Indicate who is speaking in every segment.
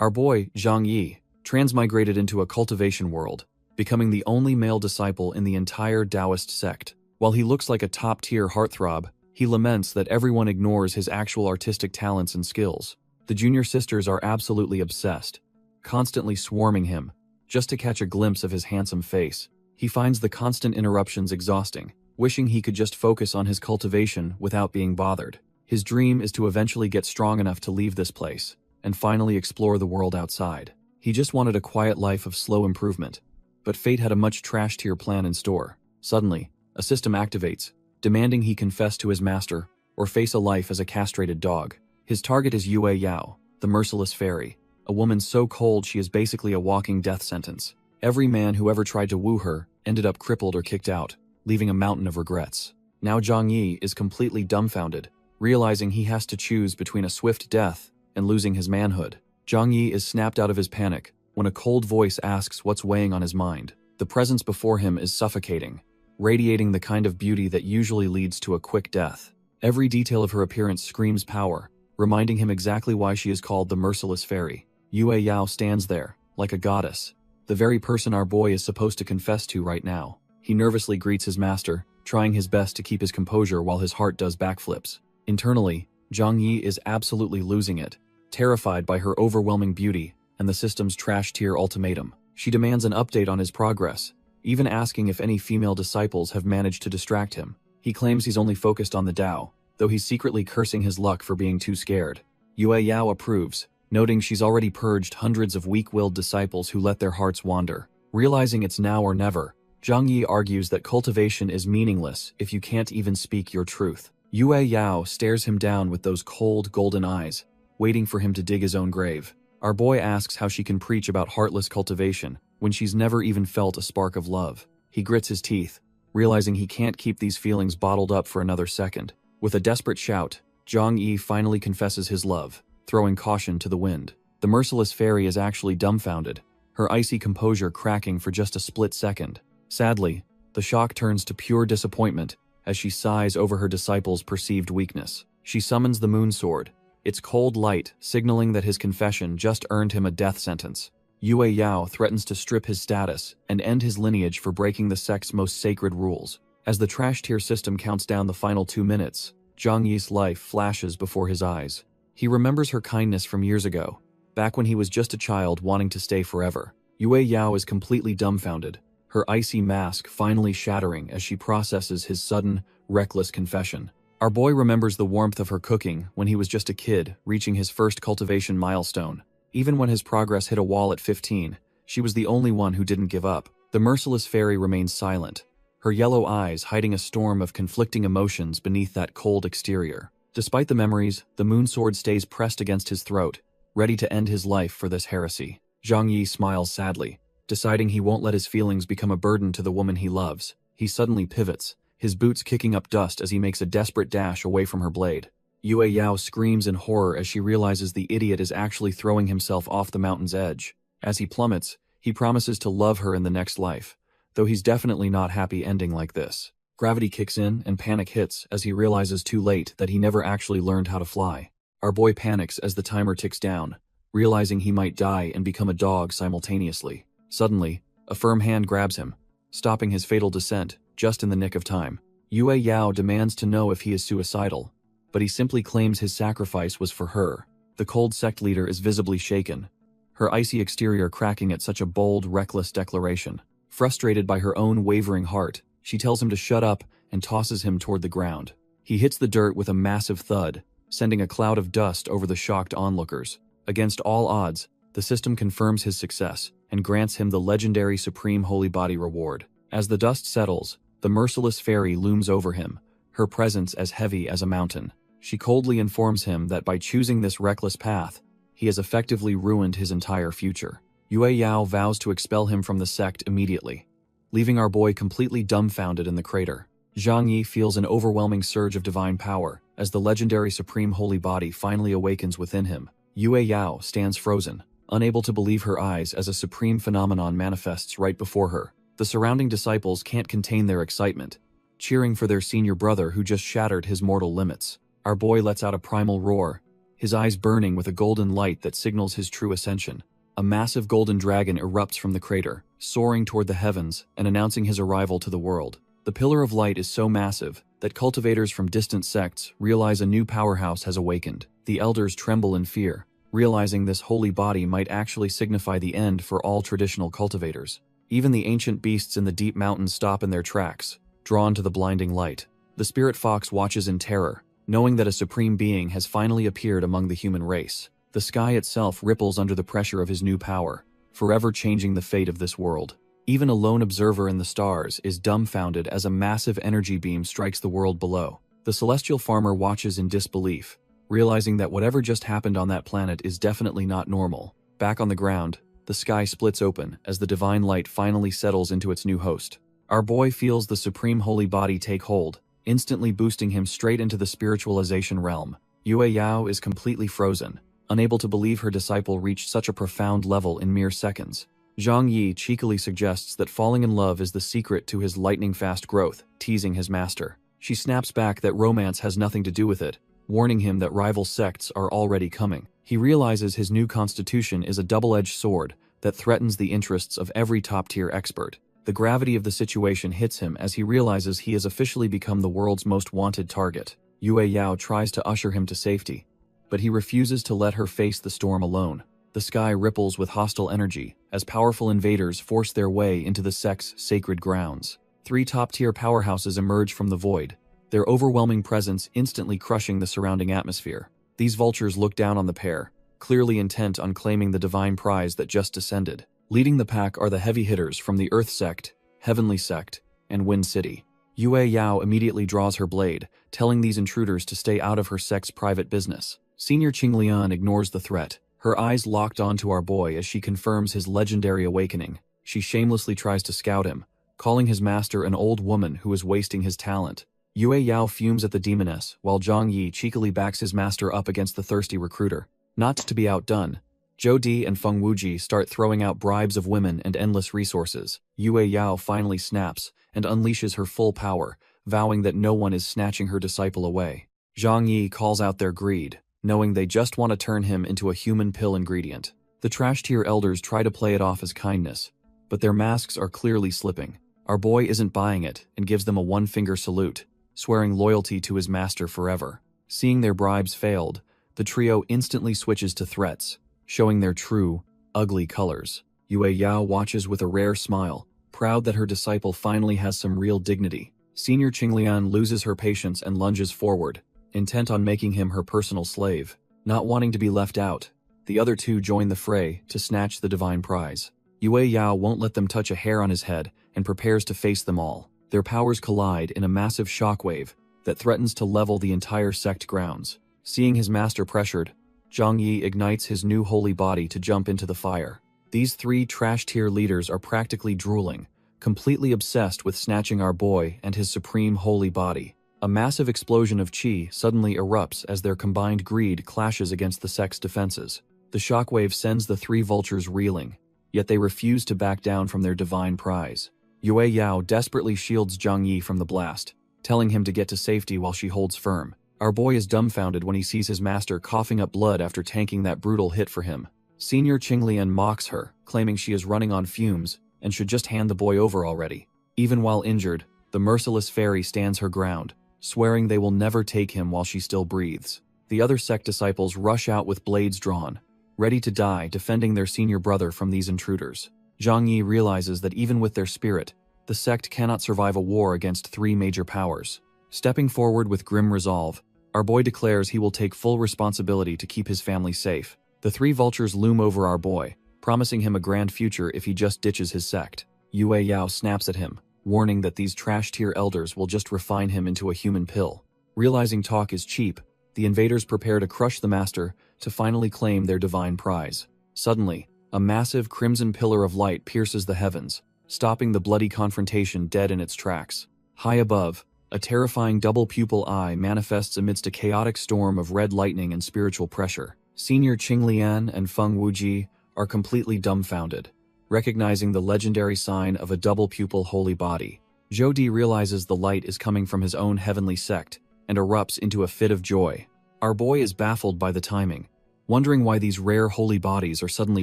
Speaker 1: Our boy, Zhang Yi, transmigrated into a cultivation world, becoming the only male disciple in the entire Taoist sect. While he looks like a top-tier heartthrob, he laments that everyone ignores his actual artistic talents and skills. The junior sisters are absolutely obsessed, constantly swarming him, just to catch a glimpse of his handsome face. He finds the constant interruptions exhausting, wishing he could just focus on his cultivation without being bothered. His dream is to eventually get strong enough to leave this place, and finally explore the world outside. He just wanted a quiet life of slow improvement. But fate had a much trash-tier plan in store. Suddenly, a system activates, demanding he confess to his master, or face a life as a castrated dog. His target is Yue Yao, the merciless fairy, a woman so cold she is basically a walking death sentence. Every man who ever tried to woo her ended up crippled or kicked out, leaving a mountain of regrets. Now Zhang Yi is completely dumbfounded, realizing he has to choose between a swift death and losing his manhood. Zhang Yi is snapped out of his panic when a cold voice asks what's weighing on his mind. The presence before him is suffocating, radiating the kind of beauty that usually leads to a quick death. Every detail of her appearance screams power, reminding him exactly why she is called the merciless fairy. Yue Yao stands there, like a goddess, the very person our boy is supposed to confess to right now. He nervously greets his master, trying his best to keep his composure while his heart does backflips. Internally, Zhang Yi is absolutely losing it, terrified by her overwhelming beauty and the system's trash-tier ultimatum. She demands an update on his progress, even asking if any female disciples have managed to distract him. He claims he's only focused on the Tao, though he's secretly cursing his luck for being too scared. Yue Yao approves, noting she's already purged hundreds of weak-willed disciples who let their hearts wander. Realizing it's now or never, Zhang Yi argues that cultivation is meaningless if you can't even speak your truth. Yue Yao stares him down with those cold, golden eyes, waiting for him to dig his own grave. Our boy asks how she can preach about heartless cultivation when she's never even felt a spark of love. He grits his teeth, realizing he can't keep these feelings bottled up for another second. With a desperate shout, Zhang Yi finally confesses his love, throwing caution to the wind. The merciless fairy is actually dumbfounded, her icy composure cracking for just a split second. Sadly, the shock turns to pure disappointment as she sighs over her disciple's perceived weakness. She summons the moon sword, its cold light signaling that his confession just earned him a death sentence. Yue Yao threatens to strip his status and end his lineage for breaking the sect's most sacred rules. As the trash-tier system counts down the final 2 minutes, Zhang Yi's life flashes before his eyes. He remembers her kindness from years ago, back when he was just a child wanting to stay forever. Yue Yao is completely dumbfounded, her icy mask finally shattering as she processes his sudden, reckless confession. Our boy remembers the warmth of her cooking when he was just a kid, reaching his first cultivation milestone. Even when his progress hit a wall at 15, she was the only one who didn't give up. The merciless fairy remains silent, her yellow eyes hiding a storm of conflicting emotions beneath that cold exterior. Despite the memories, the moon sword stays pressed against his throat, ready to end his life for this heresy. Zhang Yi smiles sadly, deciding he won't let his feelings become a burden to the woman he loves. He suddenly pivots, his boots kicking up dust as he makes a desperate dash away from her blade. Yue Yao screams in horror as she realizes the idiot is actually throwing himself off the mountain's edge. As he plummets, he promises to love her in the next life, though he's definitely not happy ending like this. Gravity kicks in and panic hits as he realizes too late that he never actually learned how to fly. Our boy panics as the timer ticks down, realizing he might die and become a dog simultaneously. Suddenly, a firm hand grabs him, stopping his fatal descent just in the nick of time. Yue Yao demands to know if he is suicidal, but he simply claims his sacrifice was for her. The cold sect leader is visibly shaken, her icy exterior cracking at such a bold, reckless declaration. Frustrated by her own wavering heart, she tells him to shut up and tosses him toward the ground. He hits the dirt with a massive thud, sending a cloud of dust over the shocked onlookers. Against all odds, the system confirms his success and grants him the legendary Supreme Holy Body reward. As the dust settles, the merciless fairy looms over him, her presence as heavy as a mountain. She coldly informs him that by choosing this reckless path, he has effectively ruined his entire future. Yue Yao vows to expel him from the sect immediately, leaving our boy completely dumbfounded in the crater. Zhang Yi feels an overwhelming surge of divine power as the legendary Supreme Holy Body finally awakens within him. Yue Yao stands frozen, unable to believe her eyes as a supreme phenomenon manifests right before her. The surrounding disciples can't contain their excitement, cheering for their senior brother who just shattered his mortal limits. Our boy lets out a primal roar, his eyes burning with a golden light that signals his true ascension. A massive golden dragon erupts from the crater, soaring toward the heavens and announcing his arrival to the world. The pillar of light is so massive that cultivators from distant sects realize a new powerhouse has awakened. The elders tremble in fear, realizing this holy body might actually signify the end for all traditional cultivators. Even the ancient beasts in the deep mountains stop in their tracks, drawn to the blinding light. The spirit fox watches in terror, knowing that a supreme being has finally appeared among the human race. The sky itself ripples under the pressure of his new power, forever changing the fate of this world. Even a lone observer in the stars is dumbfounded as a massive energy beam strikes the world below. The celestial farmer watches in disbelief, realizing that whatever just happened on that planet is definitely not normal. Back on the ground, the sky splits open as the divine light finally settles into its new host. Our boy feels the supreme holy body take hold, instantly boosting him straight into the spiritualization realm. Yue Yao is completely frozen, unable to believe her disciple reached such a profound level in mere seconds. Zhang Yi cheekily suggests that falling in love is the secret to his lightning-fast growth, teasing his master. She snaps back that romance has nothing to do with it, warning him that rival sects are already coming. He realizes his new constitution is a double-edged sword that threatens the interests of every top-tier expert. The gravity of the situation hits him as he realizes he has officially become the world's most wanted target. Yue Yao tries to usher him to safety, but he refuses to let her face the storm alone. The sky ripples with hostile energy as powerful invaders force their way into the sect's sacred grounds. 3 top-tier powerhouses emerge from the void, their overwhelming presence instantly crushing the surrounding atmosphere. These vultures look down on the pair, clearly intent on claiming the divine prize that just descended. Leading the pack are the heavy hitters from the Earth Sect, Heavenly Sect, and Wind City. Yue Yao immediately draws her blade, telling these intruders to stay out of her sect's private business. Senior Qinglian ignores the threat, her eyes locked onto our boy as she confirms his legendary awakening. She shamelessly tries to scout him, calling his master an old woman who is wasting his talent. Yue Yao fumes at the demoness, while Zhang Yi cheekily backs his master up against the thirsty recruiter. Not to be outdone, Zhou Di and Feng Wuji start throwing out bribes of women and endless resources. Yue Yao finally snaps and unleashes her full power, vowing that no one is snatching her disciple away. Zhang Yi calls out their greed, knowing they just want to turn him into a human pill ingredient. The trash-tier elders try to play it off as kindness, but their masks are clearly slipping. Our boy isn't buying it and gives them a one-finger salute, swearing loyalty to his master forever. Seeing their bribes failed, the trio instantly switches to threats, showing their true, ugly colors. Yue Yao watches with a rare smile, proud that her disciple finally has some real dignity. Senior Qinglian loses her patience and lunges forward, intent on making him her personal slave. Not wanting to be left out, the other two join the fray to snatch the divine prize. Yue Yao won't let them touch a hair on his head and prepares to face them all. Their powers collide in a massive shockwave that threatens to level the entire sect grounds. Seeing his master pressured, Zhang Yi ignites his new holy body to jump into the fire. These 3 trash-tier leaders are practically drooling, completely obsessed with snatching our boy and his supreme holy body. A massive explosion of chi suddenly erupts as their combined greed clashes against the sect's defenses. The shockwave sends the 3 vultures reeling, yet they refuse to back down from their divine prize. Yue Yao desperately shields Zhang Yi from the blast, telling him to get to safety while she holds firm. Our boy is dumbfounded when he sees his master coughing up blood after tanking that brutal hit for him. Senior Qinglian mocks her, claiming she is running on fumes and should just hand the boy over already. Even while injured, the merciless fairy stands her ground, swearing they will never take him while she still breathes. The other sect disciples rush out with blades drawn, ready to die defending their senior brother from these intruders. Zhang Yi realizes that even with their spirit, the sect cannot survive a war against 3 major powers. Stepping forward with grim resolve, our boy declares he will take full responsibility to keep his family safe. The 3 vultures loom over our boy, promising him a grand future if he just ditches his sect. Yue Yao snaps at him, warning that these trash-tier elders will just refine him into a human pill. Realizing talk is cheap, the invaders prepare to crush the master to finally claim their divine prize. Suddenly, a massive crimson pillar of light pierces the heavens, stopping the bloody confrontation dead in its tracks. High above, a terrifying double-pupil eye manifests amidst a chaotic storm of red lightning and spiritual pressure. Senior Qinglian and Feng Wuji are completely dumbfounded, recognizing the legendary sign of a double-pupil holy body. Zhou Di realizes the light is coming from his own heavenly sect and erupts into a fit of joy. Our boy is baffled by the timing, wondering why these rare holy bodies are suddenly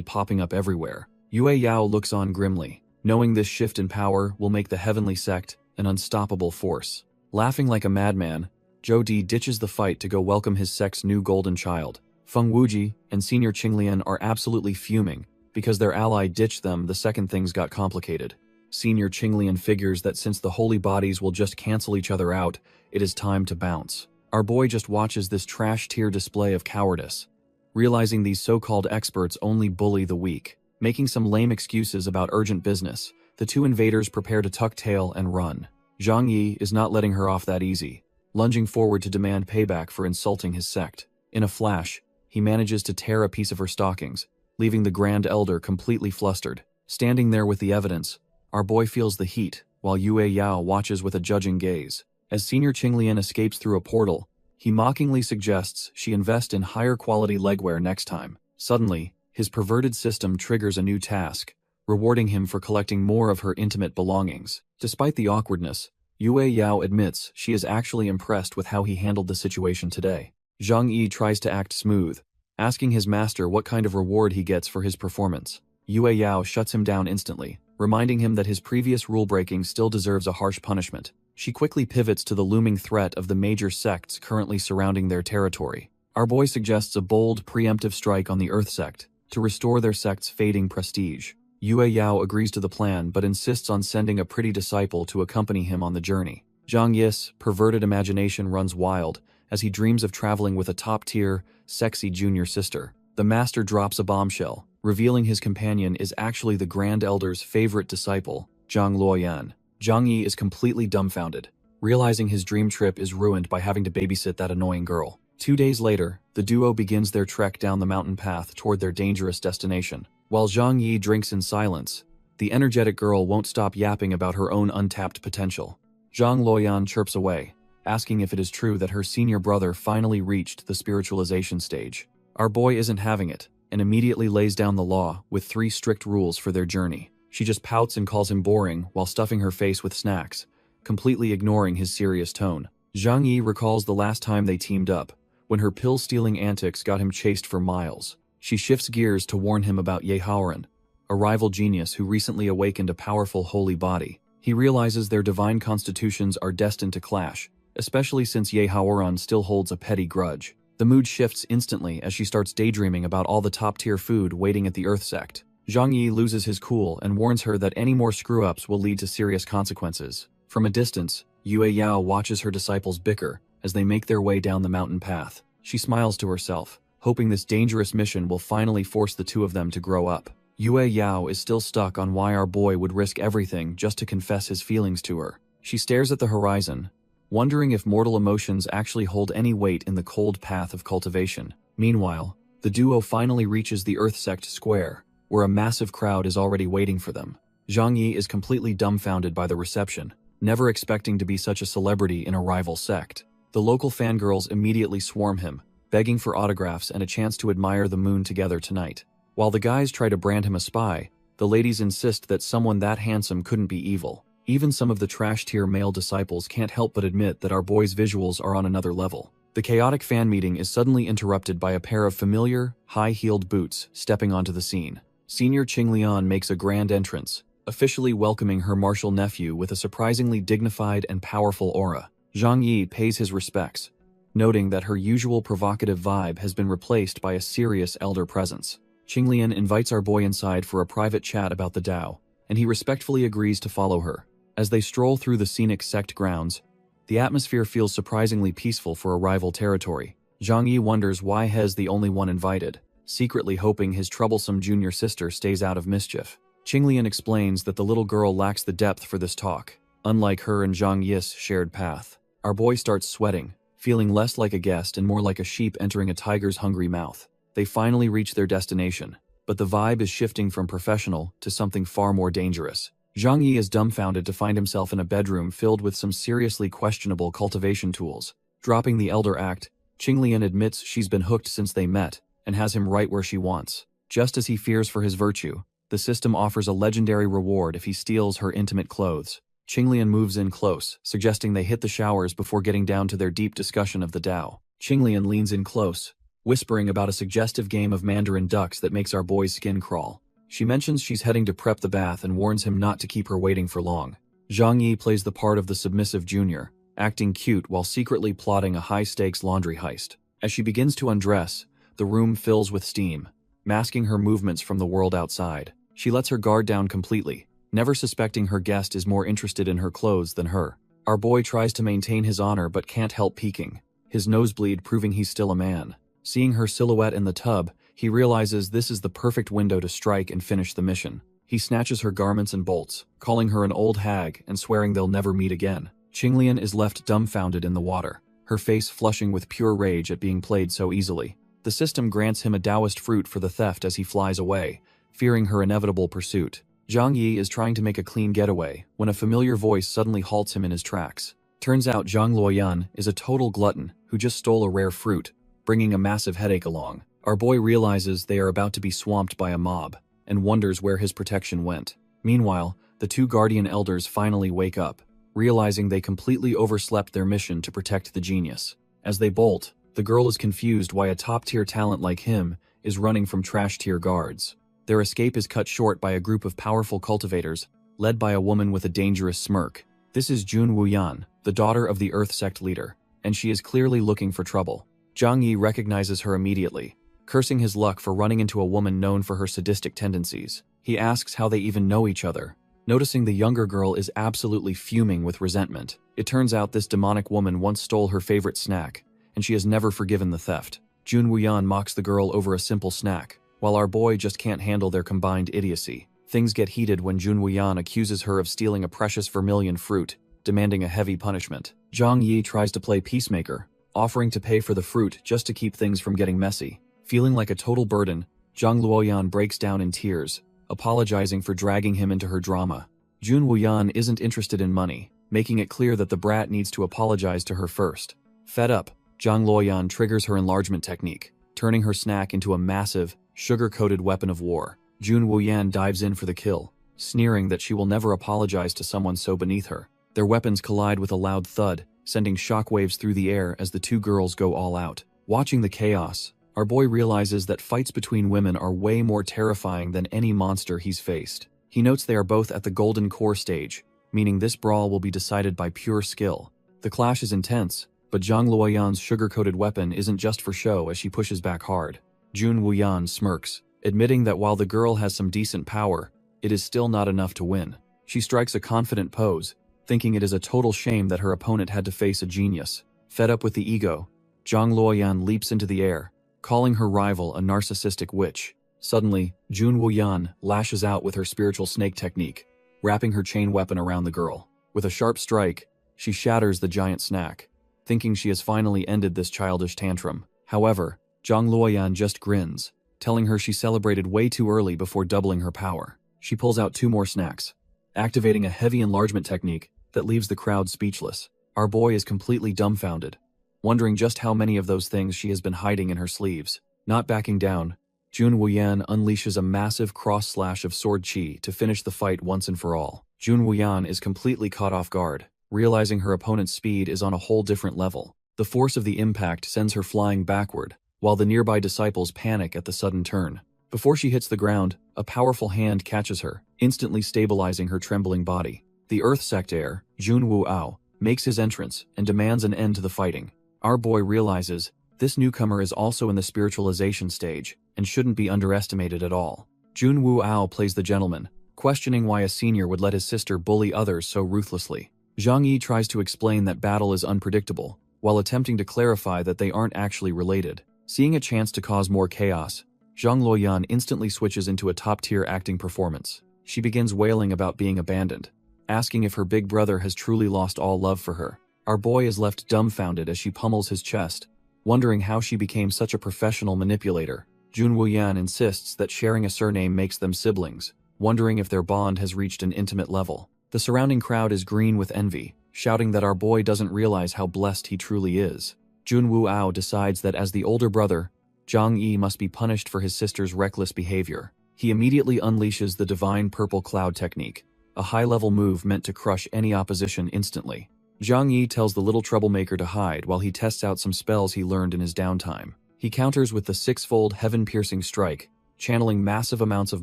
Speaker 1: popping up everywhere. Yue Yao looks on grimly, knowing this shift in power will make the heavenly sect an unstoppable force. Laughing like a madman, Zhou Di ditches the fight to go welcome his sect's new golden child. Feng Wuji and Senior Qinglian are absolutely fuming because their ally ditched them the second things got complicated. Senior Qinglian figures that since the holy bodies will just cancel each other out, it is time to bounce. Our boy just watches this trash-tier display of cowardice, realizing these so-called experts only bully the weak. Making some lame excuses about urgent business, the two invaders prepare to tuck tail and run. Zhang Yi is not letting her off that easy, lunging forward to demand payback for insulting his sect. In a flash, he manages to tear a piece of her stockings, leaving the Grand Elder completely flustered. Standing there with the evidence, our boy feels the heat, while Yue Yao watches with a judging gaze. As Senior Qinglian escapes through a portal, he mockingly suggests she invest in higher quality legwear next time. Suddenly, his perverted system triggers a new task, rewarding him for collecting more of her intimate belongings. Despite the awkwardness, Yue Yao admits she is actually impressed with how he handled the situation today. Zhang Yi tries to act smooth, asking his master what kind of reward he gets for his performance. Yue Yao shuts him down instantly, reminding him that his previous rule-breaking still deserves a harsh punishment. She quickly pivots to the looming threat of the major sects currently surrounding their territory. Our boy suggests a bold, preemptive strike on the Earth sect to restore their sect's fading prestige. Yue Yao agrees to the plan but insists on sending a pretty disciple to accompany him on the journey. Zhang Yi's perverted imagination runs wild as he dreams of traveling with a top-tier, sexy junior sister. The master drops a bombshell, revealing his companion is actually the Grand Elder's favorite disciple, Zhang Luoyan. Zhang Yi is completely dumbfounded, realizing his dream trip is ruined by having to babysit that annoying girl. 2 days later, the duo begins their trek down the mountain path toward their dangerous destination. While Zhang Yi drinks in silence, the energetic girl won't stop yapping about her own untapped potential. Zhang Luoyan chirps away, asking if it is true that her senior brother finally reached the spiritualization stage. Our boy isn't having it, and immediately lays down the law with 3 strict rules for their journey. She just pouts and calls him boring while stuffing her face with snacks, completely ignoring his serious tone. Zhang Yi recalls the last time they teamed up, when her pill-stealing antics got him chased for miles. She shifts gears to warn him about Yahello, a rival genius who recently awakened a powerful holy body. He realizes their divine constitutions are destined to clash, especially since Yahello still holds a petty grudge. The mood shifts instantly as she starts daydreaming about all the top-tier food waiting at the Earth sect. Zhang Yi loses his cool and warns her that any more screw-ups will lead to serious consequences. From a distance, Yue Yao watches her disciples bicker as they make their way down the mountain path. She smiles to herself, hoping this dangerous mission will finally force the two of them to grow up. Yue Yao is still stuck on why our boy would risk everything just to confess his feelings to her. She stares at the horizon, wondering if mortal emotions actually hold any weight in the cold path of cultivation. Meanwhile, the duo finally reaches the Earth Sect Square, where a massive crowd is already waiting for them. Zhang Yi is completely dumbfounded by the reception, never expecting to be such a celebrity in a rival sect. The local fangirls immediately swarm him, begging for autographs and a chance to admire the moon together tonight. While the guys try to brand him a spy, the ladies insist that someone that handsome couldn't be evil. Even some of the trash-tier male disciples can't help but admit that our boy's visuals are on another level. The chaotic fan meeting is suddenly interrupted by a pair of familiar, high-heeled boots stepping onto the scene. Senior Qinglian makes a grand entrance, officially welcoming her martial nephew with a surprisingly dignified and powerful aura. Zhang Yi pays his respects, noting that her usual provocative vibe has been replaced by a serious elder presence. Qinglian invites our boy inside for a private chat about the Tao, and he respectfully agrees to follow her. As they stroll through the scenic sect grounds, the atmosphere feels surprisingly peaceful for a rival territory. Zhang Yi wonders why He's the only one invited, secretly hoping his troublesome junior sister stays out of mischief. Qinglian explains that the little girl lacks the depth for this talk, unlike her and Zhang Yi's shared path. Our boy starts sweating, feeling less like a guest and more like a sheep entering a tiger's hungry mouth. They finally reach their destination, but the vibe is shifting from professional to something far more dangerous. Zhang Yi is dumbfounded to find himself in a bedroom filled with some seriously questionable cultivation tools. Dropping the elder act, Qinglian admits she's been hooked since they met, and has him right where she wants. Just as he fears for his virtue, the system offers a legendary reward if he steals her intimate clothes. Qinglian moves in close, suggesting they hit the showers before getting down to their deep discussion of the Tao. Qinglian leans in close, whispering about a suggestive game of Mandarin ducks that makes our boy's skin crawl. She mentions she's heading to prep the bath and warns him not to keep her waiting for long. Zhang Yi plays the part of the submissive junior, acting cute while secretly plotting a high-stakes laundry heist. As she begins to undress, the room fills with steam, masking her movements from the world outside. She lets her guard down completely, never suspecting her guest is more interested in her clothes than her. Our boy tries to maintain his honor but can't help peeking, his nosebleed proving he's still a man. Seeing her silhouette in the tub, he realizes this is the perfect window to strike and finish the mission. He snatches her garments and bolts, calling her an old hag and swearing they'll never meet again. Qinglian is left dumbfounded in the water, her face flushing with pure rage at being played so easily. The system grants him a Taoist fruit for the theft as he flies away, fearing her inevitable pursuit. Zhang Yi is trying to make a clean getaway when a familiar voice suddenly halts him in his tracks. Turns out Zhang Luoyan is a total glutton who just stole a rare fruit, bringing a massive headache along. Our boy realizes they are about to be swamped by a mob, and wonders where his protection went. Meanwhile, the two guardian elders finally wake up, realizing they completely overslept their mission to protect the genius. As they bolt, the girl is confused why a top-tier talent like him is running from trash-tier guards. Their escape is cut short by a group of powerful cultivators, led by a woman with a dangerous smirk. This is Jun Wuyan, the daughter of the Earth Sect leader, and she is clearly looking for trouble. Zhang Yi recognizes her immediately, cursing his luck for running into a woman known for her sadistic tendencies. He asks how they even know each other, noticing the younger girl is absolutely fuming with resentment. It turns out this demonic woman once stole her favorite snack, and she has never forgiven the theft. Jun Wuyan mocks the girl over a simple snack, while our boy just can't handle their combined idiocy. Things get heated when Jun Wuyan accuses her of stealing a precious vermilion fruit, demanding a heavy punishment. Zhang Yi tries to play peacemaker, offering to pay for the fruit just to keep things from getting messy. Feeling like a total burden, Zhang Luoyan breaks down in tears, apologizing for dragging him into her drama. Jun Wuyan isn't interested in money, making it clear that the brat needs to apologize to her first. Fed up, Zhang Luoyan triggers her enlargement technique, turning her snack into a massive, sugar-coated weapon of war. Jun Wuyan dives in for the kill, sneering that she will never apologize to someone so beneath her. Their weapons collide with a loud thud, sending shockwaves through the air as the two girls go all out. Watching the chaos, our boy realizes that fights between women are way more terrifying than any monster he's faced. He notes they are both at the golden core stage, meaning this brawl will be decided by pure skill. The clash is intense, but Zhang Luoyan's sugar-coated weapon isn't just for show as she pushes back hard. Jun Wuyan smirks, admitting that while the girl has some decent power, it is still not enough to win. She strikes a confident pose, thinking it is a total shame that her opponent had to face a genius. Fed up with the ego, Zhang Luoyan leaps into the air, calling her rival a narcissistic witch. Suddenly, Jun Wuyan lashes out with her spiritual snake technique, wrapping her chain weapon around the girl. With a sharp strike, she shatters the giant snack, thinking she has finally ended this childish tantrum. However, Zhang Luoyan just grins, telling her she celebrated way too early before doubling her power. She pulls out 2 more snacks, activating a heavy enlargement technique that leaves the crowd speechless. Our boy is completely dumbfounded, wondering just how many of those things she has been hiding in her sleeves. Not backing down, Jun Wuyan unleashes a massive cross-slash of sword chi to finish the fight once and for all. Jun Wuyan is completely caught off guard, realizing her opponent's speed is on a whole different level. The force of the impact sends her flying backward, while the nearby disciples panic at the sudden turn. Before she hits the ground, a powerful hand catches her, instantly stabilizing her trembling body. The Earth Sect heir, Jun Wuao, makes his entrance and demands an end to the fighting. Our boy realizes this newcomer is also in the spiritualization stage and shouldn't be underestimated at all. Jun Wuao plays the gentleman, questioning why a senior would let his sister bully others so ruthlessly. Zhang Yi tries to explain that battle is unpredictable, while attempting to clarify that they aren't actually related. Seeing a chance to cause more chaos, Zhang Luoyan instantly switches into a top-tier acting performance. She begins wailing about being abandoned, asking if her big brother has truly lost all love for her. Our boy is left dumbfounded as she pummels his chest, wondering how she became such a professional manipulator. Jun Wuyan insists that sharing a surname makes them siblings, wondering if their bond has reached an intimate level. The surrounding crowd is green with envy, shouting that our boy doesn't realize how blessed he truly is. Jun Wuao decides that as the older brother, Zhang Yi must be punished for his sister's reckless behavior. He immediately unleashes the Divine Purple Cloud technique, a high-level move meant to crush any opposition instantly. Zhang Yi tells the little troublemaker to hide while he tests out some spells he learned in his downtime. He counters with the six-fold heaven-piercing strike, channeling massive amounts of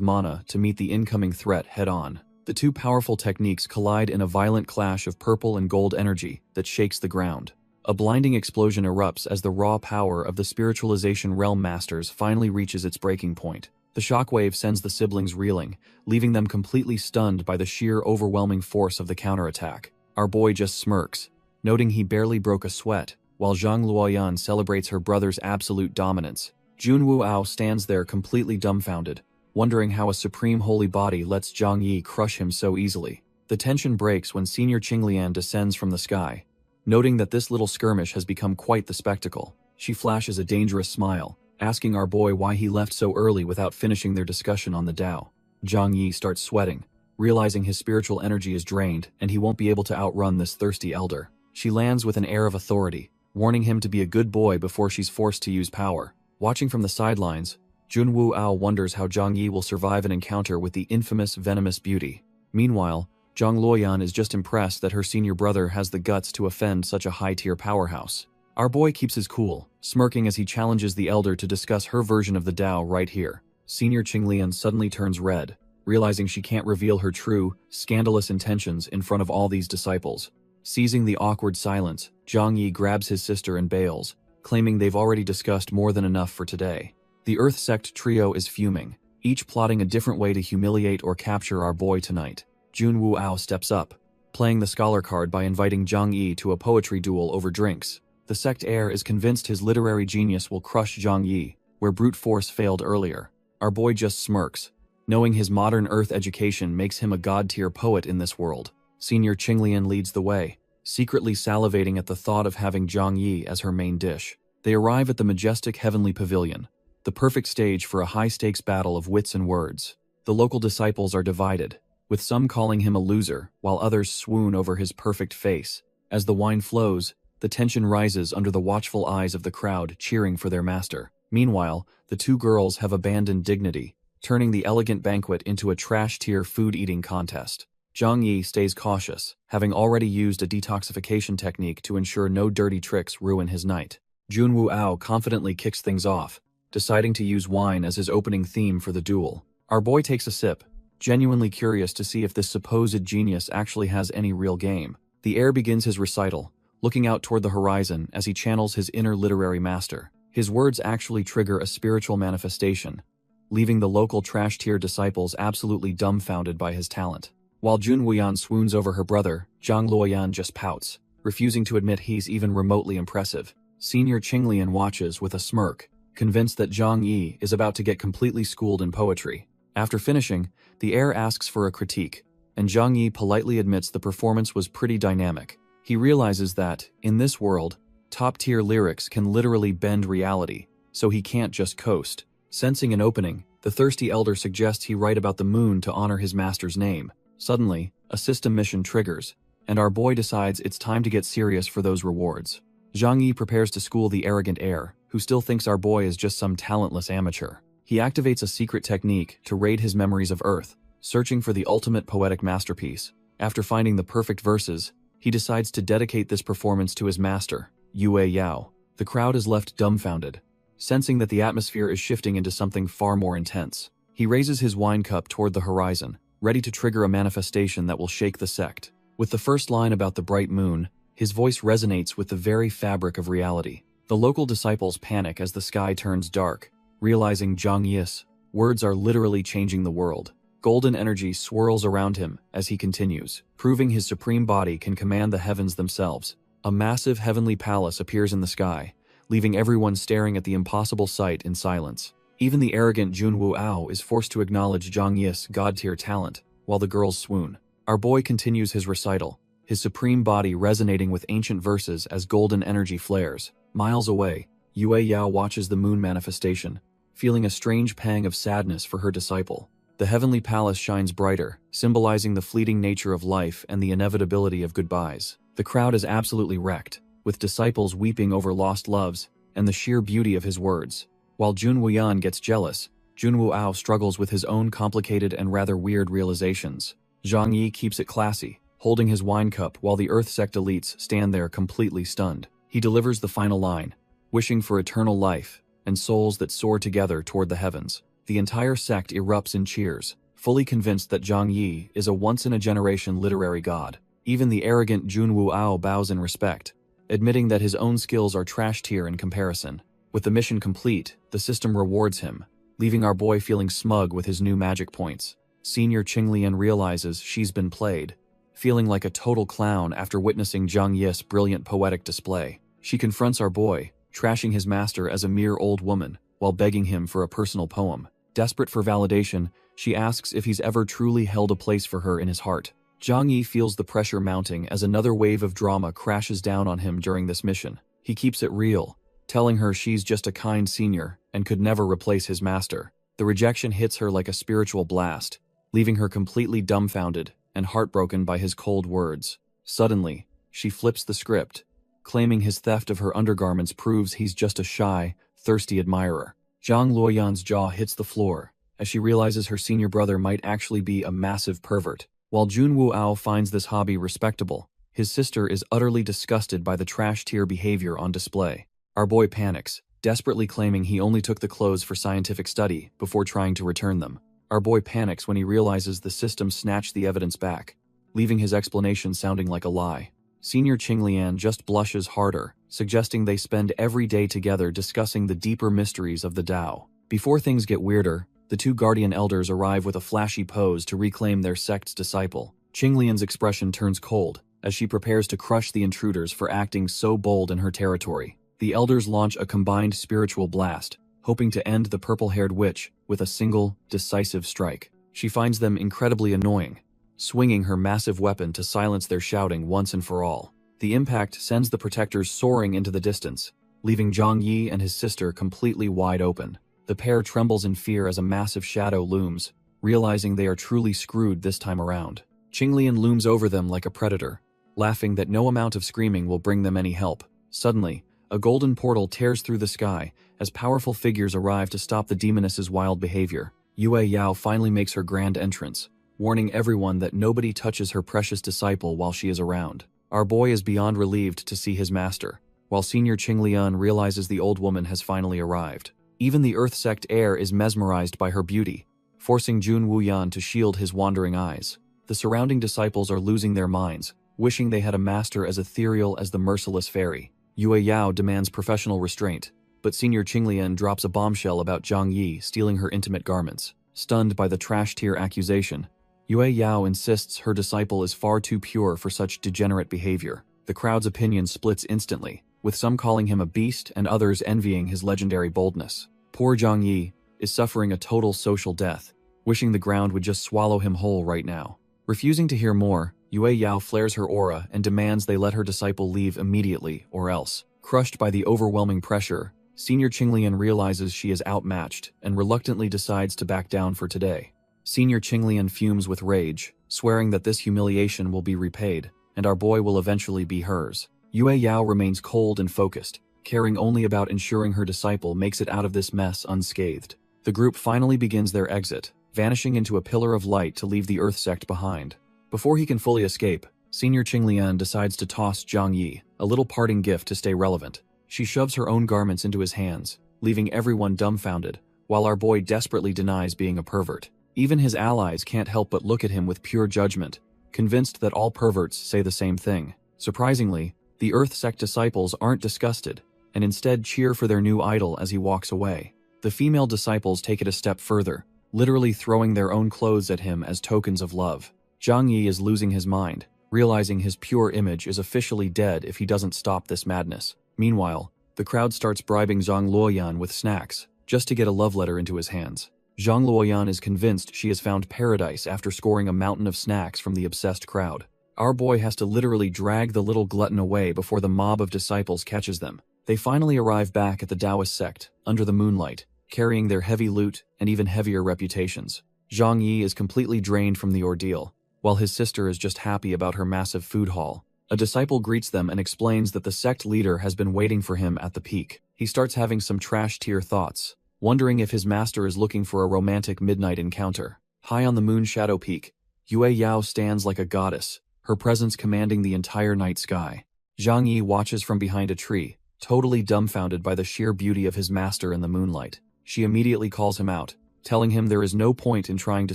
Speaker 1: mana to meet the incoming threat head-on. The two powerful techniques collide in a violent clash of purple and gold energy that shakes the ground. A blinding explosion erupts as the raw power of the spiritualization realm masters finally reaches its breaking point. The shockwave sends the siblings reeling, leaving them completely stunned by the sheer overwhelming force of the counterattack. Our boy just smirks, noting he barely broke a sweat, while Zhang Luoyan celebrates her brother's absolute dominance. Jun Wuao stands there completely dumbfounded, wondering how a supreme holy body lets Zhang Yi crush him so easily. The tension breaks when Senior Qinglian descends from the sky. Noting that this little skirmish has become quite the spectacle, she flashes a dangerous smile, asking our boy why he left so early without finishing their discussion on the Tao. Zhang Yi starts sweating, realizing his spiritual energy is drained and he won't be able to outrun this thirsty elder. She lands with an air of authority, warning him to be a good boy before she's forced to use power. Watching from the sidelines, Jun Wuao wonders how Zhang Yi will survive an encounter with the infamous venomous beauty. Meanwhile, Zhang Luoyan is just impressed that her senior brother has the guts to offend such a high-tier powerhouse. Our boy keeps his cool, smirking as he challenges the elder to discuss her version of the Tao right here. Senior Qinglian suddenly turns red, realizing she can't reveal her true, scandalous intentions in front of all these disciples. Seizing the awkward silence, Zhang Yi grabs his sister and bails, claiming they've already discussed more than enough for today. The Earth Sect trio is fuming, each plotting a different way to humiliate or capture our boy tonight. Jun Wuao steps up, playing the scholar card by inviting Zhang Yi to a poetry duel over drinks. The sect heir is convinced his literary genius will crush Zhang Yi, where brute force failed earlier. Our boy just smirks, knowing his modern Earth education makes him a god-tier poet in this world. Senior Qinglian leads the way, secretly salivating at the thought of having Zhang Yi as her main dish. They arrive at the majestic heavenly pavilion, the perfect stage for a high-stakes battle of wits and words. The local disciples are divided, with some calling him a loser, while others swoon over his perfect face. As the wine flows, the tension rises under the watchful eyes of the crowd cheering for their master. Meanwhile, the two girls have abandoned dignity, turning the elegant banquet into a trash-tier food-eating contest. Zhang Yi stays cautious, having already used a detoxification technique to ensure no dirty tricks ruin his night. Jun Wuao confidently kicks things off, deciding to use wine as his opening theme for the duel. Our boy takes a sip, genuinely curious to see if this supposed genius actually has any real game. The heir begins his recital, looking out toward the horizon as he channels his inner literary master. His words actually trigger a spiritual manifestation, leaving the local trash-tier disciples absolutely dumbfounded by his talent. While Jun Wuyan swoons over her brother, Zhang Luoyan just pouts, refusing to admit he's even remotely impressive. Senior Qinglian watches with a smirk, convinced that Zhang Yi is about to get completely schooled in poetry. After finishing, the heir asks for a critique, and Zhang Yi politely admits the performance was pretty dynamic. He realizes that, in this world, top-tier lyrics can literally bend reality, so he can't just coast. Sensing an opening, the thirsty elder suggests he write about the moon to honor his master's name. Suddenly, a system mission triggers, and our boy decides it's time to get serious for those rewards. Zhang Yi prepares to school the arrogant heir, who still thinks our boy is just some talentless amateur. He activates a secret technique to raid his memories of Earth, searching for the ultimate poetic masterpiece. After finding the perfect verses, he decides to dedicate this performance to his master, Yue Yao. The crowd is left dumbfounded, sensing that the atmosphere is shifting into something far more intense. He raises his wine cup toward the horizon, ready to trigger a manifestation that will shake the sect. With the first line about the bright moon, his voice resonates with the very fabric of reality. The local disciples panic as the sky turns dark, realizing Zhang Yi's words are literally changing the world. Golden energy swirls around him as he continues, proving his supreme body can command the heavens themselves. A massive heavenly palace appears in the sky, leaving everyone staring at the impossible sight in silence. Even the arrogant Jun Wuao is forced to acknowledge Zhang Yi's god-tier talent, while the girls swoon. Our boy continues his recital, his supreme body resonating with ancient verses as golden energy flares. Miles away, Yue Yao watches the moon manifestation, feeling a strange pang of sadness for her disciple. The heavenly palace shines brighter, symbolizing the fleeting nature of life and the inevitability of goodbyes. The crowd is absolutely wrecked, with disciples weeping over lost loves and the sheer beauty of his words. While Jun Wuyan gets jealous, Jun Wuao struggles with his own complicated and rather weird realizations. Zhang Yi keeps it classy, holding his wine cup while the Earth sect elites stand there completely stunned. He delivers the final line, wishing for eternal life and souls that soar together toward the heavens. The entire sect erupts in cheers, fully convinced that Zhang Yi is a once-in-a-generation literary god. Even the arrogant Junwu Ao bows in respect, admitting that his own skills are trash tier in comparison. With the mission complete, the system rewards him, leaving our boy feeling smug with his new magic points. Senior Qinglian realizes she's been played, feeling like a total clown after witnessing Zhang Yi's brilliant poetic display. She confronts our boy, trashing his master as a mere old woman, while begging him for a personal poem. Desperate for validation, she asks if he's ever truly held a place for her in his heart. Zhang Yi feels the pressure mounting as another wave of drama crashes down on him during this mission. He keeps it real, telling her she's just a kind senior and could never replace his master. The rejection hits her like a spiritual blast, leaving her completely dumbfounded and heartbroken by his cold words. Suddenly, she flips the script, claiming his theft of her undergarments proves he's just a shy, thirsty admirer. Zhang Luoyan's jaw hits the floor as she realizes her senior brother might actually be a massive pervert. While Junwu Ao finds this hobby respectable, his sister is utterly disgusted by the trash-tier behavior on display. Our boy panics, desperately claiming he only took the clothes for scientific study before trying to return them. Our boy panics when he realizes the system snatched the evidence back, leaving his explanation sounding like a lie. Senior Qinglian just blushes harder, suggesting they spend every day together discussing the deeper mysteries of the Tao. Before things get weirder, the two guardian elders arrive with a flashy pose to reclaim their sect's disciple. Qinglian's expression turns cold as she prepares to crush the intruders for acting so bold in her territory. The elders launch a combined spiritual blast, hoping to end the purple-haired witch with a single, decisive strike. She finds them incredibly annoying, swinging her massive weapon to silence their shouting once and for all. The impact sends the protectors soaring into the distance, leaving Zhang Yi and his sister completely wide open. The pair trembles in fear as a massive shadow looms, realizing they are truly screwed this time around. Qinglian looms over them like a predator, laughing that no amount of screaming will bring them any help. Suddenly, a golden portal tears through the sky as powerful figures arrive to stop the demoness's wild behavior. Yue Yao finally makes her grand entrance, warning everyone that nobody touches her precious disciple while she is around. Our boy is beyond relieved to see his master, while Senior Qinglian realizes the old woman has finally arrived. Even the Earth Sect heir is mesmerized by her beauty, forcing Jun Wuyan to shield his wandering eyes. The surrounding disciples are losing their minds, wishing they had a master as ethereal as the merciless fairy. Yue Yao demands professional restraint, but Senior Qinglian drops a bombshell about Zhang Yi stealing her intimate garments. Stunned by the trash-tier accusation, Yue Yao insists her disciple is far too pure for such degenerate behavior. The crowd's opinion splits instantly, with some calling him a beast and others envying his legendary boldness. Poor Zhang Yi is suffering a total social death, wishing the ground would just swallow him whole right now. Refusing to hear more, Yue Yao flares her aura and demands they let her disciple leave immediately or else. Crushed by the overwhelming pressure, Senior Qinglian realizes she is outmatched and reluctantly decides to back down for today. Senior Qinglian fumes with rage, swearing that this humiliation will be repaid, and our boy will eventually be hers. Yue Yao remains cold and focused, caring only about ensuring her disciple makes it out of this mess unscathed. The group finally begins their exit, vanishing into a pillar of light to leave the Earth sect behind. Before he can fully escape, Senior Qinglian decides to toss Zhang Yi a little parting gift to stay relevant. She shoves her own garments into his hands, leaving everyone dumbfounded, while our boy desperately denies being a pervert. Even his allies can't help but look at him with pure judgment, convinced that all perverts say the same thing. Surprisingly, the Earth sect disciples aren't disgusted, and instead cheer for their new idol as he walks away. The female disciples take it a step further, literally throwing their own clothes at him as tokens of love. Zhang Yi is losing his mind, realizing his pure image is officially dead if he doesn't stop this madness. Meanwhile, the crowd starts bribing Zhang Luoyan with snacks, just to get a love letter into his hands. Zhang Luoyan is convinced she has found paradise after scoring a mountain of snacks from the obsessed crowd. Our boy has to literally drag the little glutton away before the mob of disciples catches them. They finally arrive back at the Taoist sect, under the moonlight, carrying their heavy loot and even heavier reputations. Zhang Yi is completely drained from the ordeal, while his sister is just happy about her massive food haul. A disciple greets them and explains that the sect leader has been waiting for him at the peak. He starts having some trash-tier thoughts, wondering if his master is looking for a romantic midnight encounter. High on the moon shadow peak, Yue Yao stands like a goddess, her presence commanding the entire night sky. Zhang Yi watches from behind a tree, totally dumbfounded by the sheer beauty of his master in the moonlight. She immediately calls him out, telling him there is no point in trying to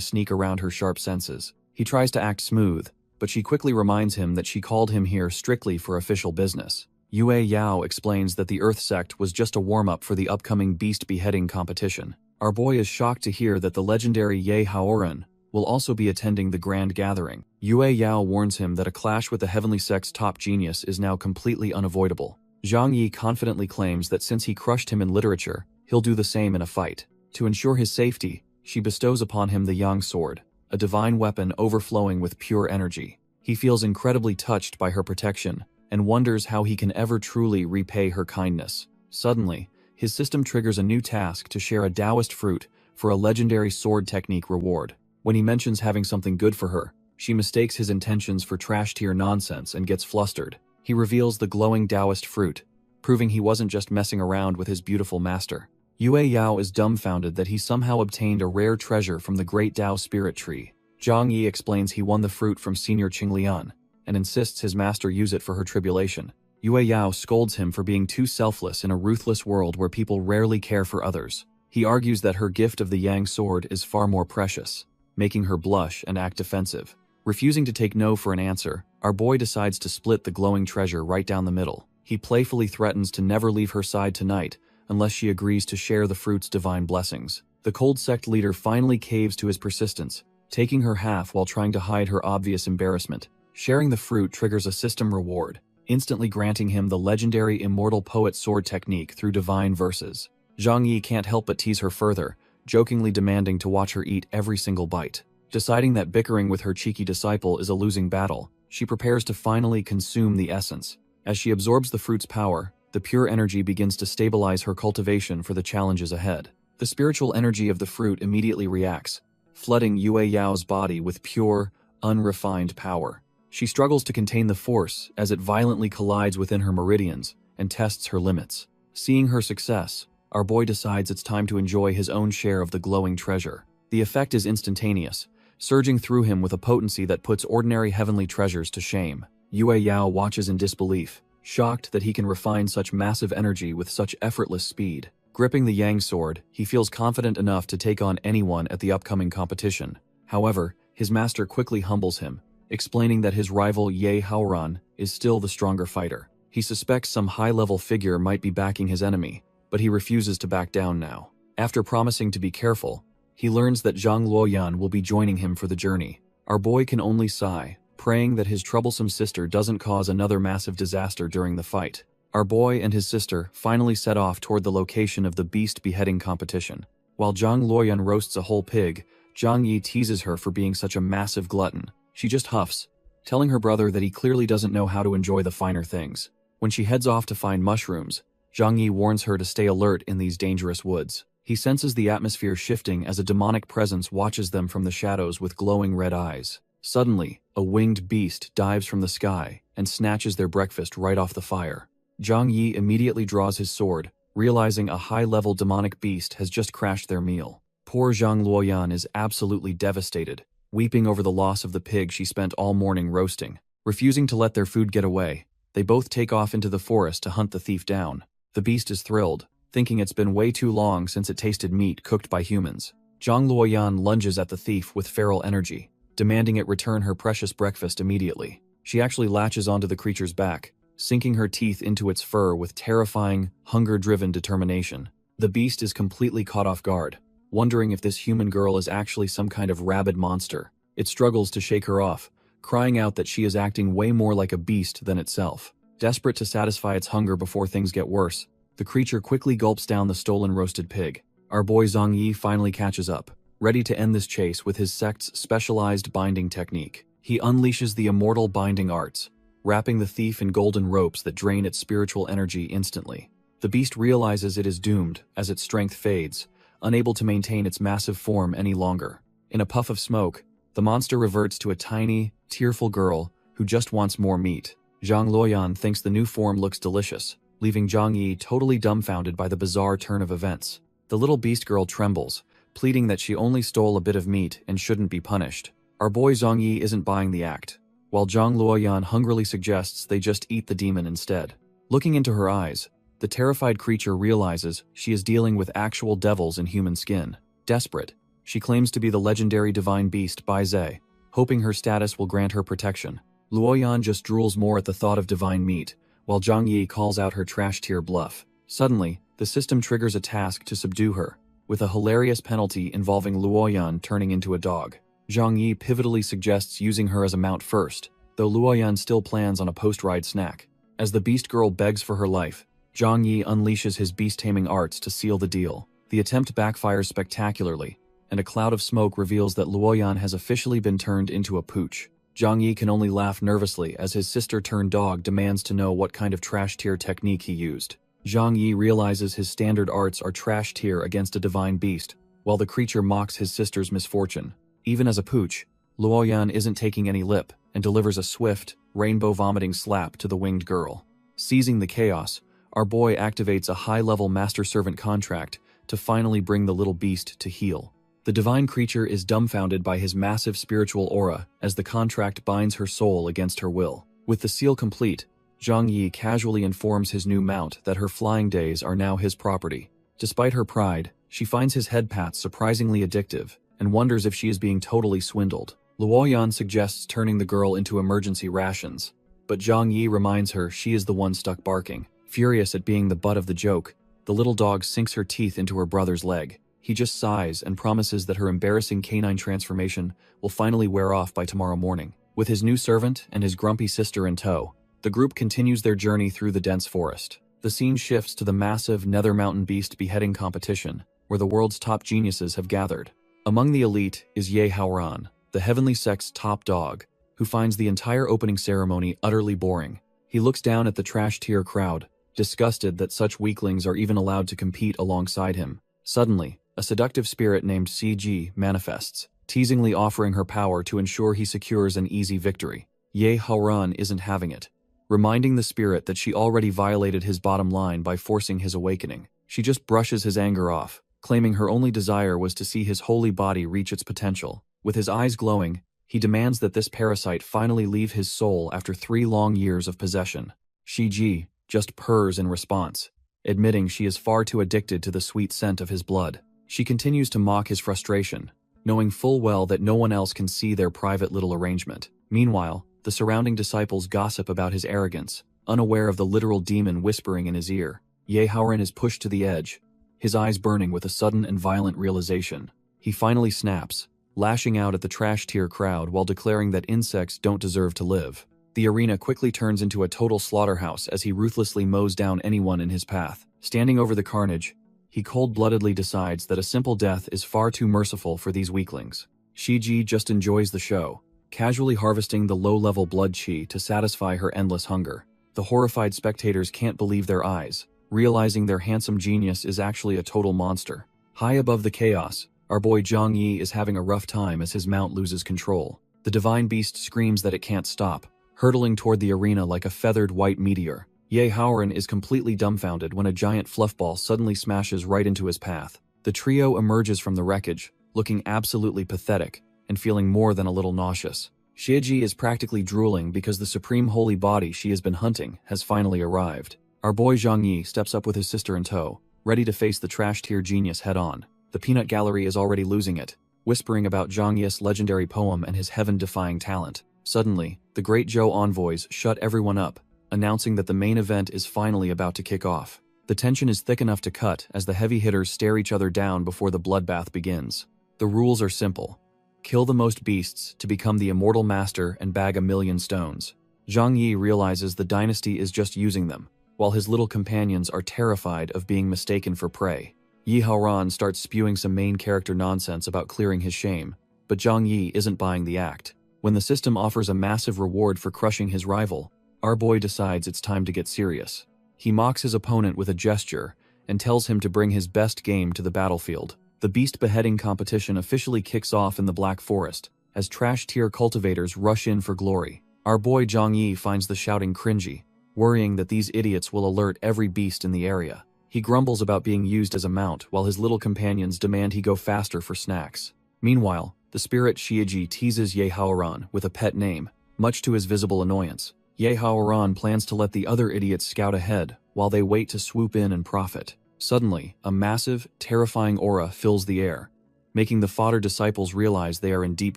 Speaker 1: sneak around her sharp senses. He tries to act smooth, but she quickly reminds him that she called him here strictly for official business. Yue Yao explains that the Earth sect was just a warm-up for the upcoming beast beheading competition. Our boy is shocked to hear that the legendary Ye Haoran will also be attending the grand gathering. Yue Yao warns him that a clash with the heavenly sect's top genius is now completely unavoidable. Zhang Yi confidently claims that since he crushed him in literature, he'll do the same in a fight. To ensure his safety, she bestows upon him the Yang Sword, a divine weapon overflowing with pure energy. He feels incredibly touched by her protection and wonders how he can ever truly repay her kindness. Suddenly, his system triggers a new task to share a Taoist fruit for a legendary sword technique reward. When he mentions having something good for her, she mistakes his intentions for trash-tier nonsense and gets flustered. He reveals the glowing Taoist fruit, proving he wasn't just messing around with his beautiful master. Yue Yao is dumbfounded that he somehow obtained a rare treasure from the great Tao spirit tree. Zhang Yi explains he won the fruit from Senior Qinglian, and insists his master use it for her tribulation. Yue Yao scolds him for being too selfless in a ruthless world where people rarely care for others. He argues that her gift of the Yang sword is far more precious, making her blush and act defensive. Refusing to take no for an answer, our boy decides to split the glowing treasure right down the middle. He playfully threatens to never leave her side tonight unless she agrees to share the fruit's divine blessings. The cold sect leader finally caves to his persistence, taking her half while trying to hide her obvious embarrassment. Sharing the fruit triggers a system reward, instantly granting him the legendary immortal poet sword technique through divine verses. Zhang Yi can't help but tease her further, jokingly demanding to watch her eat every single bite. Deciding that bickering with her cheeky disciple is a losing battle, she prepares to finally consume the essence. As she absorbs the fruit's power, the pure energy begins to stabilize her cultivation for the challenges ahead. The spiritual energy of the fruit immediately reacts, flooding Yue Yao's body with pure, unrefined power. She struggles to contain the force as it violently collides within her meridians and tests her limits. Seeing her success, our boy decides it's time to enjoy his own share of the glowing treasure. The effect is instantaneous, surging through him with a potency that puts ordinary heavenly treasures to shame. Yue Yao watches in disbelief, shocked that he can refine such massive energy with such effortless speed. Gripping the Yang sword, he feels confident enough to take on anyone at the upcoming competition. However, his master quickly humbles him, explaining that his rival Ye Haoran is still the stronger fighter. He suspects some high-level figure might be backing his enemy, but he refuses to back down now. After promising to be careful, he learns that Zhang Luoyan will be joining him for the journey. Our boy can only sigh, praying that his troublesome sister doesn't cause another massive disaster during the fight. Our boy and his sister finally set off toward the location of the beast beheading competition. While Zhang Luoyan roasts a whole pig, Zhang Yi teases her for being such a massive glutton. She just huffs, telling her brother that he clearly doesn't know how to enjoy the finer things. When she heads off to find mushrooms, Zhang Yi warns her to stay alert in these dangerous woods. He senses the atmosphere shifting as a demonic presence watches them from the shadows with glowing red eyes. Suddenly, a winged beast dives from the sky and snatches their breakfast right off the fire. Zhang Yi immediately draws his sword, realizing a high-level demonic beast has just crashed their meal. Poor Zhang Luoyan is absolutely devastated, weeping over the loss of the pig she spent all morning roasting. Refusing to let their food get away, they both take off into the forest to hunt the thief down. The beast is thrilled, thinking it's been way too long since it tasted meat cooked by humans. Zhang Luoyan lunges at the thief with feral energy, demanding it return her precious breakfast immediately. She actually latches onto the creature's back, sinking her teeth into its fur with terrifying, hunger-driven determination. The beast is completely caught off guard, wondering if this human girl is actually some kind of rabid monster. It struggles to shake her off, crying out that she is acting way more like a beast than itself. Desperate to satisfy its hunger before things get worse, the creature quickly gulps down the stolen roasted pig. Our boy Zhang Yi finally catches up, ready to end this chase with his sect's specialized binding technique. He unleashes the immortal binding arts, wrapping the thief in golden ropes that drain its spiritual energy instantly. The beast realizes it is doomed as its strength fades, unable to maintain its massive form any longer. In a puff of smoke, the monster reverts to a tiny, tearful girl who just wants more meat. Zhang Luoyan thinks the new form looks delicious, leaving Zhang Yi totally dumbfounded by the bizarre turn of events. The little beast girl trembles, pleading that she only stole a bit of meat and shouldn't be punished. Our boy Zhang Yi isn't buying the act. while Zhang Luoyan hungrily suggests they just eat the demon instead. Looking into her eyes, the terrified creature realizes she is dealing with actual devils in human skin. Desperate, she claims to be the legendary divine beast Bai Zhe, hoping her status will grant her protection. Luoyan just drools more at the thought of divine meat, while Zhang Yi calls out her trash-tier bluff. Suddenly, the system triggers a task to subdue her, with a hilarious penalty involving Luoyan turning into a dog. Zhang Yi pivotally suggests using her as a mount first, though Luoyan still plans on a post-ride snack. As the beast girl begs for her life, Zhang Yi unleashes his beast-taming arts to seal the deal. The attempt backfires spectacularly, and a cloud of smoke reveals that Luoyan has officially been turned into a pooch. Zhang Yi can only laugh nervously as his sister-turned-dog demands to know what kind of trash-tier technique he used. Zhang Yi realizes his standard arts are trash-tier against a divine beast, while the creature mocks his sister's misfortune. Even as a pooch, Luoyan isn't taking any lip and delivers a swift, rainbow-vomiting slap to the winged girl. Seizing the chaos, our boy activates a high-level master-servant contract to finally bring the little beast to heel. The divine creature is dumbfounded by his massive spiritual aura as the contract binds her soul against her will. With the seal complete, Zhang Yi casually informs his new mount that her flying days are now his property. Despite her pride, she finds his head pats surprisingly addictive and wonders if she is being totally swindled. Luoyan suggests turning the girl into emergency rations, but Zhang Yi reminds her she is the one stuck barking. Furious at being the butt of the joke, the little dog sinks her teeth into her brother's leg. He just sighs and promises that her embarrassing canine transformation will finally wear off by tomorrow morning. With his new servant and his grumpy sister in tow, the group continues their journey through the dense forest. The scene shifts to the massive Nether Mountain Beast beheading competition, where the world's top geniuses have gathered. Among the elite is Yahello, the heavenly sect's top dog, who finds the entire opening ceremony utterly boring. He looks down at the trash-tier crowd, disgusted that such weaklings are even allowed to compete alongside him. Suddenly, a seductive spirit named CG manifests, teasingly offering her power to ensure he secures an easy victory. Yahello isn't having it, reminding the spirit that she already violated his bottom line by forcing his awakening. She just brushes his anger off, claiming her only desire was to see his holy body reach its potential. With his eyes glowing, he demands that this parasite finally leave his soul after 3 long years of possession. Shiji just purrs in response, admitting she is far too addicted to the sweet scent of his blood. She continues to mock his frustration, knowing full well that no one else can see their private little arrangement. Meanwhile, the surrounding disciples gossip about his arrogance, unaware of the literal demon whispering in his ear. Yahello is pushed to the edge, his eyes burning with a sudden and violent realization. He finally snaps, lashing out at the trash-tier crowd while declaring that insects don't deserve to live. The arena quickly turns into a total slaughterhouse as he ruthlessly mows down anyone in his path. Standing over the carnage, he cold-bloodedly decides that a simple death is far too merciful for these weaklings. Shiji just enjoys the show, casually harvesting the low-level blood chi to satisfy her endless hunger. The horrified spectators can't believe their eyes, realizing their handsome genius is actually a total monster. High above the chaos, our boy Zhang Yi is having a rough time as his mount loses control. The divine beast screams that it can't stop, hurtling toward the arena like a feathered white meteor. Yahello is completely dumbfounded when a giant fluffball suddenly smashes right into his path. The trio emerges from the wreckage, looking absolutely pathetic and feeling more than a little nauseous. Shiji is practically drooling because the supreme holy body she has been hunting has finally arrived. Our boy Zhang Yi steps up with his sister in tow, ready to face the trash-tier genius head-on. The peanut gallery is already losing it, whispering about Zhang Yi's legendary poem and his heaven-defying talent. Suddenly, the great Zhou envoys shut everyone up, announcing that the main event is finally about to kick off. The tension is thick enough to cut as the heavy hitters stare each other down before the bloodbath begins. The rules are simple. Kill the most beasts to become the immortal master and bag 1,000,000 stones. Zhang Yi realizes the dynasty is just using them, while his little companions are terrified of being mistaken for prey. Yahello starts spewing some main character nonsense about clearing his shame, but Zhang Yi isn't buying the act. When the system offers a massive reward for crushing his rival, our boy decides it's time to get serious. He mocks his opponent with a gesture and tells him to bring his best game to the battlefield. The beast beheading competition officially kicks off in the Black Forest as trash-tier cultivators rush in for glory. Our boy Zhang Yi finds the shouting cringy, worrying that these idiots will alert every beast in the area. He grumbles about being used as a mount while his little companions demand he go faster for snacks. Meanwhile, the spirit Shiji teases Yahello with a pet name, much to his visible annoyance. Yahello plans to let the other idiots scout ahead while they wait to swoop in and profit. Suddenly, a massive, terrifying aura fills the air, making the fodder disciples realize they are in deep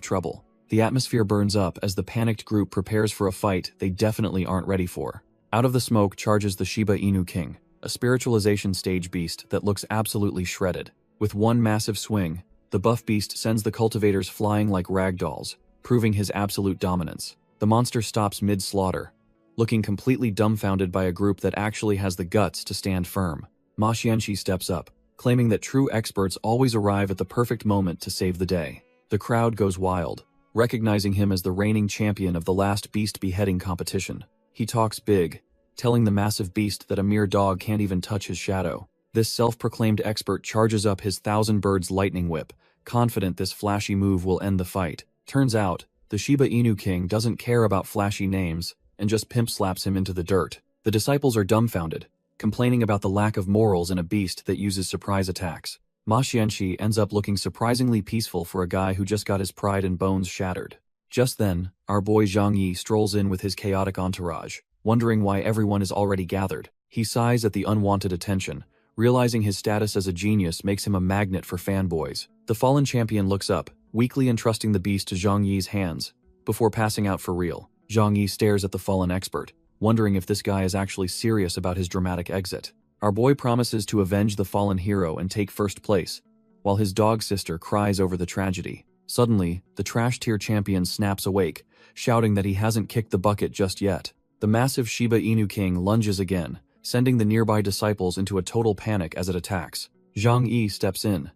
Speaker 1: trouble. The atmosphere burns up as the panicked group prepares for a fight they definitely aren't ready for. Out of the smoke charges the Shiba Inu King, a spiritualization stage beast that looks absolutely shredded. With one massive swing, the buff beast sends the cultivators flying like ragdolls, proving his absolute dominance. The monster stops mid-slaughter, looking completely dumbfounded by a group that actually has the guts to stand firm. Ma Xianxi steps up, claiming that true experts always arrive at the perfect moment to save the day. The crowd goes wild, recognizing him as the reigning champion of the last beast beheading competition. He talks big, telling the massive beast that a mere dog can't even touch his shadow. This self-proclaimed expert charges up his 1,000 birds lightning whip, confident this flashy move will end the fight. Turns out, the Shiba Inu King doesn't care about flashy names and just pimp slaps him into the dirt. The disciples are dumbfounded, complaining about the lack of morals in a beast that uses surprise attacks. Ma Xianxi ends up looking surprisingly peaceful for a guy who just got his pride and bones shattered. Just then, our boy Zhang Yi strolls in with his chaotic entourage, wondering why everyone is already gathered. He sighs at the unwanted attention, realizing his status as a genius makes him a magnet for fanboys. The fallen champion looks up, weakly entrusting the beast to Zhang Yi's hands, before passing out for real. Zhang Yi stares at the fallen expert, wondering if this guy is actually serious about his dramatic exit. Our boy promises to avenge the fallen hero and take first place, while his dog sister cries over the tragedy. Suddenly, the trash tier champion snaps awake, shouting that he hasn't kicked the bucket just yet. The massive Shiba Inu King lunges again, sending the nearby disciples into a total panic as it attacks. Zhang Yi steps in,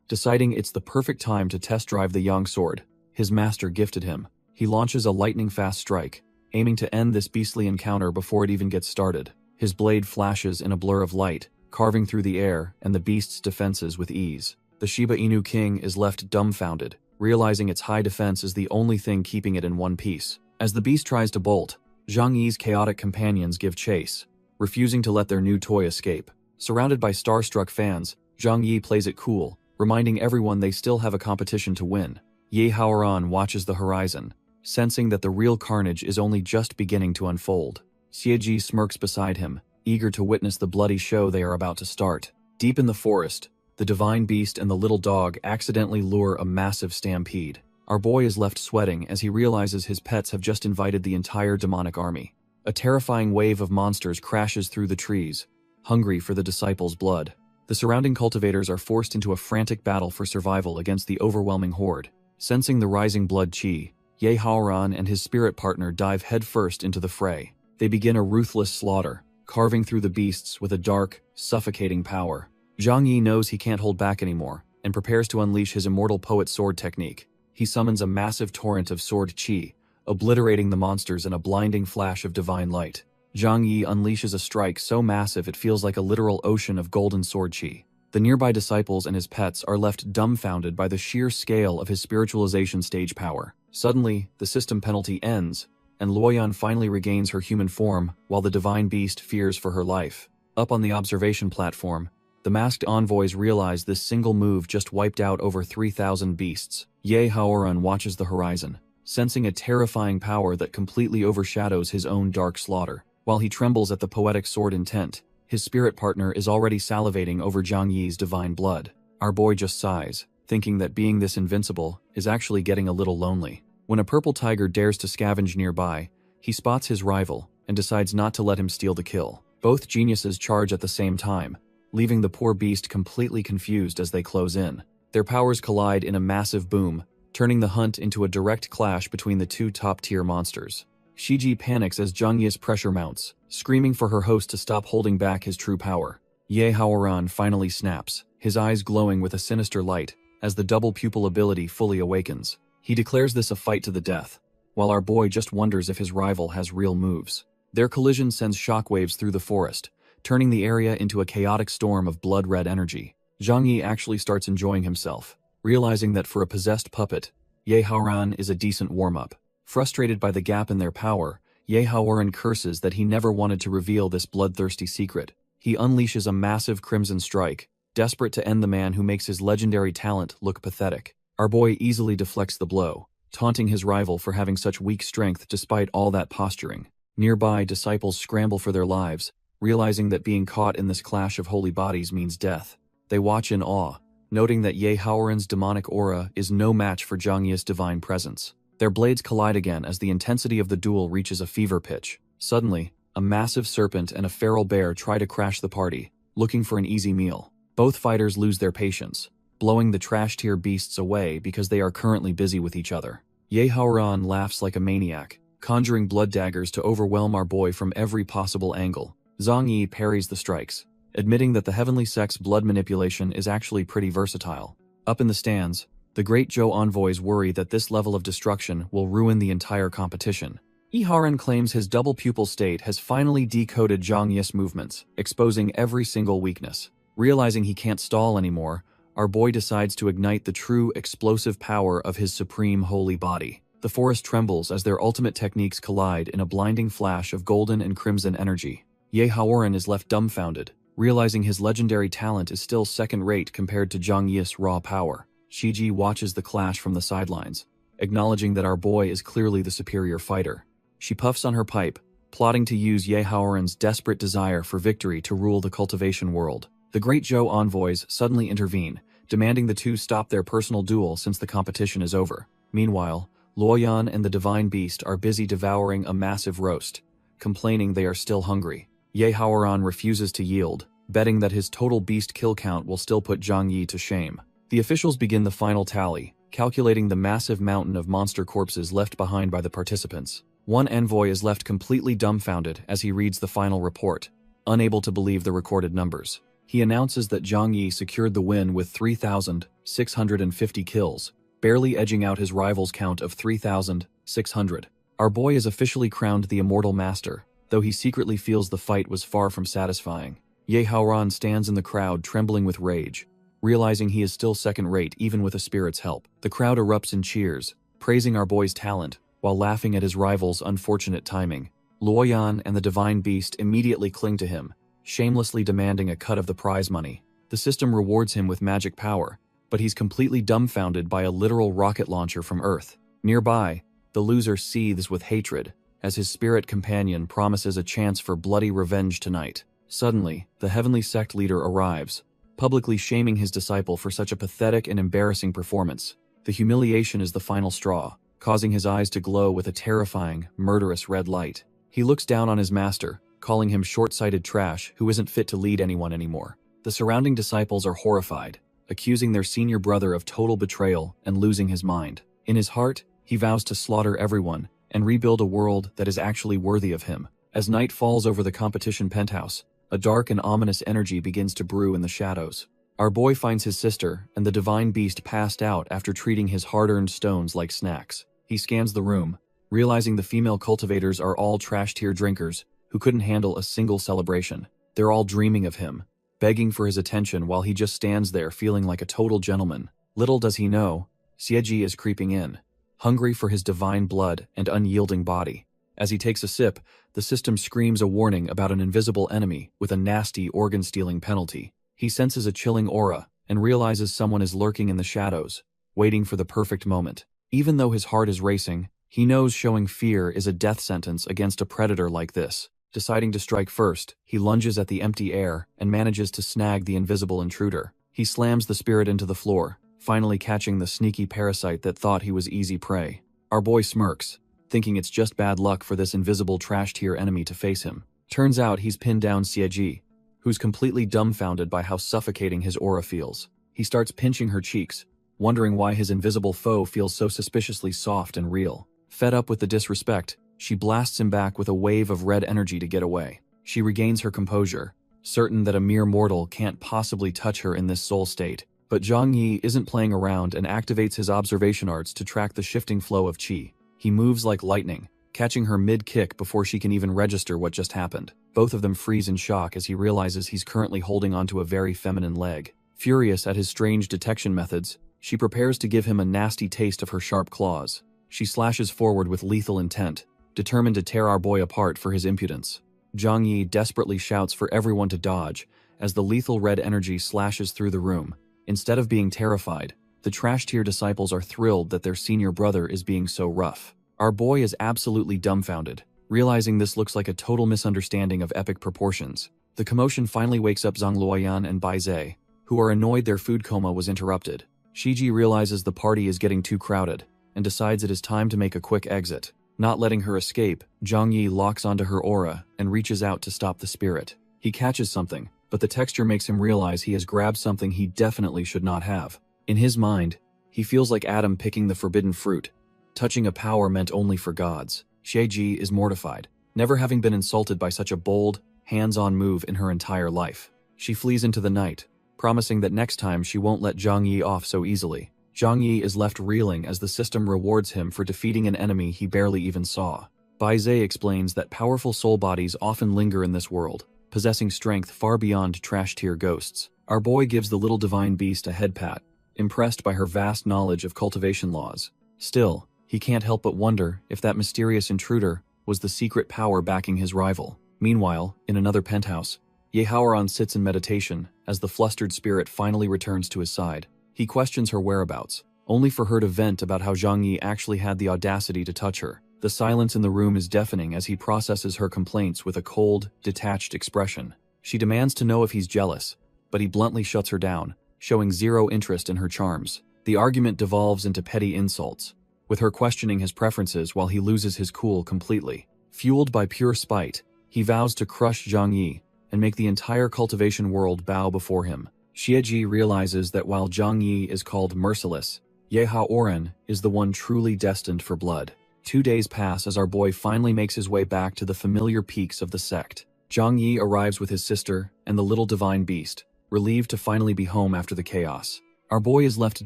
Speaker 1: deciding it's the perfect time to test drive the Yang sword his master gifted him. He launches a lightning-fast strike, aiming to end this beastly encounter before it even gets started. His blade flashes in a blur of light, carving through the air and the beast's defenses with ease. The Shiba Inu King is left dumbfounded, realizing its high defense is the only thing keeping it in one piece. As the beast tries to bolt, Zhang Yi's chaotic companions give chase, refusing to let their new toy escape. Surrounded by starstruck fans, Zhang Yi plays it cool, reminding everyone they still have a competition to win. Yahello watches the horizon, sensing that the real carnage is only just beginning to unfold. Xieji smirks beside him, eager to witness the bloody show they are about to start. Deep in the forest, the divine beast and the little dog accidentally lure a massive stampede. Our boy is left sweating as he realizes his pets have just invited the entire demonic army. A terrifying wave of monsters crashes through the trees, hungry for the disciples' blood. The surrounding cultivators are forced into a frantic battle for survival against the overwhelming horde. Sensing the rising blood qi, Yahello and his spirit partner dive headfirst into the fray. They begin a ruthless slaughter, carving through the beasts with a dark, suffocating power. Zhang Yi knows he can't hold back anymore, and prepares to unleash his immortal poet sword technique. He summons a massive torrent of sword qi, obliterating the monsters in a blinding flash of divine light. Zhang Yi unleashes a strike so massive it feels like a literal ocean of golden sword qi. The nearby disciples and his pets are left dumbfounded by the sheer scale of his spiritualization stage power. Suddenly, the system penalty ends, and Luoyan finally regains her human form while the divine beast fears for her life. Up on the observation platform, the masked envoys realize this single move just wiped out over 3,000 beasts. Yahello watches the horizon, sensing a terrifying power that completely overshadows his own dark slaughter. While he trembles at the poetic sword intent, his spirit partner is already salivating over Zhang Yi's divine blood. Our boy just sighs, thinking that being this invincible is actually getting a little lonely. When a purple tiger dares to scavenge nearby, he spots his rival and decides not to let him steal the kill. Both geniuses charge at the same time, leaving the poor beast completely confused as they close in. Their powers collide in a massive boom, turning the hunt into a direct clash between the two top-tier monsters. Shiji panics as Zhang Yi's pressure mounts, screaming for her host to stop holding back his true power. Yahello finally snaps, his eyes glowing with a sinister light as the double pupil ability fully awakens. He declares this a fight to the death, while our boy just wonders if his rival has real moves. Their collision sends shockwaves through the forest, turning the area into a chaotic storm of blood-red energy. Zhang Yi actually starts enjoying himself, realizing that for a possessed puppet, Yahello is a decent warm-up. Frustrated by the gap in their power, Yahello curses that he never wanted to reveal this bloodthirsty secret. He unleashes a massive crimson strike, desperate to end the man who makes his legendary talent look pathetic. Our boy easily deflects the blow, taunting his rival for having such weak strength despite all that posturing. Nearby, disciples scramble for their lives, realizing that being caught in this clash of holy bodies means death. They watch in awe, noting that Yahello's demonic aura is no match for Zhang Yi's divine presence. Their blades collide again as the intensity of the duel reaches a fever pitch. Suddenly, a massive serpent and a feral bear try to crash the party, looking for an easy meal. Both fighters lose their patience, blowing the trash-tier beasts away because they are currently busy with each other. Yahello laughs like a maniac, conjuring blood daggers to overwhelm our boy from every possible angle. Zhang Yi parries the strikes, admitting that the heavenly sect's blood manipulation is actually pretty versatile. Up in the stands, the Great Zhou envoys worry that this level of destruction will ruin the entire competition. Yiharan claims his double pupil state has finally decoded Zhang Yi's movements, exposing every single weakness. Realizing he can't stall anymore, our boy decides to ignite the true explosive power of his supreme holy body. The forest trembles as their ultimate techniques collide in a blinding flash of golden and crimson energy. Yahello is left dumbfounded, realizing his legendary talent is still second-rate compared to Zhang Yi's raw power. Shiji watches the clash from the sidelines, acknowledging that our boy is clearly the superior fighter. She puffs on her pipe, plotting to use Yahello's desperate desire for victory to rule the cultivation world. The Great Zhou envoys suddenly intervene, demanding the two stop their personal duel since the competition is over. Meanwhile, Luoyan and the Divine Beast are busy devouring a massive roast, complaining they are still hungry. Yahello refuses to yield, betting that his total beast kill count will still put Zhang Yi to shame. The officials begin the final tally, calculating the massive mountain of monster corpses left behind by the participants. One envoy is left completely dumbfounded as he reads the final report, unable to believe the recorded numbers. He announces that Zhang Yi secured the win with 3,650 kills, barely edging out his rival's count of 3,600. Our boy is officially crowned the Immortal Master, though he secretly feels the fight was far from satisfying. Yahello stands in the crowd trembling with rage, realizing he is still second-rate even with a spirit's help. The crowd erupts in cheers, praising our boy's talent, while laughing at his rival's unfortunate timing. Luoyan and the Divine Beast immediately cling to him, shamelessly demanding a cut of the prize money. The system rewards him with magic power, but he's completely dumbfounded by a literal rocket launcher from Earth. Nearby, the loser seethes with hatred, as his spirit companion promises a chance for bloody revenge tonight. Suddenly, the heavenly sect leader arrives, publicly shaming his disciple for such a pathetic and embarrassing performance. The humiliation is the final straw, causing his eyes to glow with a terrifying, murderous red light. He looks down on his master, calling him short-sighted trash who isn't fit to lead anyone anymore. The surrounding disciples are horrified, accusing their senior brother of total betrayal and losing his mind. In his heart, he vows to slaughter everyone and rebuild a world that is actually worthy of him. As night falls over the competition penthouse, a dark and ominous energy begins to brew in the shadows. Our boy finds his sister and the Divine Beast passed out after treating his hard-earned stones like snacks. He scans the room, realizing the female cultivators are all trash-tier drinkers who couldn't handle a single celebration. They're all dreaming of him, begging for his attention while he just stands there feeling like a total gentleman. Little does he know, Xieji is creeping in, hungry for his divine blood and unyielding body. As he takes a sip, the system screams a warning about an invisible enemy with a nasty organ-stealing penalty. He senses a chilling aura and realizes someone is lurking in the shadows, waiting for the perfect moment. Even though his heart is racing, he knows showing fear is a death sentence against a predator like this. Deciding to strike first, he lunges at the empty air and manages to snag the invisible intruder. He slams the spirit into the floor, finally catching the sneaky parasite that thought he was easy prey. Our boy smirks, thinking it's just bad luck for this invisible trash-tier enemy to face him. Turns out he's pinned down Xieji, who's completely dumbfounded by how suffocating his aura feels. He starts pinching her cheeks, wondering why his invisible foe feels so suspiciously soft and real. Fed up with the disrespect, she blasts him back with a wave of red energy to get away. She regains her composure, certain that a mere mortal can't possibly touch her in this soul state. But Zhang Yi isn't playing around and activates his observation arts to track the shifting flow of qi. He moves like lightning, catching her mid-kick before she can even register what just happened. Both of them freeze in shock as he realizes he's currently holding onto a very feminine leg. Furious at his strange detection methods, she prepares to give him a nasty taste of her sharp claws. She slashes forward with lethal intent, determined to tear our boy apart for his impudence. Zhang Yi desperately shouts for everyone to dodge as the lethal red energy slashes through the room. Instead of being terrified, The trash tier disciples are thrilled that their senior brother is being so rough. Our boy is absolutely dumbfounded, realizing this looks like a total misunderstanding of epic proportions. The commotion finally wakes up Zhang Luoyan and Bai Zhe, who are annoyed their food coma was interrupted. Shiji realizes the party is getting too crowded, and decides it is time to make a quick exit. Not letting her escape, Zhang Yi locks onto her aura and reaches out to stop the spirit. He catches something, but the texture makes him realize he has grabbed something he definitely should not have. In his mind, he feels like Adam picking the forbidden fruit, touching a power meant only for gods. Shiji is mortified, never having been insulted by such a bold, hands-on move in her entire life. She flees into the night, promising that next time she won't let Zhang Yi off so easily. Zhang Yi is left reeling as the system rewards him for defeating an enemy he barely even saw. Bai Zhe explains that powerful soul bodies often linger in this world, possessing strength far beyond trash-tier ghosts. Our boy gives the little divine beast a head pat, impressed by her vast knowledge of cultivation laws. Still, he can't help but wonder if that mysterious intruder was the secret power backing his rival. Meanwhile, in another penthouse, Yahello sits in meditation as the flustered spirit finally returns to his side. He questions her whereabouts, only for her to vent about how Zhang Yi actually had the audacity to touch her. The silence in the room is deafening as he processes her complaints with a cold, detached expression. She demands to know if he's jealous, but he bluntly shuts her down, showing zero interest in her charms. The argument devolves into petty insults, with her questioning his preferences while he loses his cool completely. Fueled by pure spite, he vows to crush Zhang Yi and make the entire cultivation world bow before him. Xieji realizes that while Zhang Yi is called merciless, Yahello is the one truly destined for blood. 2 days pass as our boy finally makes his way back to the familiar peaks of the sect. Zhang Yi arrives with his sister and the little divine beast, relieved to finally be home after the chaos. Our boy is left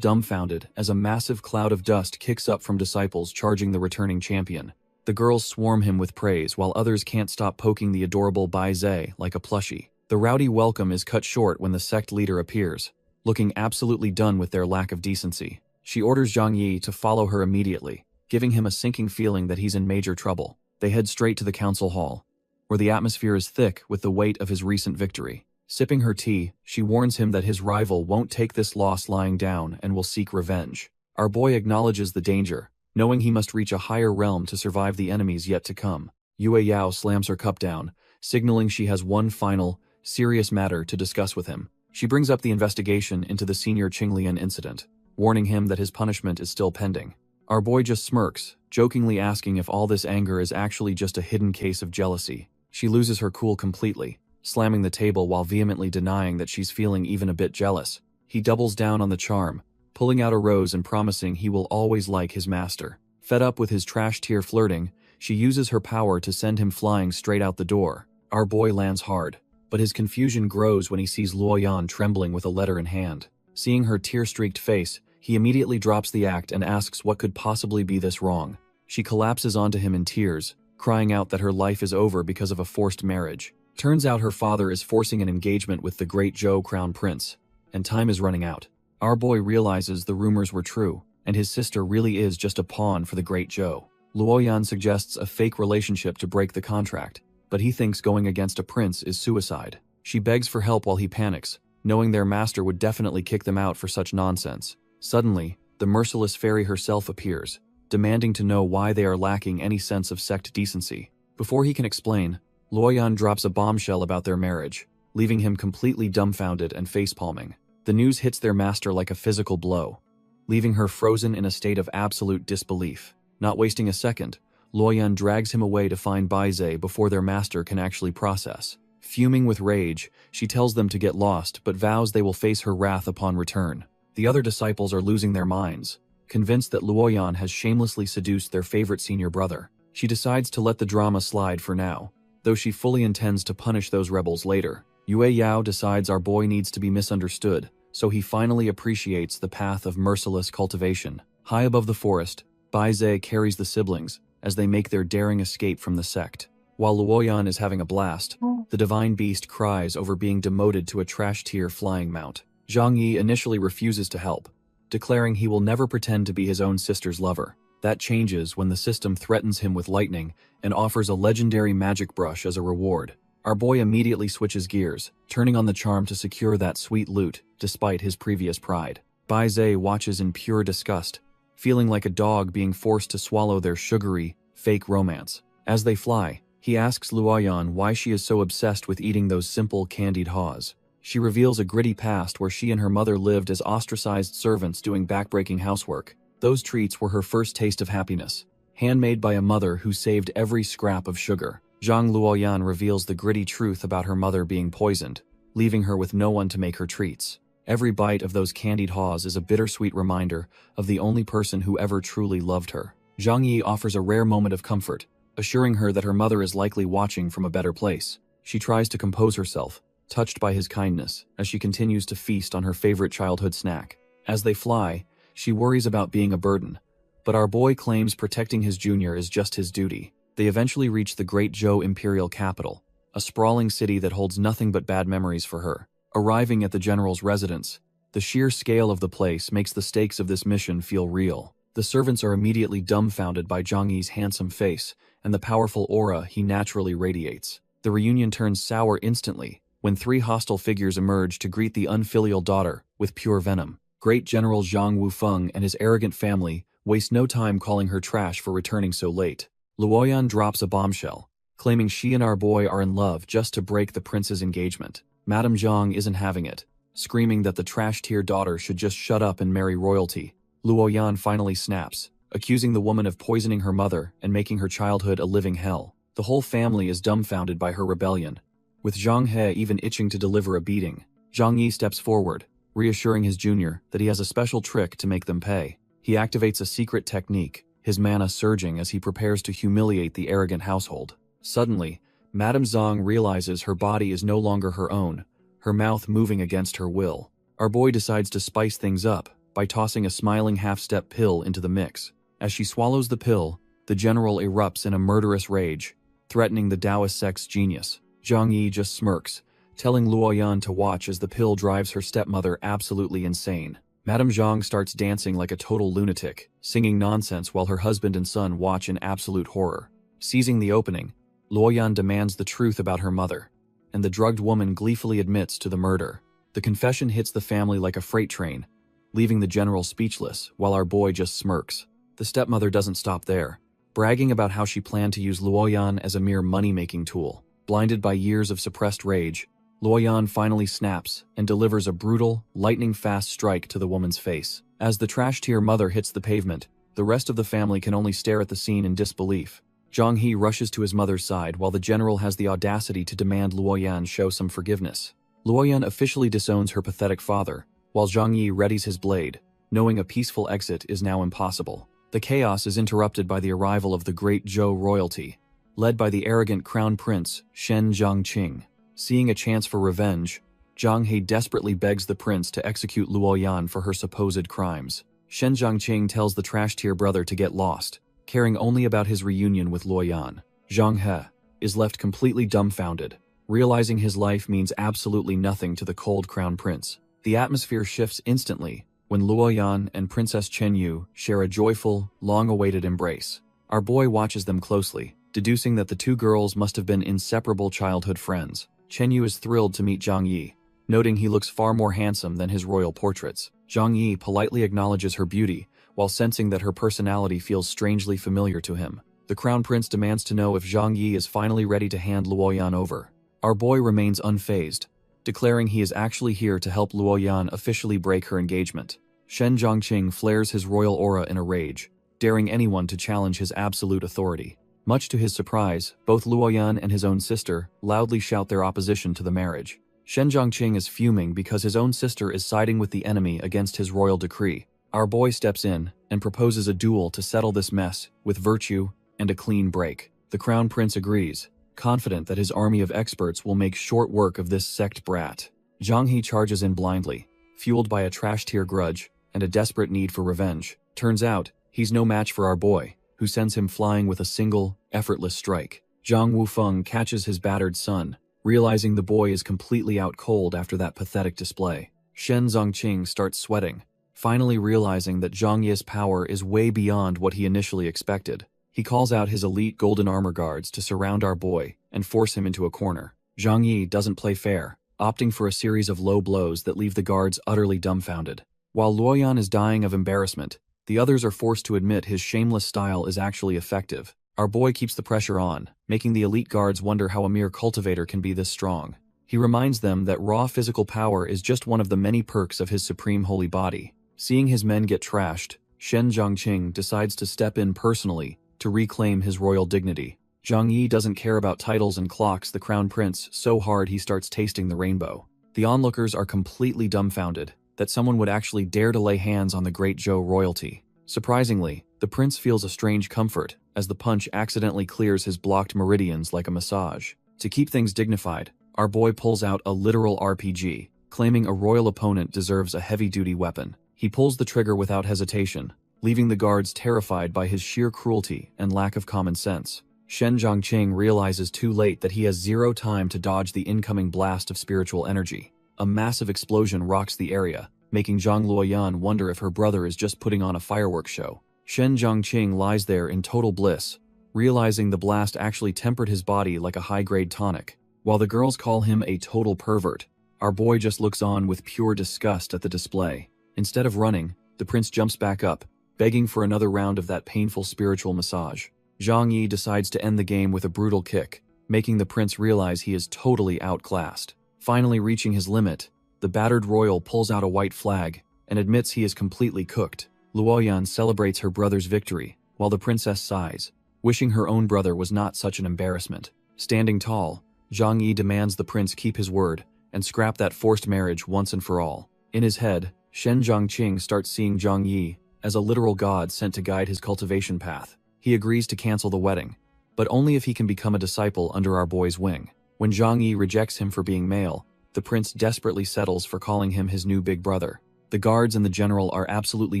Speaker 1: dumbfounded as a massive cloud of dust kicks up from disciples charging the returning champion. The girls swarm him with praise while others can't stop poking the adorable Bai Zhe like a plushie. The rowdy welcome is cut short when the sect leader appears, looking absolutely done with their lack of decency. She orders Zhang Yi to follow her immediately, giving him a sinking feeling that he's in major trouble. They head straight to the council hall, where the atmosphere is thick with the weight of his recent victory. Sipping her tea, she warns him that his rival won't take this loss lying down and will seek revenge. Our boy acknowledges the danger, knowing he must reach a higher realm to survive the enemies yet to come. Yue Yao slams her cup down, signaling she has one final, serious matter to discuss with him. She brings up the investigation into the senior Qinglian incident, warning him that his punishment is still pending. Our boy just smirks, jokingly asking if all this anger is actually just a hidden case of jealousy. She loses her cool completely, slamming the table while vehemently denying that she's feeling even a bit jealous. He doubles down on the charm, pulling out a rose and promising he will always like his master. Fed up with his trash-tier flirting, she uses her power to send him flying straight out the door. Our boy lands hard, but his confusion grows when he sees Luoyan trembling with a letter in hand. Seeing her tear-streaked face, he immediately drops the act and asks what could possibly be this wrong. She collapses onto him in tears, crying out that her life is over because of a forced marriage. Turns out her father is forcing an engagement with the great Zhou crown prince, and time is running out. Our boy realizes the rumors were true, and his sister really is just a pawn for the great Zhou. Luoyan suggests a fake relationship to break the contract, but he thinks going against a prince is suicide. She begs for help while he panics, knowing their master would definitely kick them out for such nonsense. Suddenly, the merciless fairy herself appears, demanding to know why they are lacking any sense of sect decency. Before he can explain, Luoyan drops a bombshell about their marriage, leaving him completely dumbfounded and facepalming. The news hits their master like a physical blow, leaving her frozen in a state of absolute disbelief. Not wasting a second, Luoyan drags him away to find Bai Zhe before their master can actually process. Fuming with rage, she tells them to get lost but vows they will face her wrath upon return. The other disciples are losing their minds, convinced that Luoyan has shamelessly seduced their favorite senior brother. She decides to let the drama slide for now, though she fully intends to punish those rebels later. Yue Yao decides our boy needs to be misunderstood, so he finally appreciates the path of merciless cultivation. High above the forest, Bai Zhe carries the siblings as they make their daring escape from the sect. While Luoyan is having a blast, the divine beast cries over being demoted to a trash-tier flying mount. Zhang Yi initially refuses to help, declaring he will never pretend to be his own sister's lover. That changes when the system threatens him with lightning and offers a legendary magic brush as a reward. Our boy immediately switches gears, turning on the charm to secure that sweet loot, despite his previous pride. Bai Zhe watches in pure disgust, feeling like a dog being forced to swallow their sugary, fake romance. As they fly, he asks Luoyan why she is so obsessed with eating those simple, candied haws. She reveals a gritty past where she and her mother lived as ostracized servants doing backbreaking housework. Those treats were her first taste of happiness, handmade by a mother who saved every scrap of sugar. Zhang Luoyan reveals the gritty truth about her mother being poisoned, leaving her with no one to make her treats. Every bite of those candied haws is a bittersweet reminder of the only person who ever truly loved her. Zhang Yi offers a rare moment of comfort, assuring her that her mother is likely watching from a better place. She tries to compose herself, touched by his kindness, as she continues to feast on her favorite childhood snack. As they fly, she worries about being a burden, but our boy claims protecting his junior is just his duty. They eventually reach the Great Zhou imperial capital, a sprawling city that holds nothing but bad memories for her. Arriving at the general's residence, the sheer scale of the place makes the stakes of this mission feel real. The servants are immediately dumbfounded by Zhang Yi's handsome face and the powerful aura he naturally radiates. The reunion turns sour instantly when three hostile figures emerge to greet the unfilial daughter with pure venom. Great General Zhang Wufeng and his arrogant family waste no time calling her trash for returning so late. Luoyan drops a bombshell, claiming she and our boy are in love just to break the prince's engagement. Madame Zhang isn't having it, screaming that the trash-tier daughter should just shut up and marry royalty. Luoyan finally snaps, accusing the woman of poisoning her mother and making her childhood a living hell. The whole family is dumbfounded by her rebellion, with Zhang He even itching to deliver a beating. Zhang Yi steps forward, reassuring his junior that he has a special trick to make them pay. He activates a secret technique, his mana surging as he prepares to humiliate the arrogant household. Suddenly, Madame Zhang realizes her body is no longer her own, her mouth moving against her will. Our boy decides to spice things up by tossing a smiling half-step pill into the mix. As she swallows the pill, the general erupts in a murderous rage, threatening the Taoist sect's genius. Zhang Yi just smirks, telling Luoyan to watch as the pill drives her stepmother absolutely insane. Madame Zhang starts dancing like a total lunatic, singing nonsense while her husband and son watch in absolute horror. Seizing the opening, Luoyan demands the truth about her mother, and the drugged woman gleefully admits to the murder. The confession hits the family like a freight train, leaving the general speechless while our boy just smirks. The stepmother doesn't stop there, bragging about how she planned to use Luoyan as a mere money-making tool. Blinded by years of suppressed rage, Luoyan finally snaps and delivers a brutal, lightning-fast strike to the woman's face. As the trash-tier mother hits the pavement, the rest of the family can only stare at the scene in disbelief. Zhang He rushes to his mother's side while the general has the audacity to demand Luoyan show some forgiveness. Luoyan officially disowns her pathetic father, while Zhang Yi readies his blade, knowing a peaceful exit is now impossible. The chaos is interrupted by the arrival of the Great Zhou royalty, led by the arrogant crown prince Shen Zhangqing. Seeing a chance for revenge, Zhang He desperately begs the prince to execute Luoyan for her supposed crimes. Shen Zhangqing tells the trash-tier brother to get lost, caring only about his reunion with Luoyan. Zhang He is left completely dumbfounded, realizing his life means absolutely nothing to the cold crown prince. The atmosphere shifts instantly when Luoyan and Princess Chenyu share a joyful, long-awaited embrace. Our boy watches them closely, deducing that the two girls must have been inseparable childhood friends. Chenyu is thrilled to meet Zhang Yi, noting he looks far more handsome than his royal portraits. Zhang Yi politely acknowledges her beauty, while sensing that her personality feels strangely familiar to him. The crown prince demands to know if Zhang Yi is finally ready to hand Luoyan over. Our boy remains unfazed, declaring he is actually here to help Luoyan officially break her engagement. Shen Zhangqing flares his royal aura in a rage, daring anyone to challenge his absolute authority. Much to his surprise, both Luoyan and his own sister loudly shout their opposition to the marriage. Shen Zhangqing is fuming because his own sister is siding with the enemy against his royal decree. Our boy steps in and proposes a duel to settle this mess with virtue and a clean break. The crown prince agrees, confident that his army of experts will make short work of this sect brat. Zhang He charges in blindly, fueled by a trash-tier grudge and a desperate need for revenge. Turns out, he's no match for our boy, who sends him flying with a single, effortless strike. Zhang Wufeng catches his battered son, realizing the boy is completely out cold after that pathetic display. Shen Zhangqing starts sweating, finally realizing that Zhang Yi's power is way beyond what he initially expected. He calls out his elite golden armor guards to surround our boy and force him into a corner. Zhang Yi doesn't play fair, opting for a series of low blows that leave the guards utterly dumbfounded. While Luoyan is dying of embarrassment, the others are forced to admit his shameless style is actually effective. Our boy keeps the pressure on, making the elite guards wonder how a mere cultivator can be this strong. He reminds them that raw physical power is just one of the many perks of his supreme holy body. Seeing his men get trashed, Shen Zhongqing decides to step in personally to reclaim his royal dignity. Zhang Yi doesn't care about titles and clocks the crown prince so hard he starts tasting the rainbow. The onlookers are completely dumbfounded that someone would actually dare to lay hands on the great Zhou royalty. Surprisingly, the prince feels a strange comfort as the punch accidentally clears his blocked meridians like a massage. To keep things dignified, our boy pulls out a literal RPG, claiming a royal opponent deserves a heavy-duty weapon. He pulls the trigger without hesitation, leaving the guards terrified by his sheer cruelty and lack of common sense. Shen Zhongqing realizes too late that he has zero time to dodge the incoming blast of spiritual energy. A massive explosion rocks the area, making Zhang Luoyan wonder if her brother is just putting on a fireworks show. Shen Zhongqing lies there in total bliss, realizing the blast actually tempered his body like a high-grade tonic. While the girls call him a total pervert, our boy just looks on with pure disgust at the display. Instead of running, the prince jumps back up, begging for another round of that painful spiritual massage. Zhang Yi decides to end the game with a brutal kick, making the prince realize he is totally outclassed. Finally reaching his limit, the battered royal pulls out a white flag and admits he is completely cooked. Luoyan celebrates her brother's victory, while the princess sighs, wishing her own brother was not such an embarrassment. Standing tall, Zhang Yi demands the prince keep his word and scrap that forced marriage once and for all. In his head, Shen Zhongqing starts seeing Zhang Yi as a literal god sent to guide his cultivation path. He agrees to cancel the wedding, but only if he can become a disciple under our boy's wing. When Zhang Yi rejects him for being male, the prince desperately settles for calling him his new big brother. The guards and the general are absolutely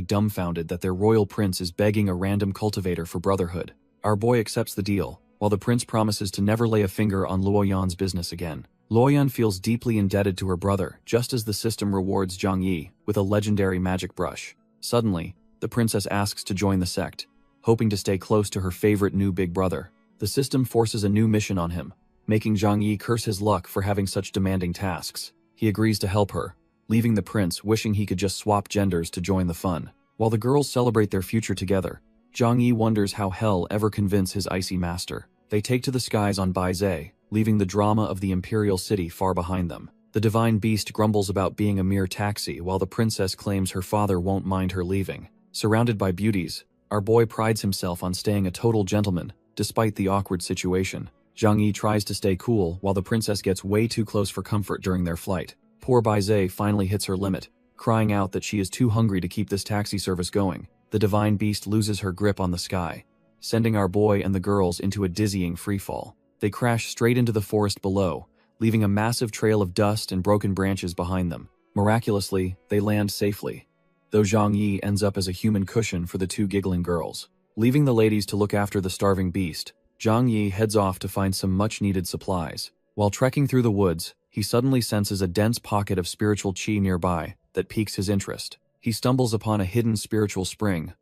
Speaker 1: dumbfounded that their royal prince is begging a random cultivator for brotherhood. Our boy accepts the deal, while the prince promises to never lay a finger on Luoyan's business again. Luoyan feels deeply indebted to her brother, just as the system rewards Zhang Yi with a legendary magic brush. Suddenly, the princess asks to join the sect, hoping to stay close to her favorite new big brother. The system forces a new mission on him, making Zhang Yi curse his luck for having such demanding tasks. He agrees to help her, leaving the prince wishing he could just swap genders to join the fun. While the girls celebrate their future together, Zhang Yi wonders how hell ever convince his icy master. They take to the skies on Baizhe, leaving the drama of the imperial city far behind them. The divine beast grumbles about being a mere taxi while the princess claims her father won't mind her leaving. Surrounded by beauties, our boy prides himself on staying a total gentleman, despite the awkward situation. Zhang Yi tries to stay cool while the princess gets way too close for comfort during their flight. Poor Baizhe finally hits her limit, crying out that she is too hungry to keep this taxi service going. The divine beast loses her grip on the sky, sending our boy and the girls into a dizzying freefall. They crash straight into the forest below, leaving a massive trail of dust and broken branches behind them. Miraculously, they land safely, though Zhang Yi ends up as a human cushion for the two giggling girls. Leaving the ladies to look after the starving beast, Zhang Yi heads off to find some much-needed supplies. While trekking through the woods, he suddenly senses a dense pocket of spiritual qi nearby that piques his interest. He stumbles upon a hidden spiritual spring,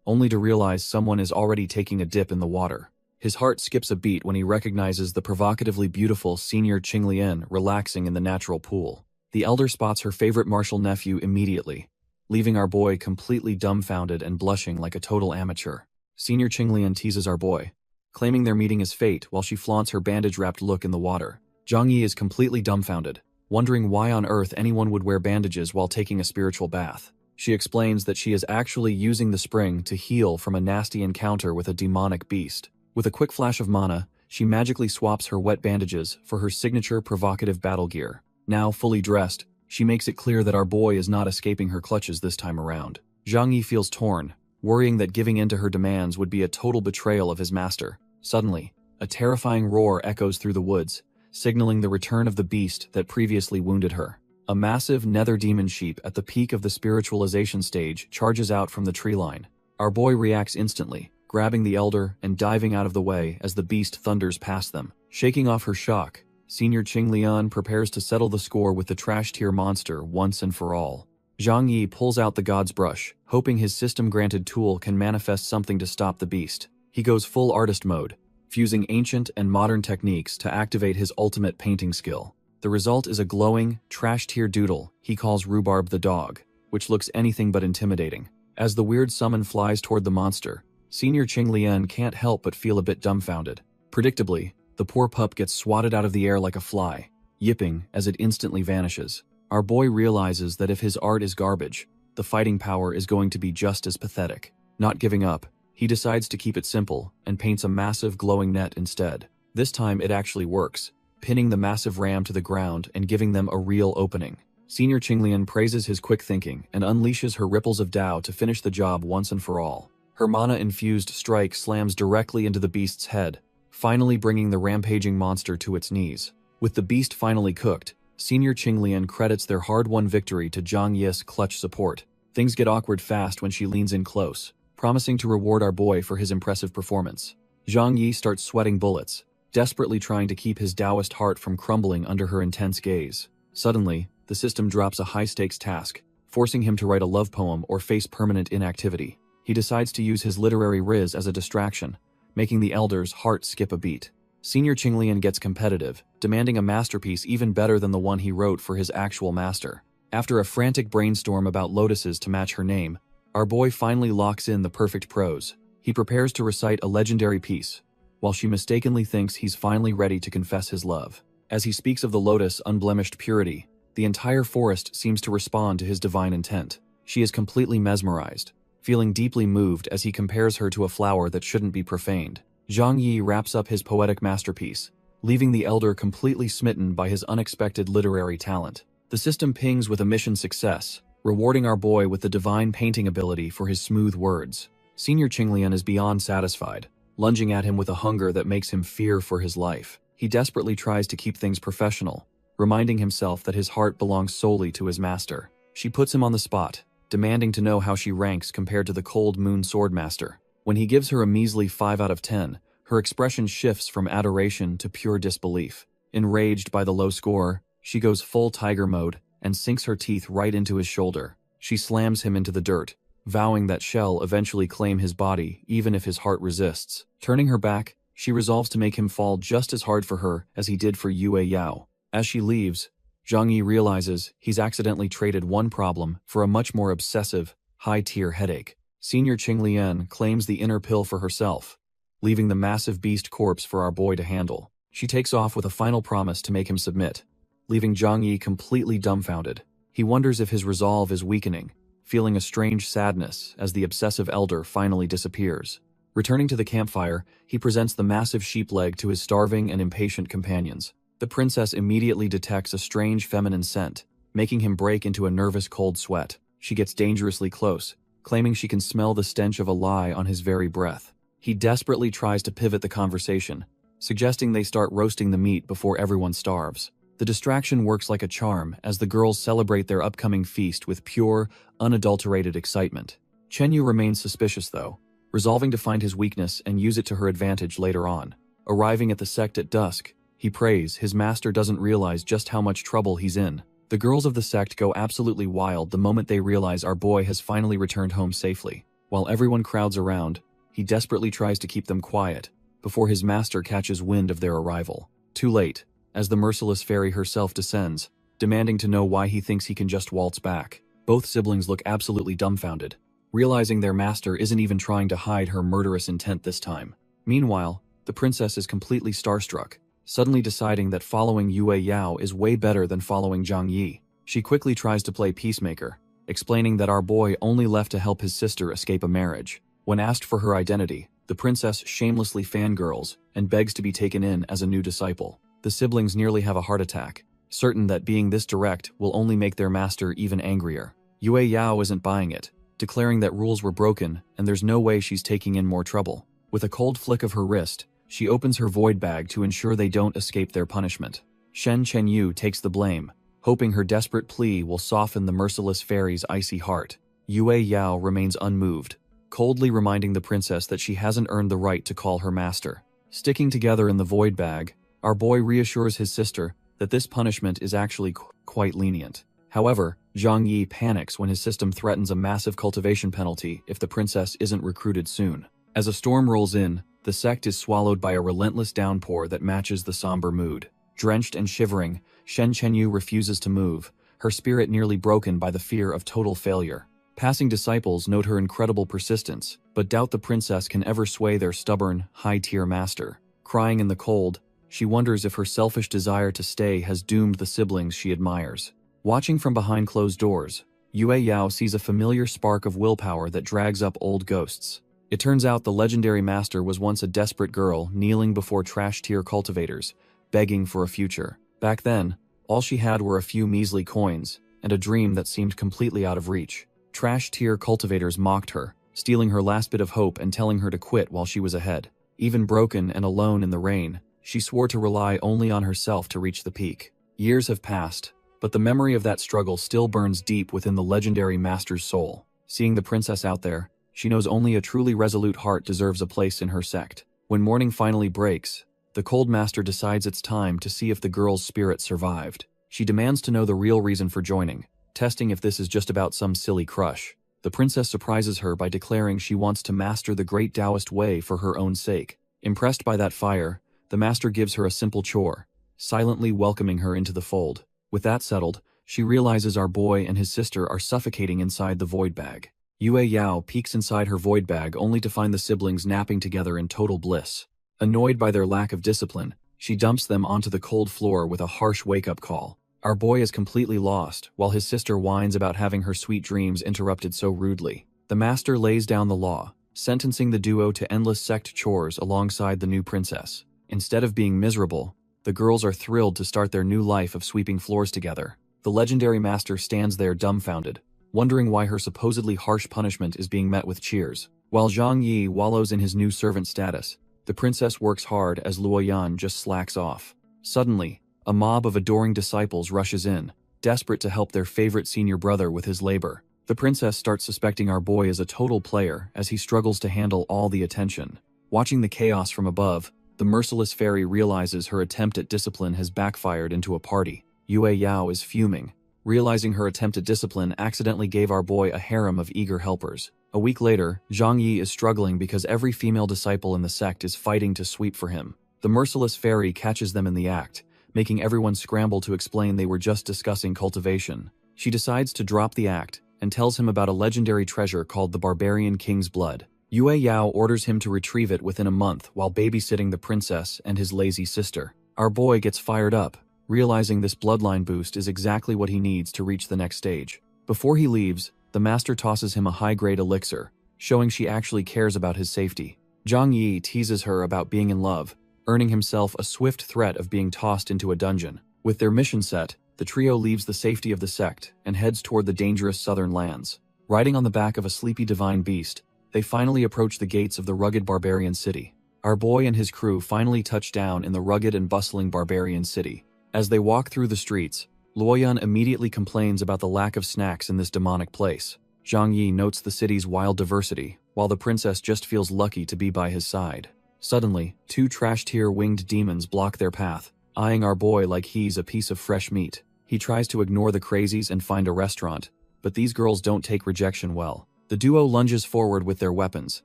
Speaker 1: only to realize someone is already taking a dip in the water. His heart skips a beat when he recognizes the provocatively beautiful senior Qinglian relaxing in the natural pool. The elder spots her favorite martial nephew immediately, leaving our boy completely dumbfounded and blushing like a total amateur. Senior Qinglian teases our boy, claiming their meeting is fate while she flaunts her bandage-wrapped look in the water. Zhang Yi is completely dumbfounded, wondering why on earth anyone would wear bandages while taking a spiritual bath. She explains that she is actually using the spring to heal from a nasty encounter with a demonic beast. With a quick flash of mana, she magically swaps her wet bandages for her signature provocative battle gear. Now fully dressed, she makes it clear that our boy is not escaping her clutches this time around. Zhang Yi feels torn, worrying that giving in to her demands would be a total betrayal of his master. Suddenly, a terrifying roar echoes through the woods, signaling the return of the beast that previously wounded her. A massive nether demon sheep at the peak of the spiritualization stage charges out from the tree line. Our boy reacts instantly, grabbing the elder and diving out of the way as the beast thunders past them. Shaking off her shock, Senior Qinglian prepares to settle the score with the trash-tier monster once and for all. Zhang Yi pulls out the god's brush, hoping his system-granted tool can manifest something to stop the beast. He goes full artist mode, fusing ancient and modern techniques to activate his ultimate painting skill. The result is a glowing, trash-tier doodle he calls Rhubarb the dog. which looks anything but intimidating. As the weird summon flies toward the monster, Senior Qinglian can't help but feel a bit dumbfounded. Predictably, the poor pup gets swatted out of the air like a fly, yipping as it instantly vanishes. Our boy realizes that if his art is garbage, the fighting power is going to be just as pathetic. Not giving up, he decides to keep it simple and paints a massive glowing net instead. This time it actually works, pinning the massive ram to the ground and giving them a real opening. Senior Qinglian praises his quick thinking and unleashes her ripples of Tao to finish the job once and for all. Her mana-infused strike slams directly into the beast's head, finally bringing the rampaging monster to its knees. With the beast finally cooked, Senior Qinglian credits their hard-won victory to Zhang Yi's clutch support. Things get awkward fast when she leans in close, promising to reward our boy for his impressive performance. Zhang Yi starts sweating bullets, desperately trying to keep his Taoist heart from crumbling under her intense gaze. Suddenly, the system drops a high-stakes task, forcing him to write a love poem or face permanent inactivity. He decides to use his literary riz as a distraction, making the elder's heart skip a beat. Senior Qinglian gets competitive, demanding a masterpiece even better than the one he wrote for his actual master. After a frantic brainstorm about lotuses to match her name, our boy finally locks in the perfect prose. He prepares to recite a legendary piece, while she mistakenly thinks he's finally ready to confess his love. As he speaks of the lotus' unblemished purity, the entire forest seems to respond to his divine intent. She is completely mesmerized, feeling deeply moved as he compares her to a flower that shouldn't be profaned. Zhang Yi wraps up his poetic masterpiece, leaving the elder completely smitten by his unexpected literary talent. The system pings with a mission success, rewarding our boy with the divine painting ability for his smooth words. Senior Qinglian is beyond satisfied, lunging at him with a hunger that makes him fear for his life. He desperately tries to keep things professional, reminding himself that his heart belongs solely to his master. She puts him on the spot, demanding to know how she ranks compared to the Cold Moon Swordmaster. When he gives her a measly 5 out of 10, her expression shifts from adoration to pure disbelief. Enraged by the low score, she goes full tiger mode and sinks her teeth right into his shoulder. She slams him into the dirt, vowing that she'll eventually claim his body even if his heart resists. Turning her back, she resolves to make him fall just as hard for her as he did for Yue Yao. As she leaves, Zhang Yi realizes he's accidentally traded one problem for a much more obsessive, high-tier headache. Senior Qinglian claims the inner pill for herself, leaving the massive beast corpse for our boy to handle. She takes off with a final promise to make him submit, leaving Zhang Yi completely dumbfounded. He wonders if his resolve is weakening, feeling a strange sadness as the obsessive elder finally disappears. Returning to the campfire, he presents the massive sheep leg to his starving and impatient companions. The princess immediately detects a strange feminine scent, making him break into a nervous cold sweat. She gets dangerously close, claiming she can smell the stench of a lie on his very breath. He desperately tries to pivot the conversation, suggesting they start roasting the meat before everyone starves. The distraction works like a charm as the girls celebrate their upcoming feast with pure, unadulterated excitement. Chenyu remains suspicious though, resolving to find his weakness and use it to her advantage later on. Arriving at the sect at dusk, he prays his master doesn't realize just how much trouble he's in. The girls of the sect go absolutely wild the moment they realize our boy has finally returned home safely. While everyone crowds around, he desperately tries to keep them quiet before his master catches wind of their arrival. Too late, as the merciless fairy herself descends, demanding to know why he thinks he can just waltz back. Both siblings look absolutely dumbfounded, realizing their master isn't even trying to hide her murderous intent this time. Meanwhile, the princess is completely starstruck, suddenly deciding that following Yue Yao is way better than following Zhang Yi. She quickly tries to play peacemaker, explaining that our boy only left to help his sister escape a marriage. When asked for her identity, the princess shamelessly fangirls and begs to be taken in as a new disciple. The siblings nearly have a heart attack, certain that being this direct will only make their master even angrier. Yue Yao isn't buying it, declaring that rules were broken and there's no way she's taking in more trouble. With a cold flick of her wrist, she opens her void bag to ensure they don't escape their punishment. Shen Chenyu takes the blame, hoping her desperate plea will soften the merciless fairy's icy heart. Yue Yao remains unmoved, coldly reminding the princess that she hasn't earned the right to call her master. Sticking together in the void bag, our boy reassures his sister that this punishment is actually quite lenient. However, Zhang Yi panics when his system threatens a massive cultivation penalty if the princess isn't recruited soon. As a storm rolls in, the sect is swallowed by a relentless downpour that matches the somber mood. Drenched and shivering, Shen Chenyu refuses to move, her spirit nearly broken by the fear of total failure. Passing disciples note her incredible persistence, but doubt the princess can ever sway their stubborn, high-tier master. Crying in the cold, she wonders if her selfish desire to stay has doomed the siblings she admires. Watching from behind closed doors, Yue Yao sees a familiar spark of willpower that drags up old ghosts. It turns out the legendary master was once a desperate girl kneeling before trash-tier cultivators, begging for a future. Back then, all she had were a few measly coins, and a dream that seemed completely out of reach. Trash-tier cultivators mocked her, stealing her last bit of hope and telling her to quit while she was ahead. Even broken and alone in the rain, she swore to rely only on herself to reach the peak. Years have passed, but the memory of that struggle still burns deep within the legendary master's soul. Seeing the princess out there, she knows only a truly resolute heart deserves a place in her sect. When morning finally breaks, the cold master decides it's time to see if the girl's spirit survived. She demands to know the real reason for joining, testing if this is just about some silly crush. The princess surprises her by declaring she wants to master the great Taoist way for her own sake. Impressed by that fire, the master gives her a simple chore, silently welcoming her into the fold. With that settled, she realizes our boy and his sister are suffocating inside the void bag. Yue Yao peeks inside her void bag only to find the siblings napping together in total bliss. Annoyed by their lack of discipline, she dumps them onto the cold floor with a harsh wake-up call. Our boy is completely lost, while his sister whines about having her sweet dreams interrupted so rudely. The master lays down the law, sentencing the duo to endless sect chores alongside the new princess. Instead of being miserable, the girls are thrilled to start their new life of sweeping floors together. The legendary master stands there dumbfounded, wondering why her supposedly harsh punishment is being met with cheers. While Zhang Yi wallows in his new servant status, the princess works hard as Luoyan just slacks off. Suddenly, a mob of adoring disciples rushes in, desperate to help their favorite senior brother with his labor. The princess starts suspecting our boy is a total player as he struggles to handle all the attention. Watching the chaos from above, the merciless fairy realizes her attempt at discipline has backfired into a party. Yue Yao is fuming, realizing her attempt at discipline accidentally gave our boy a harem of eager helpers. A week later, Zhang Yi is struggling because every female disciple in the sect is fighting to sweep for him. The merciless fairy catches them in the act, making everyone scramble to explain they were just discussing cultivation. She decides to drop the act and tells him about a legendary treasure called the Barbarian King's Blood. Yue Yao orders him to retrieve it within a month while babysitting the princess and his lazy sister. Our boy gets fired up, realizing this bloodline boost is exactly what he needs to reach the next stage. Before he leaves, the master tosses him a high-grade elixir, showing she actually cares about his safety. Zhang Yi teases her about being in love, earning himself a swift threat of being tossed into a dungeon. With their mission set, the trio leaves the safety of the sect and heads toward the dangerous southern lands. Riding on the back of a sleepy divine beast, they finally approach the gates of the rugged barbarian city. Our boy and his crew finally touch down in the rugged and bustling barbarian city. As they walk through the streets, Luoyan immediately complains about the lack of snacks in this demonic place. Zhang Yi notes the city's wild diversity, while the princess just feels lucky to be by his side. Suddenly, two trash-tier winged demons block their path, eyeing our boy like he's a piece of fresh meat. He tries to ignore the crazies and find a restaurant, but these girls don't take rejection well. The duo lunges forward with their weapons,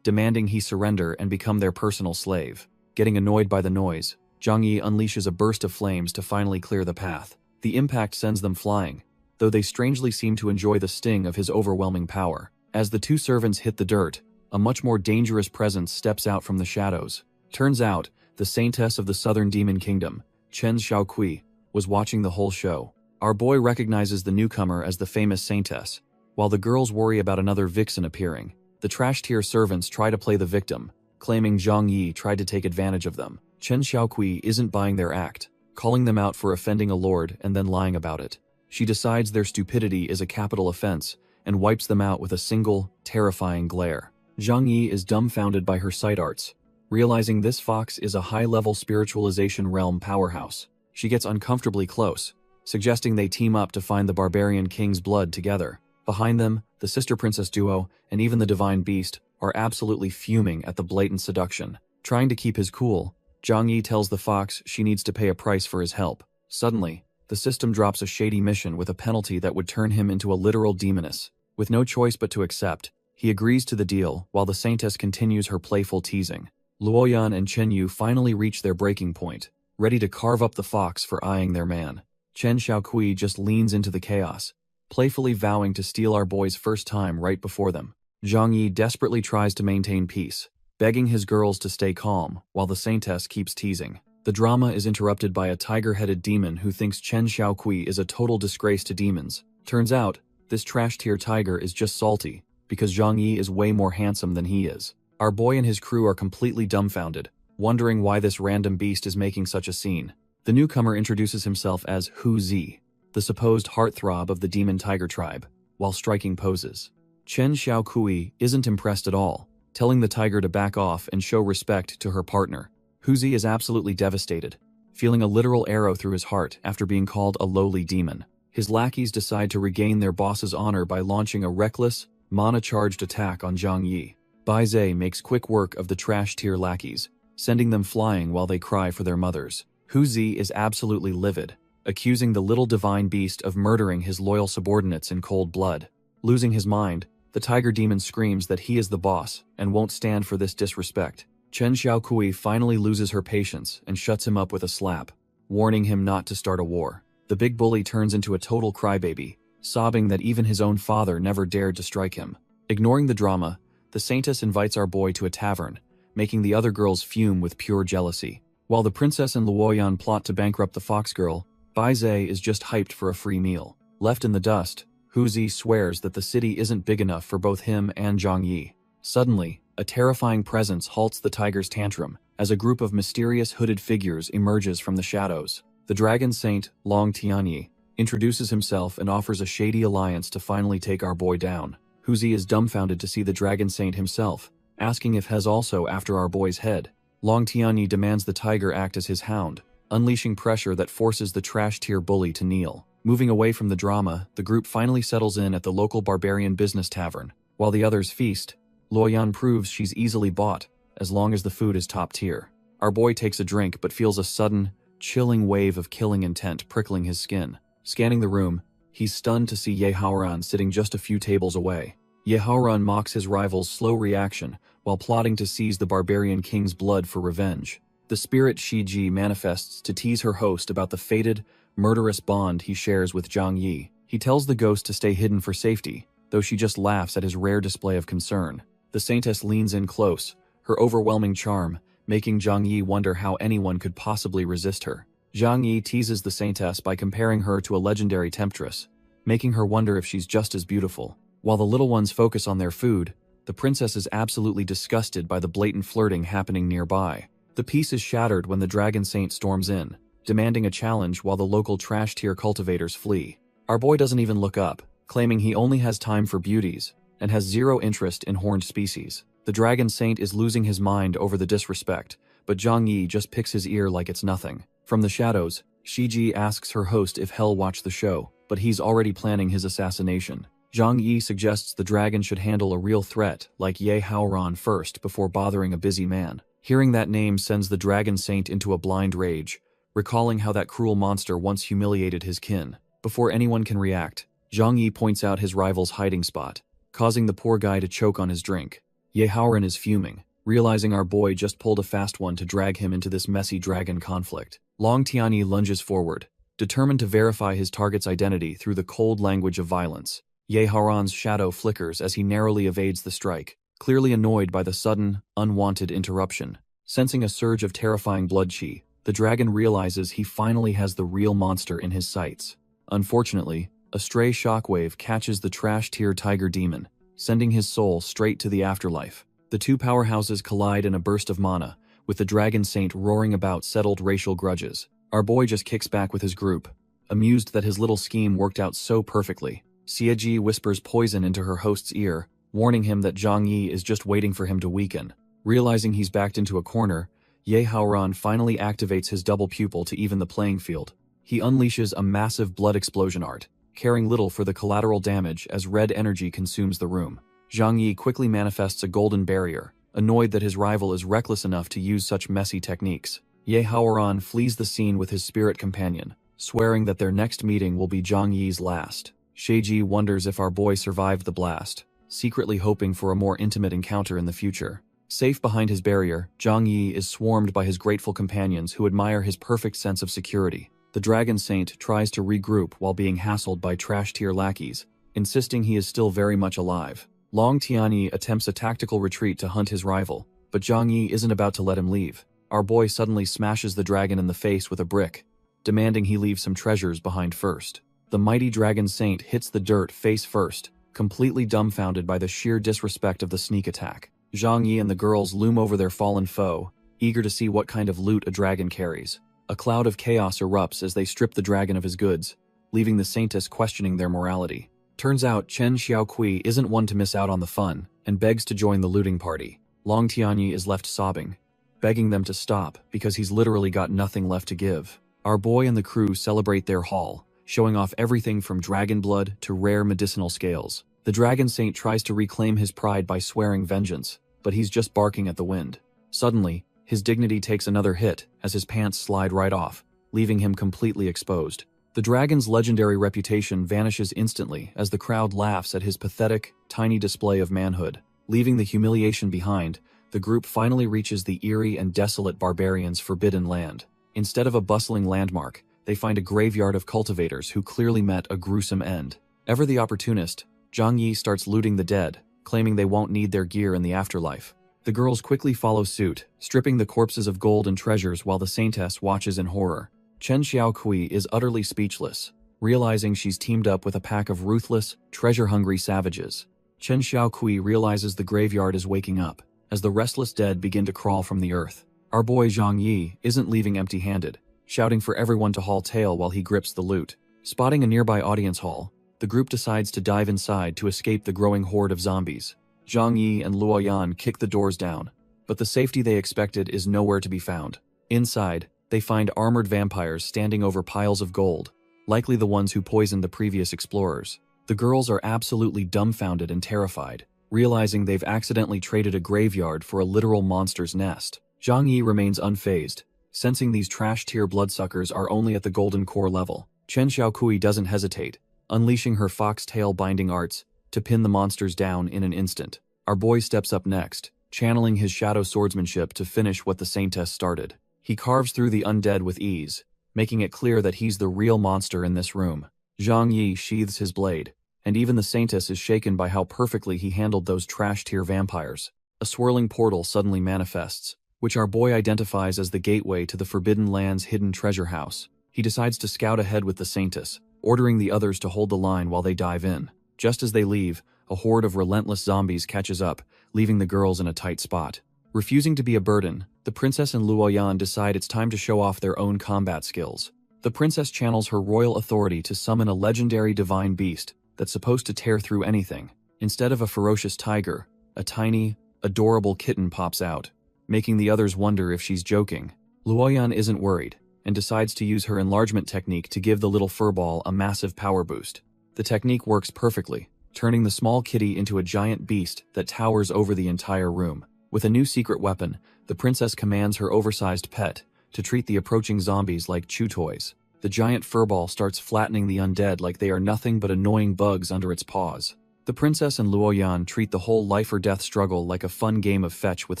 Speaker 1: demanding he surrender and become their personal slave. Getting annoyed by the noise, Zhang Yi unleashes a burst of flames to finally clear the path. The impact sends them flying, though they strangely seem to enjoy the sting of his overwhelming power. As the two servants hit the dirt, a much more dangerous presence steps out from the shadows. Turns out, the saintess of the southern demon kingdom, Chen Xiaoqui, was watching the whole show. Our boy recognizes the newcomer as the famous saintess, while the girls worry about another vixen appearing. The trash-tier servants try to play the victim, claiming Zhang Yi tried to take advantage of them. Chen Xiaoqui isn't buying their act, calling them out for offending a lord and then lying about it. She decides their stupidity is a capital offense and wipes them out with a single, terrifying glare. Zhang Yi is dumbfounded by her sight arts, realizing this fox is a high-level spiritualization realm powerhouse. She gets uncomfortably close, suggesting they team up to find the barbarian king's blood together. Behind them, the sister princess duo and even the divine beast are absolutely fuming at the blatant seduction. Trying to keep his cool, Zhang Yi tells the fox she needs to pay a price for his help. Suddenly, the system drops a shady mission with a penalty that would turn him into a literal demoness. With no choice but to accept, he agrees to the deal while the saintess continues her playful teasing. Luoyan and Chen Yu finally reach their breaking point, ready to carve up the fox for eyeing their man. Chen Xiaokui just leans into the chaos, playfully vowing to steal our boy's first time right before them. Zhang Yi desperately tries to maintain peace, begging his girls to stay calm while the saintess keeps teasing. The drama is interrupted by a tiger-headed demon who thinks Chen Xiaokui is a total disgrace to demons. Turns out, this trash-tier tiger is just salty, because Zhang Yi is way more handsome than he is. Our boy and his crew are completely dumbfounded, wondering why this random beast is making such a scene. The newcomer introduces himself as Hu Zi, the supposed heartthrob of the demon tiger tribe, while striking poses. Chen Xiaokui isn't impressed at all, telling the tiger to back off and show respect to her partner. Hu Zi is absolutely devastated, feeling a literal arrow through his heart after being called a lowly demon. His lackeys decide to regain their boss's honor by launching a reckless, mana-charged attack on Zhang Yi. Bai Zhe makes quick work of the trash-tier lackeys, sending them flying while they cry for their mothers. Hu Zi is absolutely livid, accusing the little divine beast of murdering his loyal subordinates in cold blood. Losing his mind, the tiger demon screams that he is the boss and won't stand for this disrespect. Chen Xiaokui finally loses her patience and shuts him up with a slap, warning him not to start a war. The big bully turns into a total crybaby, sobbing that even his own father never dared to strike him. Ignoring the drama, the saintess invites our boy to a tavern, making the other girls fume with pure jealousy. While the princess and Luoyan plot to bankrupt the fox girl, Bai Zhe is just hyped for a free meal. Left in the dust, Hu Zi swears that the city isn't big enough for both him and Zhang Yi. Suddenly, a terrifying presence halts the tiger's tantrum as a group of mysterious hooded figures emerges from the shadows. The dragon saint, Long Tianyi, introduces himself and offers a shady alliance to finally take our boy down. Hu Zi is dumbfounded to see the dragon saint himself, asking if he's also after our boy's head. Long Tianyi demands the tiger act as his hound, unleashing pressure that forces the trash-tier bully to kneel. Moving away from the drama, the group finally settles in at the local barbarian business tavern. While the others feast, Luoyan proves she's easily bought, as long as the food is top tier. Our boy takes a drink but feels a sudden, chilling wave of killing intent prickling his skin. Scanning the room, he's stunned to see Yahello sitting just a few tables away. Yahello mocks his rival's slow reaction while plotting to seize the barbarian king's blood for revenge. The spirit Shiji manifests to tease her host about the fated, murderous bond he shares with Zhang Yi. He tells the ghost to stay hidden for safety, though she just laughs at his rare display of concern. The saintess leans in close, her overwhelming charm, making Zhang Yi wonder how anyone could possibly resist her. Zhang Yi teases the saintess by comparing her to a legendary temptress, making her wonder if she's just as beautiful. While the little ones focus on their food, the princess is absolutely disgusted by the blatant flirting happening nearby. The peace is shattered when the dragon saint storms in, demanding a challenge while the local trash-tier cultivators flee. Our boy doesn't even look up, claiming he only has time for beauties, and has zero interest in horned species. The dragon saint is losing his mind over the disrespect, but Zhang Yi just picks his ear like it's nothing. From the shadows, Shiji asks her host if he'll watch the show, but he's already planning his assassination. Zhang Yi suggests the dragon should handle a real threat like Yahello first before bothering a busy man. Hearing that name sends the dragon saint into a blind rage, recalling how that cruel monster once humiliated his kin. Before anyone can react, Zhang Yi points out his rival's hiding spot, causing the poor guy to choke on his drink. Yahello is fuming, realizing our boy just pulled a fast one to drag him into this messy dragon conflict. Long Tianyi lunges forward, determined to verify his target's identity through the cold language of violence. Yahello's shadow flickers as he narrowly evades the strike, clearly annoyed by the sudden, unwanted interruption. Sensing a surge of terrifying blood chi, the dragon realizes he finally has the real monster in his sights. Unfortunately, a stray shockwave catches the trash-tier tiger demon, sending his soul straight to the afterlife. The two powerhouses collide in a burst of mana, with the dragon saint roaring about settled racial grudges. Our boy just kicks back with his group, amused that his little scheme worked out so perfectly. Xieji whispers poison into her host's ear, warning him that Zhang Yi is just waiting for him to weaken. Realizing he's backed into a corner, Yahello finally activates his double pupil to even the playing field. He unleashes a massive blood explosion art, caring little for the collateral damage as red energy consumes the room. Zhang Yi quickly manifests a golden barrier, annoyed that his rival is reckless enough to use such messy techniques. Yahello flees the scene with his spirit companion, swearing that their next meeting will be Zhang Yi's last. Sheiji wonders if our boy survived the blast, secretly hoping for a more intimate encounter in the future. Safe behind his barrier, Zhang Yi is swarmed by his grateful companions who admire his perfect sense of security. The Dragon Saint tries to regroup while being hassled by trash-tier lackeys, insisting he is still very much alive. Long Tianyi attempts a tactical retreat to hunt his rival, but Zhang Yi isn't about to let him leave. Our boy suddenly smashes the dragon in the face with a brick, demanding he leave some treasures behind first. The mighty Dragon Saint hits the dirt face first, completely dumbfounded by the sheer disrespect of the sneak attack. Zhang Yi and the girls loom over their fallen foe, eager to see what kind of loot a dragon carries. A cloud of chaos erupts as they strip the dragon of his goods, leaving the Saintess questioning their morality. Turns out Chen Xiaokui isn't one to miss out on the fun, and begs to join the looting party. Long Tianyi is left sobbing, begging them to stop because he's literally got nothing left to give. Our boy and the crew celebrate their haul, showing off everything from dragon blood to rare medicinal scales. The Dragon Saint tries to reclaim his pride by swearing vengeance, but he's just barking at the wind. Suddenly, his dignity takes another hit as his pants slide right off, leaving him completely exposed. The dragon's legendary reputation vanishes instantly as the crowd laughs at his pathetic, tiny display of manhood. Leaving the humiliation behind, the group finally reaches the eerie and desolate barbarians' forbidden land. Instead of a bustling landmark, they find a graveyard of cultivators who clearly met a gruesome end. Ever the opportunist, Zhang Yi starts looting the dead, claiming they won't need their gear in the afterlife. The girls quickly follow suit, stripping the corpses of gold and treasures while the Saintess watches in horror. Chen Xiaokui is utterly speechless, realizing she's teamed up with a pack of ruthless, treasure-hungry savages. Chen Xiaokui realizes the graveyard is waking up, as the restless dead begin to crawl from the earth. Our boy Zhang Yi isn't leaving empty-handed, shouting for everyone to haul tail while he grips the loot. Spotting a nearby audience hall, the group decides to dive inside to escape the growing horde of zombies. Zhang Yi and Luoyan kick the doors down, but the safety they expected is nowhere to be found. Inside, they find armored vampires standing over piles of gold, likely the ones who poisoned the previous explorers. The girls are absolutely dumbfounded and terrified, realizing they've accidentally traded a graveyard for a literal monster's nest. Zhang Yi remains unfazed, sensing these trash-tier bloodsuckers are only at the golden core level. Chen Xiaokui doesn't hesitate, unleashing her fox-tail binding arts to pin the monsters down in an instant. Our boy steps up next, channeling his shadow swordsmanship to finish what the Saintess started. He carves through the undead with ease, making it clear that he's the real monster in this room. Zhang Yi sheathes his blade, and even the Saintess is shaken by how perfectly he handled those trash-tier vampires. A swirling portal suddenly manifests, which our boy identifies as the gateway to the Forbidden Land's hidden treasure house. He decides to scout ahead with the Saintess, ordering the others to hold the line while they dive in. Just as they leave, a horde of relentless zombies catches up, leaving the girls in a tight spot. Refusing to be a burden, the princess and Luoyan decide it's time to show off their own combat skills. The princess channels her royal authority to summon a legendary divine beast that's supposed to tear through anything. Instead of a ferocious tiger, a tiny, adorable kitten pops out, making the others wonder if she's joking. Luoyan isn't worried, and decides to use her enlargement technique to give the little furball a massive power boost. The technique works perfectly, turning the small kitty into a giant beast that towers over the entire room. With a new secret weapon, the princess commands her oversized pet to treat the approaching zombies like chew toys. The giant furball starts flattening the undead like they are nothing but annoying bugs under its paws. The princess and Luoyan treat the whole life-or-death struggle like a fun game of fetch with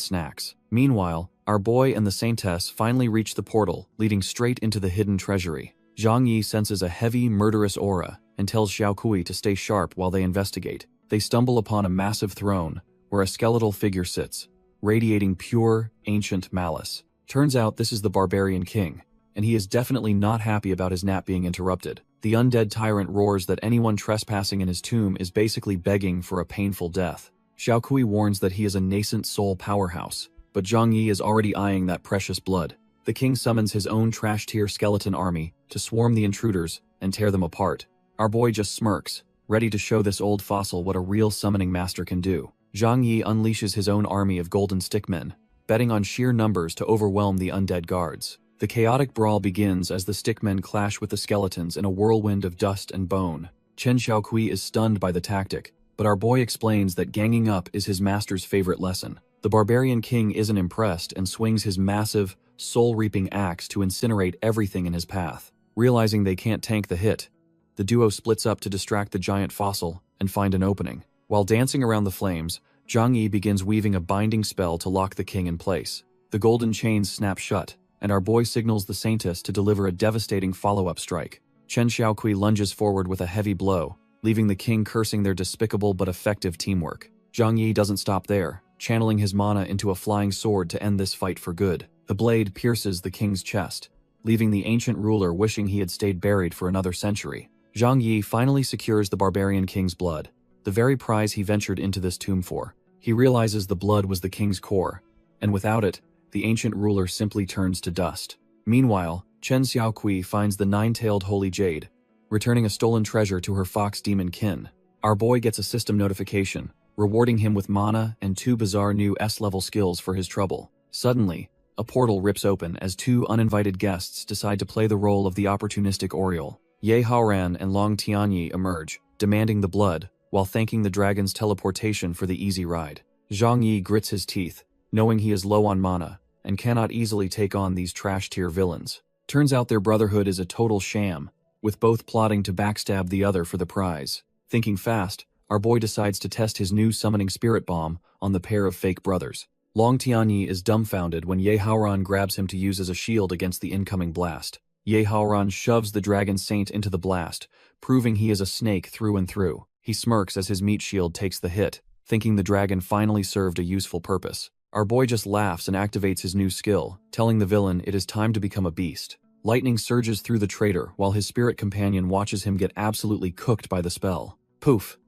Speaker 1: snacks. Meanwhile, our boy and the Saintess finally reach the portal, leading straight into the hidden treasury. Zhang Yi senses a heavy, murderous aura and tells Xiaokui to stay sharp while they investigate. They stumble upon a massive throne, where a skeletal figure sits, radiating pure, ancient malice. Turns out this is the barbarian king, and he is definitely not happy about his nap being interrupted. The undead tyrant roars that anyone trespassing in his tomb is basically begging for a painful death. Xiaokui warns that he is a nascent soul powerhouse, but Zhang Yi is already eyeing that precious blood. The king summons his own trash-tier skeleton army to swarm the intruders and tear them apart. Our boy just smirks, ready to show this old fossil what a real summoning master can do. Zhang Yi unleashes his own army of golden stickmen, betting on sheer numbers to overwhelm the undead guards. The chaotic brawl begins as the stickmen clash with the skeletons in a whirlwind of dust and bone. Chen Xiaokui is stunned by the tactic, but our boy explains that ganging up is his master's favorite lesson. The barbarian king isn't impressed and swings his massive, soul-reaping axe to incinerate everything in his path. Realizing they can't tank the hit, the duo splits up to distract the giant fossil and find an opening. While dancing around the flames, Zhang Yi begins weaving a binding spell to lock the king in place. The golden chains snap shut, and our boy signals the Saintess to deliver a devastating follow-up strike. Chen Xiaoqui lunges forward with a heavy blow, leaving the king cursing their despicable but effective teamwork. Zhang Yi doesn't stop there, channeling his mana into a flying sword to end this fight for good. The blade pierces the king's chest, leaving the ancient ruler wishing he had stayed buried for another century. Zhang Yi finally secures the barbarian king's blood, the very prize he ventured into this tomb for. He realizes the blood was the king's core, and without it, the ancient ruler simply turns to dust. Meanwhile, Chen Xiaoqui finds the nine-tailed holy jade, returning a stolen treasure to her fox demon kin. Our boy gets a system notification, rewarding him with mana and 2 bizarre new S-level skills for his trouble. Suddenly, a portal rips open as 2 uninvited guests decide to play the role of the opportunistic Oriole. Ye Haoran and Long Tianyi emerge, demanding the blood, while thanking the dragon's teleportation for the easy ride. Zhang Yi grits his teeth, knowing he is low on mana, and cannot easily take on these trash-tier villains. Turns out their brotherhood is a total sham, with both plotting to backstab the other for the prize. Thinking fast, our boy decides to test his new summoning spirit bomb on the pair of fake brothers. Long Tianyi is dumbfounded when Ye Haoran grabs him to use as a shield against the incoming blast. Ye Haoran shoves the dragon saint into the blast, proving he is a snake through and through. He smirks as his meat shield takes the hit, thinking the dragon finally served a useful purpose. Our boy just laughs and activates his new skill, telling the villain it is time to become a beast. Lightning surges through the traitor while his spirit companion watches him get absolutely cooked by the spell. Poof!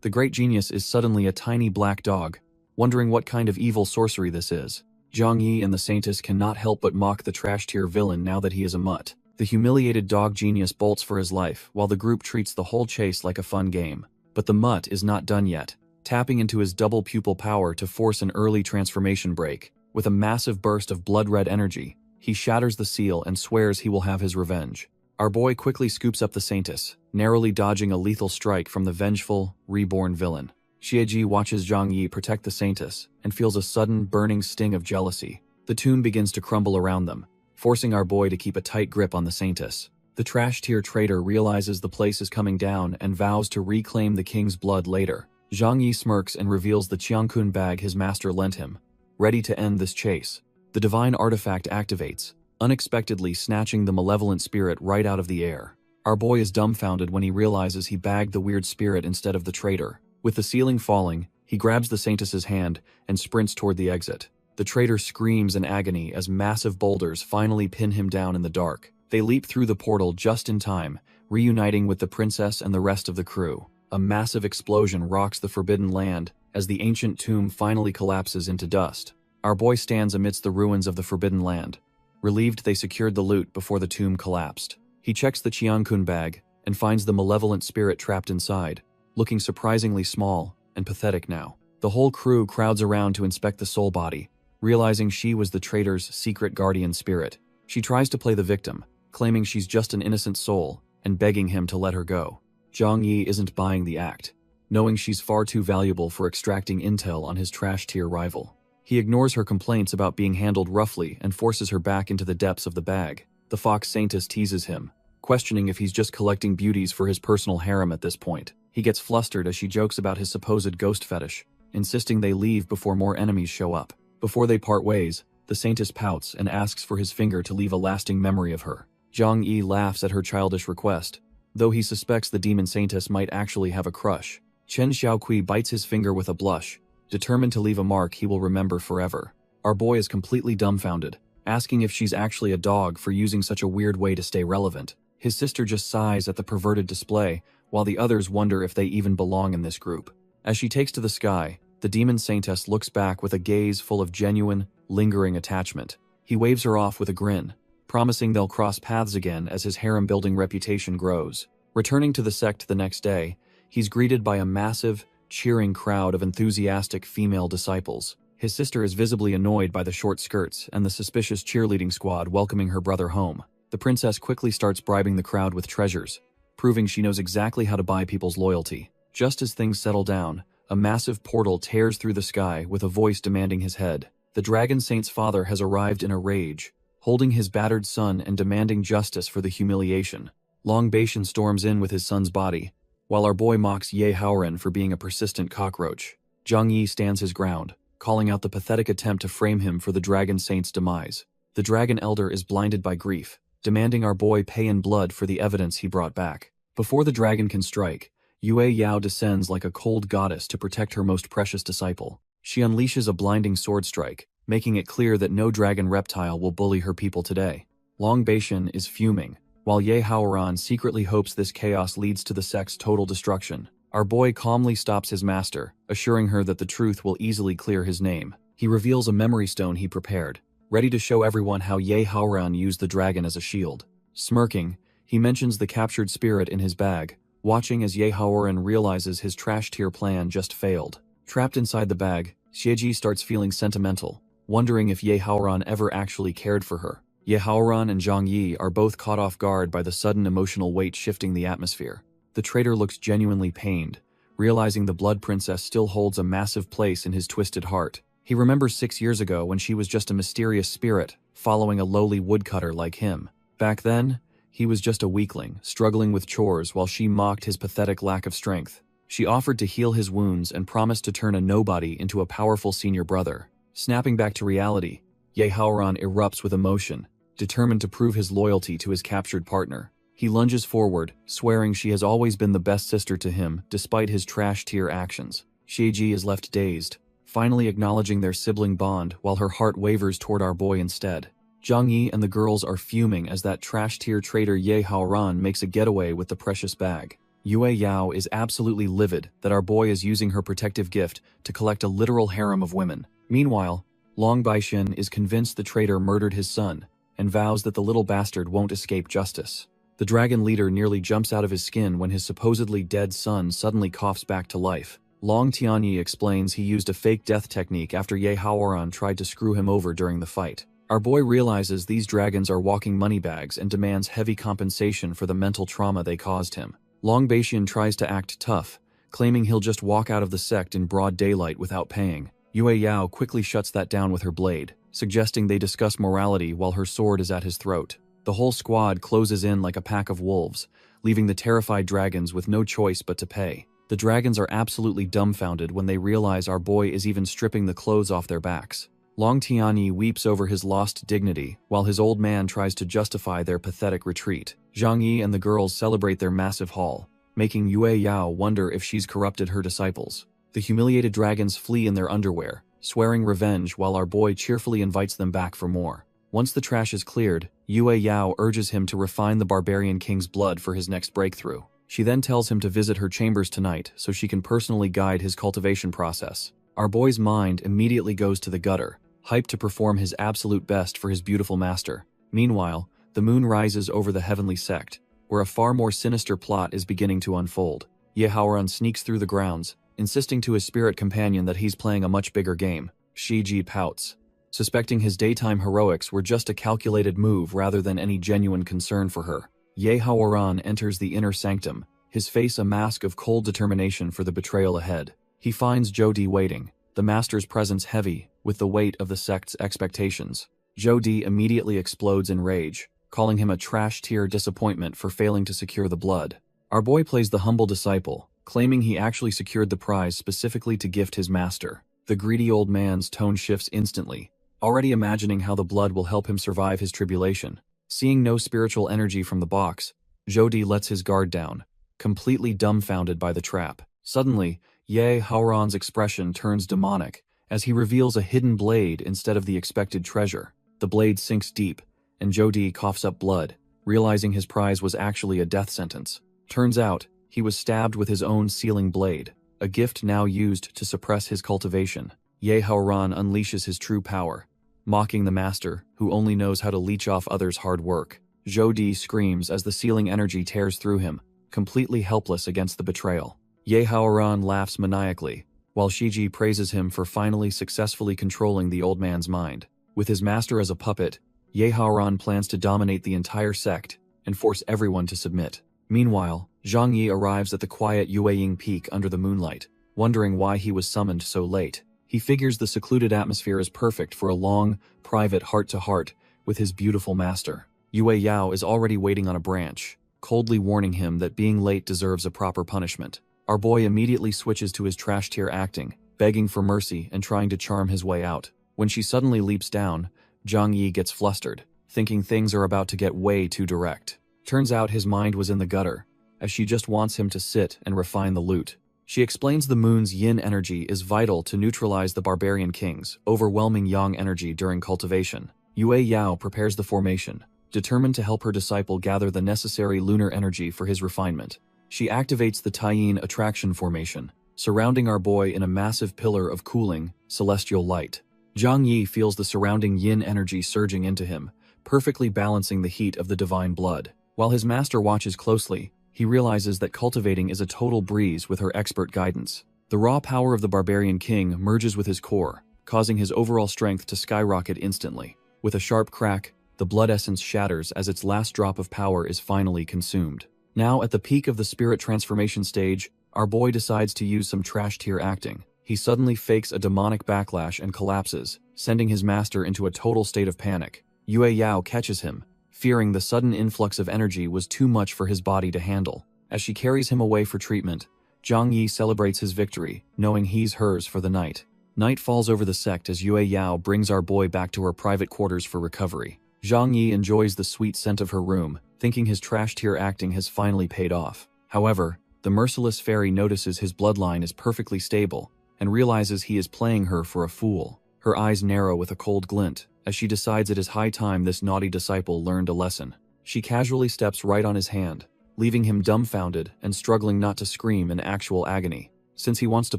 Speaker 1: The great genius is suddenly a tiny black dog, wondering what kind of evil sorcery this is. Zhang Yi and the Saintess cannot help but mock the trash-tier villain now that he is a mutt. The humiliated dog genius bolts for his life while the group treats the whole chase like a fun game. But the mutt is not done yet, tapping into his double pupil power to force an early transformation break. With a massive burst of blood-red energy, he shatters the seal and swears he will have his revenge. Our boy quickly scoops up the Saintess, narrowly dodging a lethal strike from the vengeful, reborn villain. Xieji watches Zhang Yi protect the Saintess and feels a sudden, burning sting of jealousy. The tomb begins to crumble around them, forcing our boy to keep a tight grip on the Saintess. The trash-tier traitor realizes the place is coming down and vows to reclaim the king's blood later. Zhang Yi smirks and reveals the Qiangkun bag his master lent him, ready to end this chase. The divine artifact activates, unexpectedly snatching the malevolent spirit right out of the air. Our boy is dumbfounded when he realizes he bagged the weird spirit instead of the traitor. With the ceiling falling, he grabs the Saintess's hand and sprints toward the exit. The traitor screams in agony as massive boulders finally pin him down in the dark. They leap through the portal just in time, reuniting with the princess and the rest of the crew. A massive explosion rocks the forbidden land as the ancient tomb finally collapses into dust. Our boy stands amidst the ruins of the forbidden land, relieved they secured the loot before the tomb collapsed. He checks the Qiangkun bag and finds the malevolent spirit trapped inside, looking surprisingly small and pathetic now. The whole crew crowds around to inspect the soul body, realizing she was the traitor's secret guardian spirit. She tries to play the victim, claiming she's just an innocent soul and begging him to let her go. Zhang Yi isn't buying the act, knowing she's far too valuable for extracting intel on his trash-tier rival. He ignores her complaints about being handled roughly and forces her back into the depths of the bag. The fox Saintess teases him, questioning if he's just collecting beauties for his personal harem at this point. He gets flustered as she jokes about his supposed ghost fetish, insisting they leave before more enemies show up. Before they part ways, the Saintess pouts and asks for his finger to leave a lasting memory of her. Zhang Yi laughs at her childish request, though he suspects the demon Saintess might actually have a crush. Chen Xiaoqui bites his finger with a blush, determined to leave a mark he will remember forever. Our boy is completely dumbfounded, asking if she's actually a dog for using such a weird way to stay relevant. His sister just sighs at the perverted display, while the others wonder if they even belong in this group. As she takes to the sky, the demon Saintess looks back with a gaze full of genuine, lingering attachment. He waves her off with a grin, promising they'll cross paths again as his harem-building reputation grows. Returning to the sect the next day, he's greeted by a massive, cheering crowd of enthusiastic female disciples. His sister is visibly annoyed by the short skirts and the suspicious cheerleading squad welcoming her brother home. The princess quickly starts bribing the crowd with treasures, proving she knows exactly how to buy people's loyalty. Just as things settle down, a massive portal tears through the sky with a voice demanding his head. The Dragon Saint's father has arrived in a rage, holding his battered son and demanding justice for the humiliation. Long Bashan storms in with his son's body, while our boy mocks Ye Haoran for being a persistent cockroach. Zhang Yi stands his ground, calling out the pathetic attempt to frame him for the Dragon Saint's demise. The dragon elder is blinded by grief, demanding our boy pay in blood for the evidence he brought back. Before the dragon can strike, Yue Yao descends like a cold goddess to protect her most precious disciple. She unleashes a blinding sword strike, making it clear that no dragon reptile will bully her people today. Long Beishan is fuming, while Ye Haoran secretly hopes this chaos leads to the sect's total destruction. Our boy calmly stops his master, assuring her that the truth will easily clear his name. He reveals a memory stone he prepared, ready to show everyone how Ye Haoran used the dragon as a shield. Smirking, he mentions the captured spirit in his bag, watching as Ye Haoran realizes his trash tier plan just failed. Trapped inside the bag, Xieji starts feeling sentimental, wondering if Ye Haoran ever actually cared for her. Ye Haoran and Zhang Yi are both caught off guard by the sudden emotional weight shifting the atmosphere. The traitor looks genuinely pained, realizing the Blood Princess still holds a massive place in his twisted heart. He remembers 6 years ago when she was just a mysterious spirit, following a lowly woodcutter like him. Back then, he was just a weakling, struggling with chores while she mocked his pathetic lack of strength. She offered to heal his wounds and promised to turn a nobody into a powerful senior brother. Snapping back to reality, Ye Haoran erupts with emotion, determined to prove his loyalty to his captured partner. He lunges forward, swearing she has always been the best sister to him despite his trash-tier actions. Xieji is left dazed, finally acknowledging their sibling bond while her heart wavers toward our boy instead. Zhang Yi and the girls are fuming as that trash-tier traitor Ye Haoran makes a getaway with the precious bag. Yue Yao is absolutely livid that our boy is using her protective gift to collect a literal harem of women. Meanwhile, Long Baixin is convinced the traitor murdered his son and vows that the little bastard won't escape justice. The dragon leader nearly jumps out of his skin when his supposedly dead son suddenly coughs back to life. Long Tianyi explains he used a fake death technique after Ye Haoran tried to screw him over during the fight. Our boy realizes these dragons are walking moneybags and demands heavy compensation for the mental trauma they caused him. Long Baixin tries to act tough, claiming he'll just walk out of the sect in broad daylight without paying. Yue Yao quickly shuts that down with her blade, suggesting they discuss morality while her sword is at his throat. The whole squad closes in like a pack of wolves, leaving the terrified dragons with no choice but to pay. The dragons are absolutely dumbfounded when they realize our boy is even stripping the clothes off their backs. Long Tianyi weeps over his lost dignity, while his old man tries to justify their pathetic retreat. Zhang Yi and the girls celebrate their massive haul, making Yue Yao wonder if she's corrupted her disciples. The humiliated dragons flee in their underwear, swearing revenge while our boy cheerfully invites them back for more. Once the trash is cleared, Yue Yao urges him to refine the barbarian king's blood for his next breakthrough. She then tells him to visit her chambers tonight so she can personally guide his cultivation process. Our boy's mind immediately goes to the gutter, hyped to perform his absolute best for his beautiful master. Meanwhile, the moon rises over the heavenly sect, where a far more sinister plot is beginning to unfold. Ye Haoran sneaks through the grounds, insisting to his spirit companion that he's playing a much bigger game. Xieji pouts, suspecting his daytime heroics were just a calculated move rather than any genuine concern for her. Ye Haoran enters the inner sanctum, his face a mask of cold determination for the betrayal ahead. He finds Zhou waiting, the master's presence heavy with the weight of the sect's expectations. Zhou immediately explodes in rage, calling him a trash-tier disappointment for failing to secure the blood. Our boy plays the humble disciple, claiming he actually secured the prize specifically to gift his master. The greedy old man's tone shifts instantly, already imagining how the blood will help him survive his tribulation. Seeing no spiritual energy from the box, Zhou lets his guard down, completely dumbfounded by the trap. Suddenly, Ye Haoran's expression turns demonic as he reveals a hidden blade instead of the expected treasure. The blade sinks deep, and Zhou coughs up blood, realizing his prize was actually a death sentence. Turns out, he was stabbed with his own sealing blade, a gift now used to suppress his cultivation. Ye Haoran unleashes his true power, mocking the master, who only knows how to leech off others' hard work. Zhou screams as the sealing energy tears through him, completely helpless against the betrayal. Ye Haoran laughs maniacally, while Xieji praises him for finally successfully controlling the old man's mind. With his master as a puppet, Ye Haoran plans to dominate the entire sect and force everyone to submit. Meanwhile, Zhang Yi arrives at the quiet Yueying Peak under the moonlight, wondering why he was summoned so late. He figures the secluded atmosphere is perfect for a long, private heart-to-heart with his beautiful master. Yue Yao is already waiting on a branch, coldly warning him that being late deserves a proper punishment. Our boy immediately switches to his trash-tier acting, begging for mercy and trying to charm his way out. When she suddenly leaps down, Zhang Yi gets flustered, thinking things are about to get way too direct. Turns out his mind was in the gutter, as she just wants him to sit and refine the loot. She explains the moon's yin energy is vital to neutralize the barbarian king's overwhelming yang energy during cultivation. Yue Yao prepares the formation, determined to help her disciple gather the necessary lunar energy for his refinement. She activates the Taiyin attraction formation, surrounding our boy in a massive pillar of cooling, celestial light. Zhang Yi feels the surrounding yin energy surging into him, perfectly balancing the heat of the divine blood. While his master watches closely, he realizes that cultivating is a total breeze with her expert guidance. The raw power of the barbarian king merges with his core, causing his overall strength to skyrocket instantly. With a sharp crack, the blood essence shatters as its last drop of power is finally consumed. Now at the peak of the spirit transformation stage, our boy decides to use some trash-tier acting. He suddenly fakes a demonic backlash and collapses, sending his master into a total state of panic. Yue Yao catches him, fearing the sudden influx of energy was too much for his body to handle. As she carries him away for treatment, Zhang Yi celebrates his victory, knowing he's hers for the night. Night falls over the sect as Yue Yao brings our boy back to her private quarters for recovery. Zhang Yi enjoys the sweet scent of her room, thinking his trash-tier acting has finally paid off. However, the merciless fairy notices his bloodline is perfectly stable, and realizes he is playing her for a fool. Her eyes narrow with a cold glint, as she decides it is high time this naughty disciple learned a lesson. She casually steps right on his hand, leaving him dumbfounded and struggling not to scream in actual agony. Since he wants to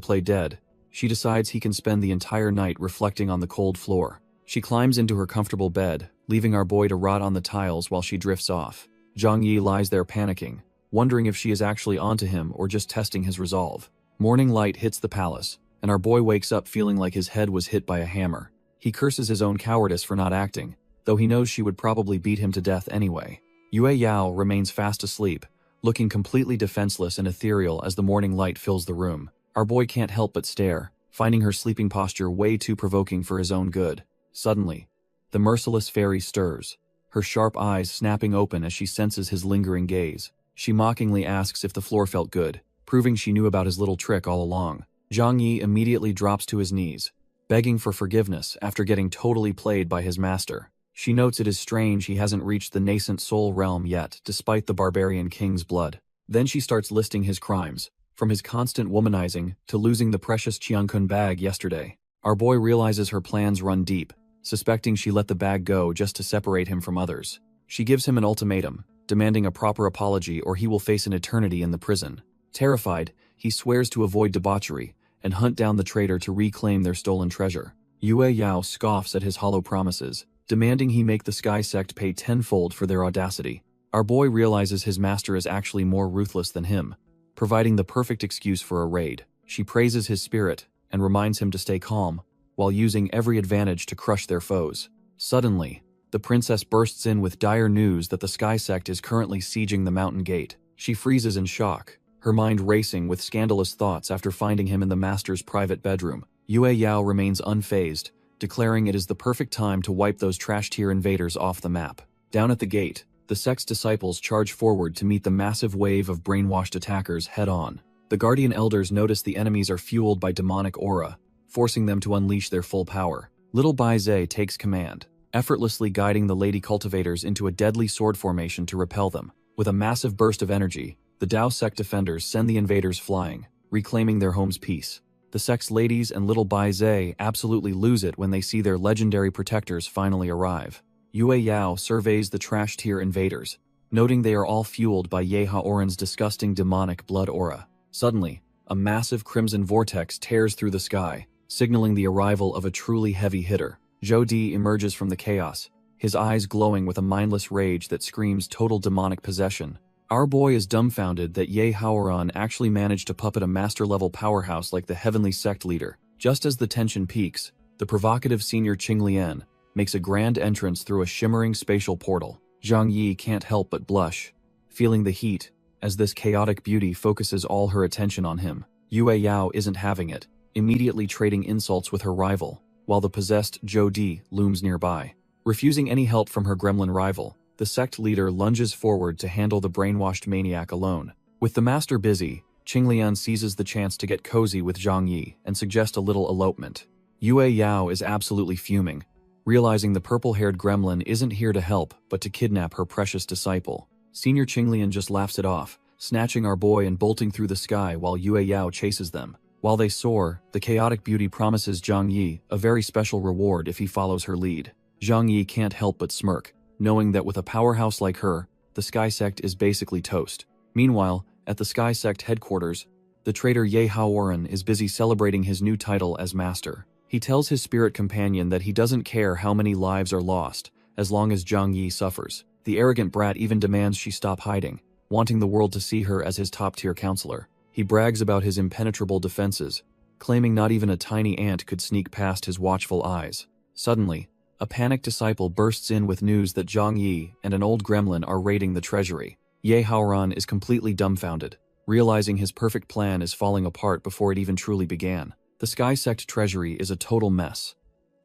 Speaker 1: play dead, she decides he can spend the entire night reflecting on the cold floor. She climbs into her comfortable bed, leaving our boy to rot on the tiles while she drifts off. Zhang Yi lies there panicking, wondering if she is actually onto him or just testing his resolve. Morning light hits the palace, and our boy wakes up feeling like his head was hit by a hammer. He curses his own cowardice for not acting, though he knows she would probably beat him to death anyway. Yue Yao remains fast asleep, looking completely defenseless and ethereal as the morning light fills the room. Our boy can't help but stare, finding her sleeping posture way too provoking for his own good. Suddenly, the merciless fairy stirs, her sharp eyes snapping open as she senses his lingering gaze. She mockingly asks if the floor felt good, proving she knew about his little trick all along. Zhang Yi immediately drops to his knees, begging for forgiveness after getting totally played by his master. She notes it is strange he hasn't reached the nascent soul realm yet, despite the barbarian king's blood. Then she starts listing his crimes, from his constant womanizing to losing the precious Qiankun bag yesterday. Our boy realizes her plans run deep, suspecting she let the bag go just to separate him from others. She gives him an ultimatum, demanding a proper apology or he will face an eternity in the prison. Terrified, he swears to avoid debauchery and hunt down the traitor to reclaim their stolen treasure. Yue Yao scoffs at his hollow promises, demanding he make the Sky Sect pay tenfold for their audacity. Our boy realizes his master is actually more ruthless than him, providing the perfect excuse for a raid. She praises his spirit and reminds him to stay calm, while using every advantage to crush their foes. Suddenly, the princess bursts in with dire news that the Sky Sect is currently sieging the mountain gate. She freezes in shock, her mind racing with scandalous thoughts after finding him in the master's private bedroom. Yue Yao remains unfazed, declaring it is the perfect time to wipe those trash-tier invaders off the map. Down at the gate, the sect's disciples charge forward to meet the massive wave of brainwashed attackers head-on. The guardian elders notice the enemies are fueled by demonic aura, forcing them to unleash their full power. Little Bai Zhe takes command, effortlessly guiding the lady cultivators into a deadly sword formation to repel them. With a massive burst of energy, the Dao sect defenders send the invaders flying, reclaiming their home's peace. The sect's ladies and little Bai Zhe absolutely lose it when they see their legendary protectors finally arrive. Yue Yao surveys the trash-tier invaders, noting they are all fueled by Ye Haoran's disgusting demonic blood aura. Suddenly, a massive crimson vortex tears through the sky, signaling the arrival of a truly heavy hitter. Zhou Di emerges from the chaos, his eyes glowing with a mindless rage that screams total demonic possession. Our boy is dumbfounded that Ye Haoran actually managed to puppet a master-level powerhouse like the heavenly sect leader. Just as the tension peaks, the provocative senior Qing Lian makes a grand entrance through a shimmering spatial portal. Zhang Yi can't help but blush, feeling the heat, as this chaotic beauty focuses all her attention on him. Yue Yao isn't having it, immediately trading insults with her rival, while the possessed Zhou Di looms nearby. Refusing any help from her gremlin rival, the sect leader lunges forward to handle the brainwashed maniac alone. With the master busy, Qing Lian seizes the chance to get cozy with Zhang Yi and suggest a little elopement. Yue Yao is absolutely fuming, realizing the purple-haired gremlin isn't here to help but to kidnap her precious disciple. Senior Qinglian just laughs it off, snatching our boy and bolting through the sky while Yue Yao chases them. While they soar, the chaotic beauty promises Zhang Yi a very special reward if he follows her lead. Zhang Yi can't help but smirk, knowing that with a powerhouse like her, the Sky Sect is basically toast. Meanwhile, at the Sky Sect headquarters, the traitor Ye Haoran is busy celebrating his new title as master. He tells his spirit companion that he doesn't care how many lives are lost, as long as Zhang Yi suffers. The arrogant brat even demands she stop hiding, wanting the world to see her as his top-tier counselor. He brags about his impenetrable defenses, claiming not even a tiny ant could sneak past his watchful eyes. Suddenly, a panicked disciple bursts in with news that Zhang Yi and an old gremlin are raiding the treasury. Ye Haoran is completely dumbfounded, realizing his perfect plan is falling apart before it even truly began. The Sky Sect treasury is a total mess,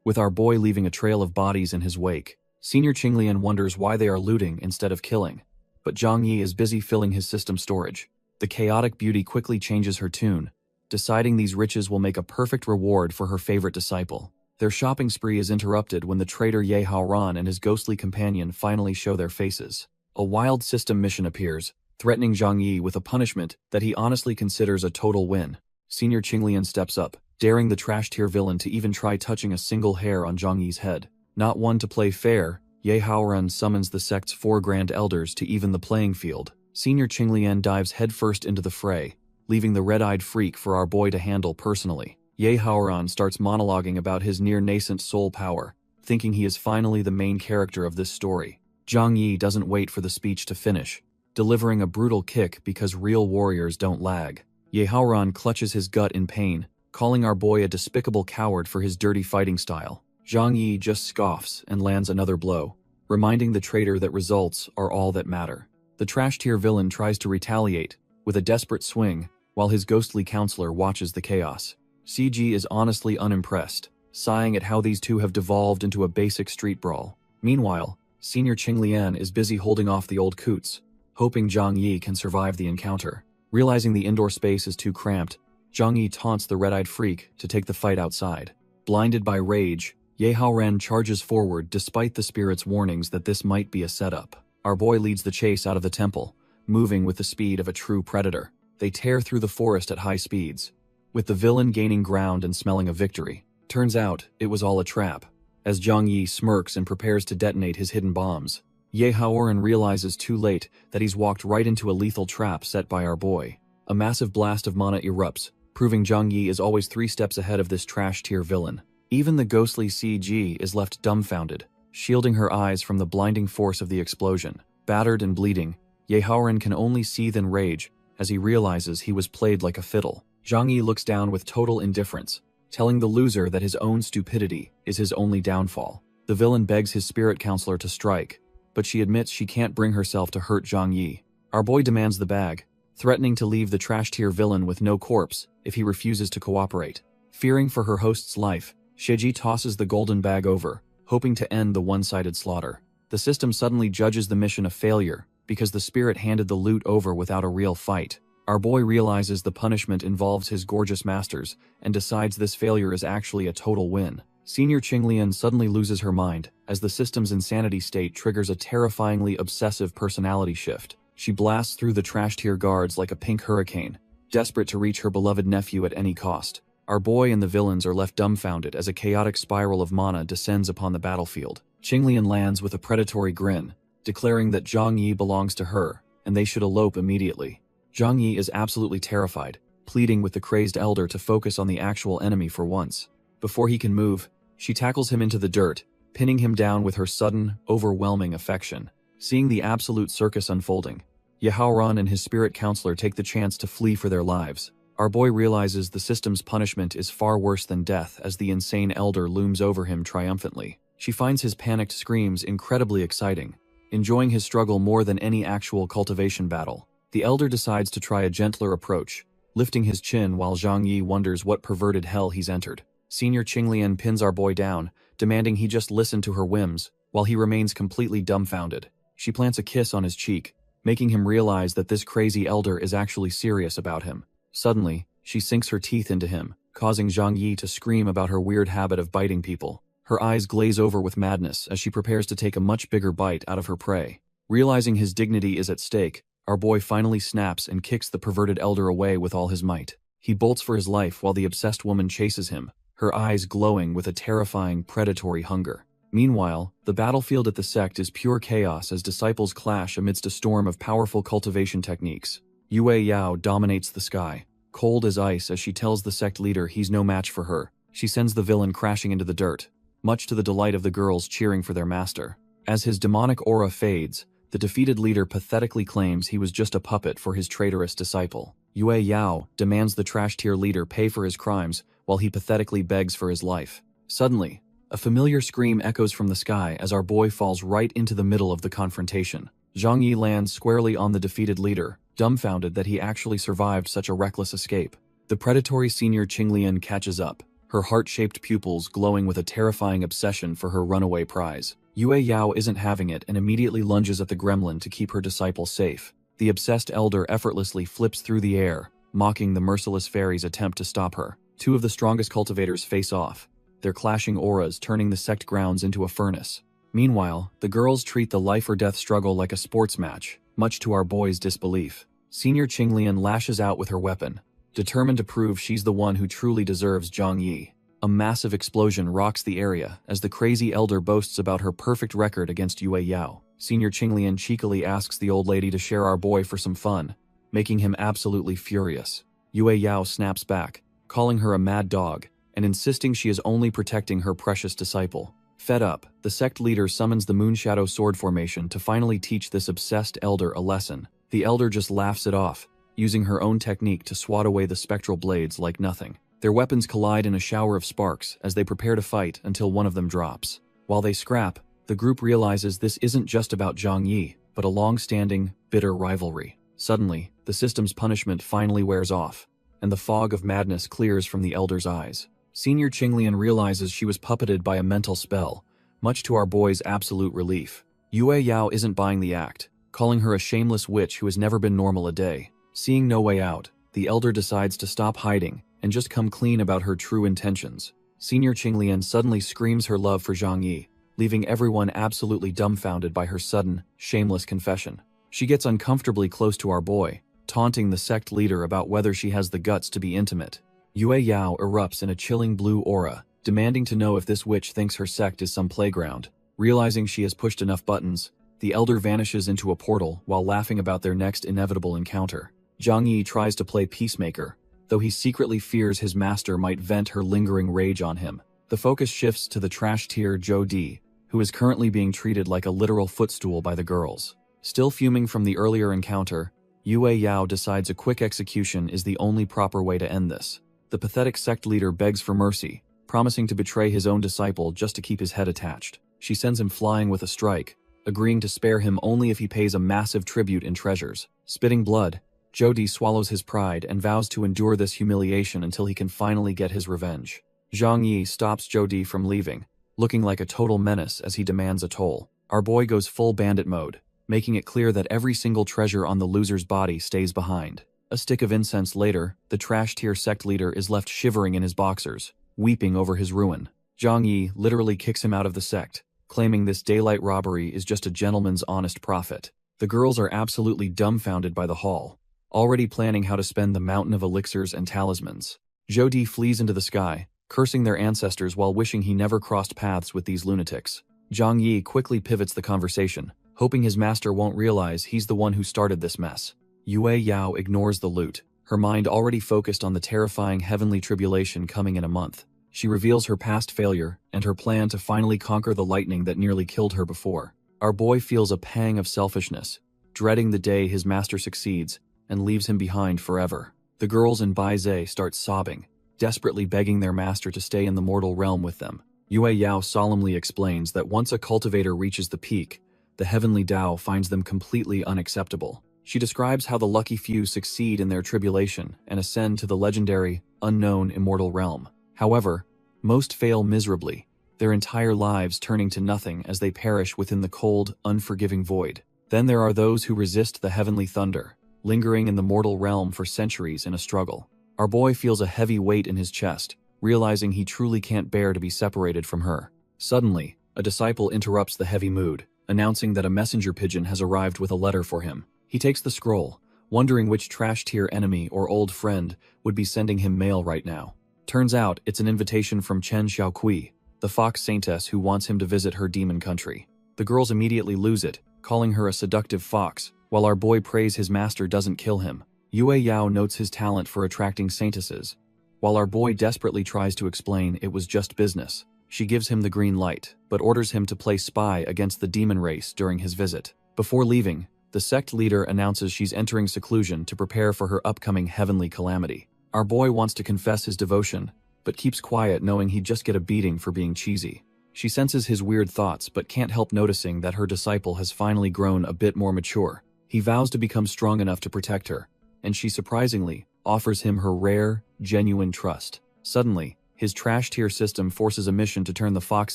Speaker 1: with our boy leaving a trail of bodies in his wake. Senior Qinglian wonders why they are looting instead of killing, but Zhang Yi is busy filling his system storage. The chaotic beauty quickly changes her tune, deciding these riches will make a perfect reward for her favorite disciple. Their shopping spree is interrupted when the traitor Ye Haoran and his ghostly companion finally show their faces. A wild system mission appears, threatening Zhang Yi with a punishment that he honestly considers a total win. Senior Qinglian steps up, daring the trash-tier villain to even try touching a single hair on Zhang Yi's head. Not one to play fair, Ye Haoran summons the sect's 4 grand elders to even the playing field. Senior Qinglian dives headfirst into the fray, leaving the red-eyed freak for our boy to handle personally. Ye Haoran starts monologuing about his near-nascent soul power, thinking he is finally the main character of this story. Zhang Yi doesn't wait for the speech to finish, delivering a brutal kick because real warriors don't lag. Ye Haoran clutches his gut in pain, calling our boy a despicable coward for his dirty fighting style. Zhang Yi just scoffs and lands another blow, reminding the traitor that results are all that matter. The trash-tier villain tries to retaliate, with a desperate swing, while his ghostly counselor watches the chaos. CG is honestly unimpressed, sighing at how these two have devolved into a basic street brawl. Meanwhile, Senior Qinglian is busy holding off the old coots, hoping Zhang Yi can survive the encounter. Realizing the indoor space is too cramped, Zhang Yi taunts the red-eyed freak to take the fight outside. Blinded by rage, Ye Haoran charges forward despite the spirit's warnings that this might be a setup. Our boy leads the chase out of the temple, moving with the speed of a true predator. They tear through the forest at high speeds, with the villain gaining ground and smelling of victory. Turns out, it was all a trap, as Zhang Yi smirks and prepares to detonate his hidden bombs. Ye Haoran realizes too late that he's walked right into a lethal trap set by our boy. A massive blast of mana erupts, proving Zhang Yi is always 3 steps ahead of this trash-tier villain. Even the ghostly CG is left dumbfounded, shielding her eyes from the blinding force of the explosion. Battered and bleeding, Ye Haoran can only seethe in rage as he realizes he was played like a fiddle. Zhang Yi looks down with total indifference, telling the loser that his own stupidity is his only downfall. The villain begs his spirit counselor to strike, but she admits she can't bring herself to hurt Zhang Yi. Our boy demands the bag, threatening to leave the trash-tier villain with no corpse if he refuses to cooperate. Fearing for her host's life, Shiji tosses the golden bag over, hoping to end the one-sided slaughter. The system suddenly judges the mission a failure because the spirit handed the loot over without a real fight. Our boy realizes the punishment involves his gorgeous masters and decides this failure is actually a total win. Senior Qinglian suddenly loses her mind as the system's insanity state triggers a terrifyingly obsessive personality shift. She blasts through the trash-tier guards like a pink hurricane, desperate to reach her beloved nephew at any cost. Our boy and the villains are left dumbfounded as a chaotic spiral of mana descends upon the battlefield. Qinglian lands with a predatory grin, declaring that Zhang Yi belongs to her, and they should elope immediately. Zhang Yi is absolutely terrified, pleading with the crazed elder to focus on the actual enemy for once. Before he can move, she tackles him into the dirt, pinning him down with her sudden, overwhelming affection. Seeing the absolute circus unfolding, Ye Haoran and his spirit counselor take the chance to flee for their lives. Our boy realizes the system's punishment is far worse than death as the insane elder looms over him triumphantly. She finds his panicked screams incredibly exciting, enjoying his struggle more than any actual cultivation battle. The elder decides to try a gentler approach, lifting his chin while Zhang Yi wonders what perverted hell he's entered. Senior Qinglian pins our boy down, demanding he just listen to her whims, while he remains completely dumbfounded. She plants a kiss on his cheek, making him realize that this crazy elder is actually serious about him. Suddenly, she sinks her teeth into him, causing Zhang Yi to scream about her weird habit of biting people. Her eyes glaze over with madness as she prepares to take a much bigger bite out of her prey. Realizing his dignity is at stake, our boy finally snaps and kicks the perverted elder away with all his might. He bolts for his life while the obsessed woman chases him, her eyes glowing with a terrifying, predatory hunger. Meanwhile, the battlefield at the sect is pure chaos as disciples clash amidst a storm of powerful cultivation techniques. Yue Yao dominates the sky, cold as ice as she tells the sect leader he's no match for her. She sends the villain crashing into the dirt, much to the delight of the girls cheering for their master. As his demonic aura fades, the defeated leader pathetically claims he was just a puppet for his traitorous disciple. Yue Yao demands the trash-tier leader pay for his crimes while he pathetically begs for his life. Suddenly, a familiar scream echoes from the sky as our boy falls right into the middle of the confrontation. Zhang Yi lands squarely on the defeated leader, dumbfounded that he actually survived such a reckless escape. The predatory senior Qinglian catches up, her heart-shaped pupils glowing with a terrifying obsession for her runaway prize. Yue Yao isn't having it and immediately lunges at the gremlin to keep her disciple safe. The obsessed elder effortlessly flips through the air, mocking the merciless fairy's attempt to stop her. Two of the strongest cultivators face off, their clashing auras turning the sect grounds into a furnace. Meanwhile, the girls treat the life-or-death struggle like a sports match, much to our boy's disbelief. Senior Qinglian lashes out with her weapon, determined to prove she's the one who truly deserves Zhang Yi. A massive explosion rocks the area as the crazy elder boasts about her perfect record against Yue Yao. Senior Qinglian cheekily asks the old lady to share our boy for some fun, making him absolutely furious. Yue Yao snaps back, calling her a mad dog, and insisting she is only protecting her precious disciple. Fed up, the sect leader summons the Moonshadow Sword Formation to finally teach this obsessed elder a lesson. The elder just laughs it off, using her own technique to swat away the spectral blades like nothing. Their weapons collide in a shower of sparks as they prepare to fight until one of them drops. While they scrap, the group realizes this isn't just about Zhang Yi, but a long-standing, bitter rivalry. Suddenly, the system's punishment finally wears off, and the fog of madness clears from the elder's eyes. Senior Qinglian realizes she was puppeted by a mental spell, much to our boy's absolute relief. Yue Yao isn't buying the act, calling her a shameless witch who has never been normal a day. Seeing no way out, the elder decides to stop hiding and just come clean about her true intentions. Senior Qinglian suddenly screams her love for Zhang Yi, leaving everyone absolutely dumbfounded by her sudden, shameless confession. She gets uncomfortably close to our boy, taunting the sect leader about whether she has the guts to be intimate. Yue Yao erupts in a chilling blue aura, demanding to know if this witch thinks her sect is some playground. Realizing she has pushed enough buttons, the elder vanishes into a portal while laughing about their next inevitable encounter. Zhang Yi tries to play peacemaker, though he secretly fears his master might vent her lingering rage on him. The focus shifts to the trash-tier Zhou Di, who is currently being treated like a literal footstool by the girls. Still fuming from the earlier encounter, Yue Yao decides a quick execution is the only proper way to end this. The pathetic sect leader begs for mercy, promising to betray his own disciple just to keep his head attached. She sends him flying with a strike, agreeing to spare him only if he pays a massive tribute in treasures. Spitting blood, Zhou Di swallows his pride and vows to endure this humiliation until he can finally get his revenge. Zhang Yi stops Zhou Di from leaving, looking like a total menace as he demands a toll. Our boy goes full bandit mode, making it clear that every single treasure on the loser's body stays behind. A stick of incense later, the trash-tier sect leader is left shivering in his boxers, weeping over his ruin. Zhang Yi literally kicks him out of the sect, claiming this daylight robbery is just a gentleman's honest profit. The girls are absolutely dumbfounded by the haul, already planning how to spend the mountain of elixirs and talismans. Zhou Di flees into the sky, cursing their ancestors while wishing he never crossed paths with these lunatics. Zhang Yi quickly pivots the conversation, hoping his master won't realize he's the one who started this mess. Yue Yao ignores the loot, her mind already focused on the terrifying heavenly tribulation coming in a month. She reveals her past failure and her plan to finally conquer the lightning that nearly killed her before. Our boy feels a pang of selfishness, dreading the day his master succeeds and leaves him behind forever. The girls in Baize start sobbing, desperately begging their master to stay in the mortal realm with them. Yue Yao solemnly explains that once a cultivator reaches the peak, the heavenly Tao finds them completely unacceptable. She describes how the lucky few succeed in their tribulation and ascend to the legendary, unknown immortal realm. However, most fail miserably, their entire lives turning to nothing as they perish within the cold, unforgiving void. Then there are those who resist the heavenly thunder, lingering in the mortal realm for centuries in a struggle. Our boy feels a heavy weight in his chest, realizing he truly can't bear to be separated from her. Suddenly, a disciple interrupts the heavy mood, announcing that a messenger pigeon has arrived with a letter for him. He takes the scroll, wondering which trash-tier enemy or old friend would be sending him mail right now. Turns out it's an invitation from Chen Xiaokui, the fox saintess who wants him to visit her demon country. The girls immediately lose it, calling her a seductive fox, while our boy prays his master doesn't kill him. Yue Yao notes his talent for attracting saintesses, while our boy desperately tries to explain it was just business. She gives him the green light, but orders him to play spy against the demon race during his visit. Before leaving, the sect leader announces she's entering seclusion to prepare for her upcoming heavenly calamity. Our boy wants to confess his devotion, but keeps quiet knowing he'd just get a beating for being cheesy. She senses his weird thoughts but can't help noticing that her disciple has finally grown a bit more mature. He vows to become strong enough to protect her, and she surprisingly offers him her rare, genuine trust. Suddenly, his trash-tier system forces a mission to turn the fox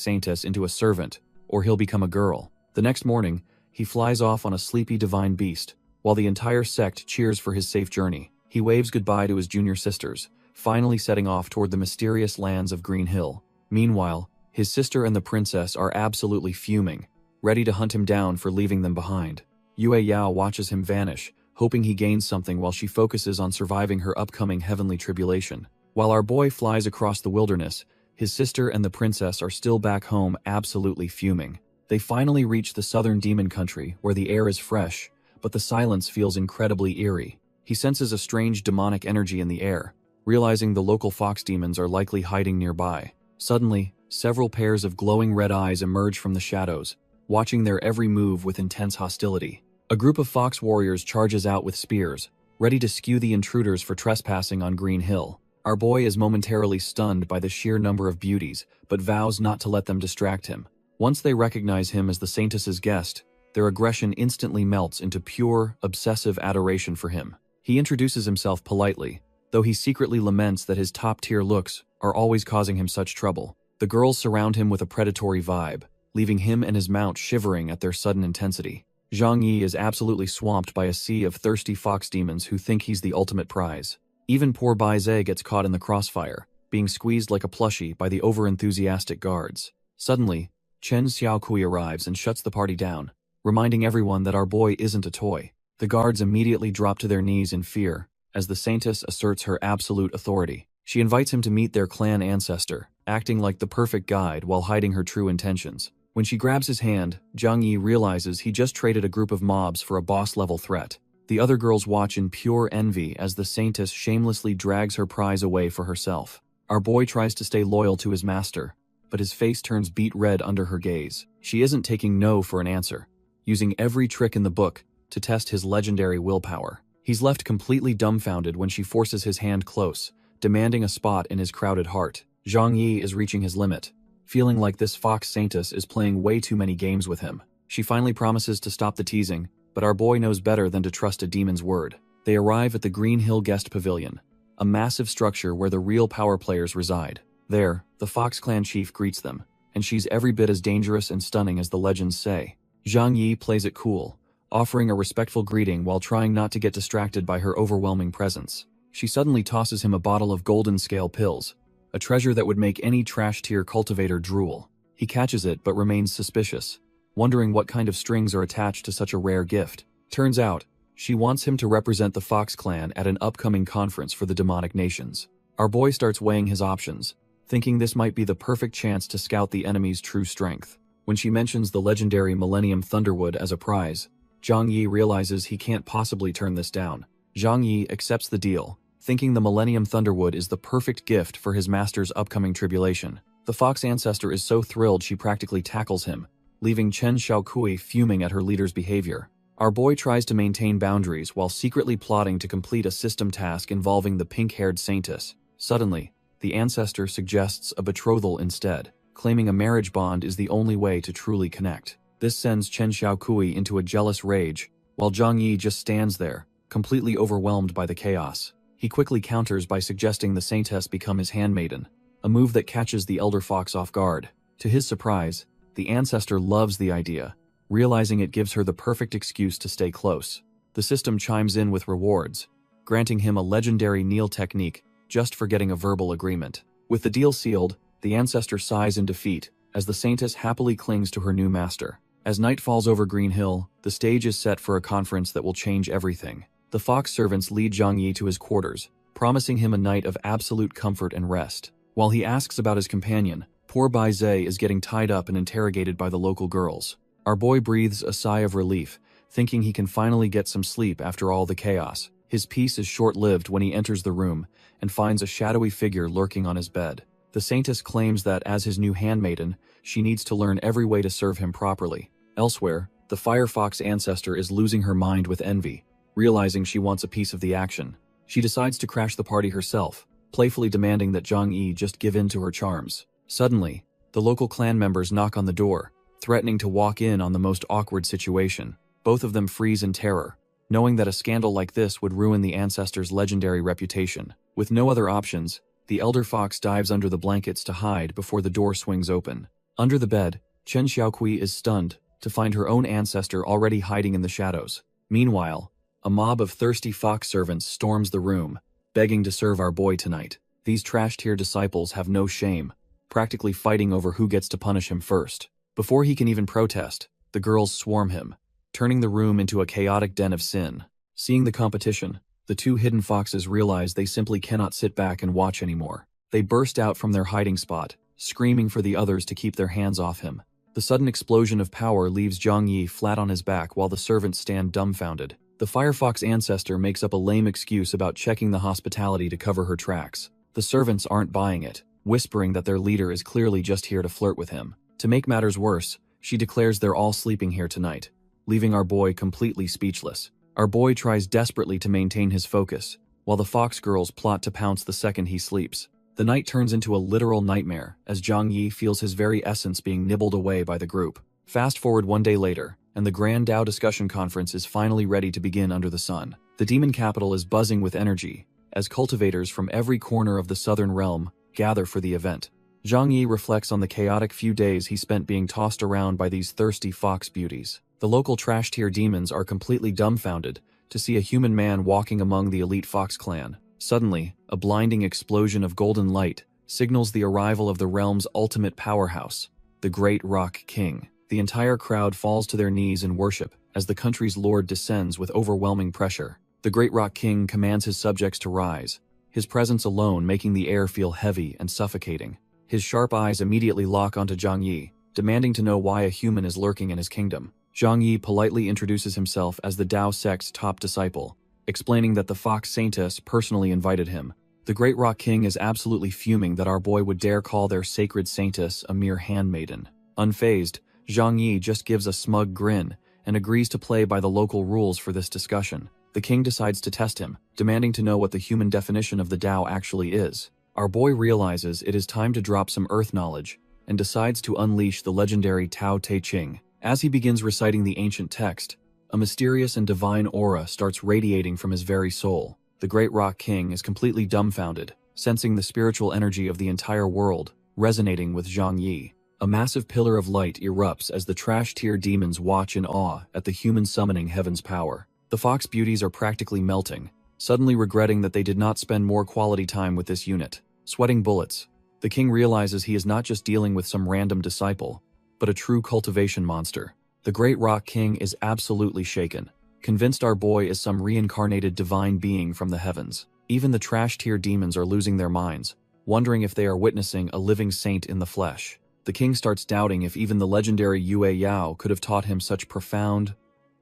Speaker 1: saintess into a servant, or he'll become a girl. The next morning, he flies off on a sleepy divine beast, while the entire sect cheers for his safe journey. He waves goodbye to his junior sisters, finally setting off toward the mysterious lands of Green Hill. Meanwhile, his sister and the princess are absolutely fuming, ready to hunt him down for leaving them behind. Yue Yao watches him vanish, hoping he gains something while she focuses on surviving her upcoming heavenly tribulation. While our boy flies across the wilderness, his sister and the princess are still back home absolutely fuming. They finally reach the southern demon country where the air is fresh, but the silence feels incredibly eerie. He senses a strange demonic energy in the air, realizing the local fox demons are likely hiding nearby. Suddenly, several pairs of glowing red eyes emerge from the shadows, watching their every move with intense hostility. A group of fox warriors charges out with spears, ready to skew the intruders for trespassing on Green Hill. Our boy is momentarily stunned by the sheer number of beauties, but vows not to let them distract him. Once they recognize him as the saintess's guest, their aggression instantly melts into pure, obsessive adoration for him. He introduces himself politely, though he secretly laments that his top-tier looks are always causing him such trouble. The girls surround him with a predatory vibe, leaving him and his mount shivering at their sudden intensity. Zhang Yi is absolutely swamped by a sea of thirsty fox demons who think he's the ultimate prize. Even poor Bai Zhe gets caught in the crossfire, being squeezed like a plushie by the over-enthusiastic guards. Suddenly, Chen Xiaokui arrives and shuts the party down, reminding everyone that our boy isn't a toy. The guards immediately drop to their knees in fear, as the saintess asserts her absolute authority. She invites him to meet their clan ancestor, acting like the perfect guide while hiding her true intentions. When she grabs his hand, Zhang Yi realizes he just traded a group of mobs for a boss-level threat. The other girls watch in pure envy as the saintess shamelessly drags her prize away for herself. Our boy tries to stay loyal to his master, but his face turns beet red under her gaze. She isn't taking no for an answer, using every trick in the book to test his legendary willpower. He's left completely dumbfounded when she forces his hand close, demanding a spot in his crowded heart. Zhang Yi is reaching his limit, feeling like this fox saintess is playing way too many games with him. She finally promises to stop the teasing, but our boy knows better than to trust a demon's word. They arrive at the Green Hill Guest Pavilion, a massive structure where the real power players reside. There, the Fox Clan chief greets them, and she's every bit as dangerous and stunning as the legends say. Zhang Yi plays it cool, offering a respectful greeting while trying not to get distracted by her overwhelming presence. She suddenly tosses him a bottle of golden scale pills, a treasure that would make any trash-tier cultivator drool. He catches it but remains suspicious, wondering what kind of strings are attached to such a rare gift. Turns out, she wants him to represent the Fox Clan at an upcoming conference for the demonic nations. Our boy starts weighing his options, thinking this might be the perfect chance to scout the enemy's true strength. When she mentions the legendary Millennium Thunderwood as a prize, Zhang Yi realizes he can't possibly turn this down. Zhang Yi accepts the deal, thinking the Millennium Thunderwood is the perfect gift for his master's upcoming tribulation. The fox ancestor is so thrilled she practically tackles him, leaving Chen Xiaokui fuming at her leader's behavior. Our boy tries to maintain boundaries while secretly plotting to complete a system task involving the pink-haired saintess. Suddenly, the ancestor suggests a betrothal instead, claiming a marriage bond is the only way to truly connect. This sends Chen Xiaokui into a jealous rage, while Zhang Yi just stands there, completely overwhelmed by the chaos. He quickly counters by suggesting the saintess become his handmaiden, a move that catches the elder fox off guard. To his surprise, the ancestor loves the idea, realizing it gives her the perfect excuse to stay close. The system chimes in with rewards, granting him a legendary kneel technique just for getting a verbal agreement. With the deal sealed, the ancestor sighs in defeat as the saintess happily clings to her new master. As night falls over Green Hill, the stage is set for a conference that will change everything. The fox servants lead Zhang Yi to his quarters, promising him a night of absolute comfort and rest. While he asks about his companion, poor Bai Zhe is getting tied up and interrogated by the local girls. Our boy breathes a sigh of relief, thinking he can finally get some sleep after all the chaos. His peace is short-lived when he enters the room and finds a shadowy figure lurking on his bed. The saintess claims that as his new handmaiden, she needs to learn every way to serve him properly. Elsewhere, the firefox ancestor is losing her mind with envy, realizing she wants a piece of the action. She decides to crash the party herself, playfully demanding that Zhang Yi just give in to her charms. Suddenly, the local clan members knock on the door, threatening to walk in on the most awkward situation. Both of them freeze in terror, knowing that a scandal like this would ruin the ancestor's legendary reputation. With no other options, the elder fox dives under the blankets to hide before the door swings open. Under the bed, Chen Xiaoqui is stunned to find her own ancestor already hiding in the shadows. Meanwhile, a mob of thirsty fox servants storms the room, begging to serve our boy tonight. These trash-tier disciples have no shame, practically fighting over who gets to punish him first. Before he can even protest, the girls swarm him, turning the room into a chaotic den of sin. Seeing the competition, the two hidden foxes realize they simply cannot sit back and watch anymore. They burst out from their hiding spot, screaming for the others to keep their hands off him. The sudden explosion of power leaves Zhang Yi flat on his back while the servants stand dumbfounded. The firefox ancestor makes up a lame excuse about checking the hospitality to cover her tracks. The servants aren't buying it, whispering that their leader is clearly just here to flirt with him. To make matters worse, she declares they're all sleeping here tonight, leaving our boy completely speechless. Our boy tries desperately to maintain his focus, while the fox girls plot to pounce the second he sleeps. The night turns into a literal nightmare as Zhang Yi feels his very essence being nibbled away by the group. Fast forward one day later, and the Grand Dao discussion conference is finally ready to begin under the sun. The demon capital is buzzing with energy, as cultivators from every corner of the southern realm gather for the event. Zhang Yi reflects on the chaotic few days he spent being tossed around by these thirsty fox beauties. The local trash-tier demons are completely dumbfounded to see a human man walking among the elite fox clan. Suddenly, a blinding explosion of golden light signals the arrival of the realm's ultimate powerhouse, the Great Rock King. The entire crowd falls to their knees in worship as the country's lord descends with overwhelming pressure. The Great Rock King commands his subjects to rise, his presence alone making the air feel heavy and suffocating. His sharp eyes immediately lock onto Zhang Yi, demanding to know why a human is lurking in his kingdom. Zhang Yi politely introduces himself as the Dao sect's top disciple, explaining that the Fox Saintess personally invited him. The Great Rock King is absolutely fuming that our boy would dare call their sacred Saintess a mere handmaiden. Unfazed, Zhang Yi just gives a smug grin and agrees to play by the local rules for this discussion. The king decides to test him, demanding to know what the human definition of the Dao actually is. Our boy realizes it is time to drop some earth knowledge and decides to unleash the legendary Tao Te Ching. As he begins reciting the ancient text, a mysterious and divine aura starts radiating from his very soul. The Great Rock King is completely dumbfounded, sensing the spiritual energy of the entire world resonating with Zhang Yi. A massive pillar of light erupts as the trash-tier demons watch in awe at the human summoning heaven's power. The fox beauties are practically melting, suddenly regretting that they did not spend more quality time with this unit. Sweating bullets, the king realizes he is not just dealing with some random disciple, but a true cultivation monster. The Great Rock King is absolutely shaken, convinced our boy is some reincarnated divine being from the heavens. Even the trash-tier demons are losing their minds, wondering if they are witnessing a living saint in the flesh. The king starts doubting if even the legendary Yue Yao could have taught him such profound,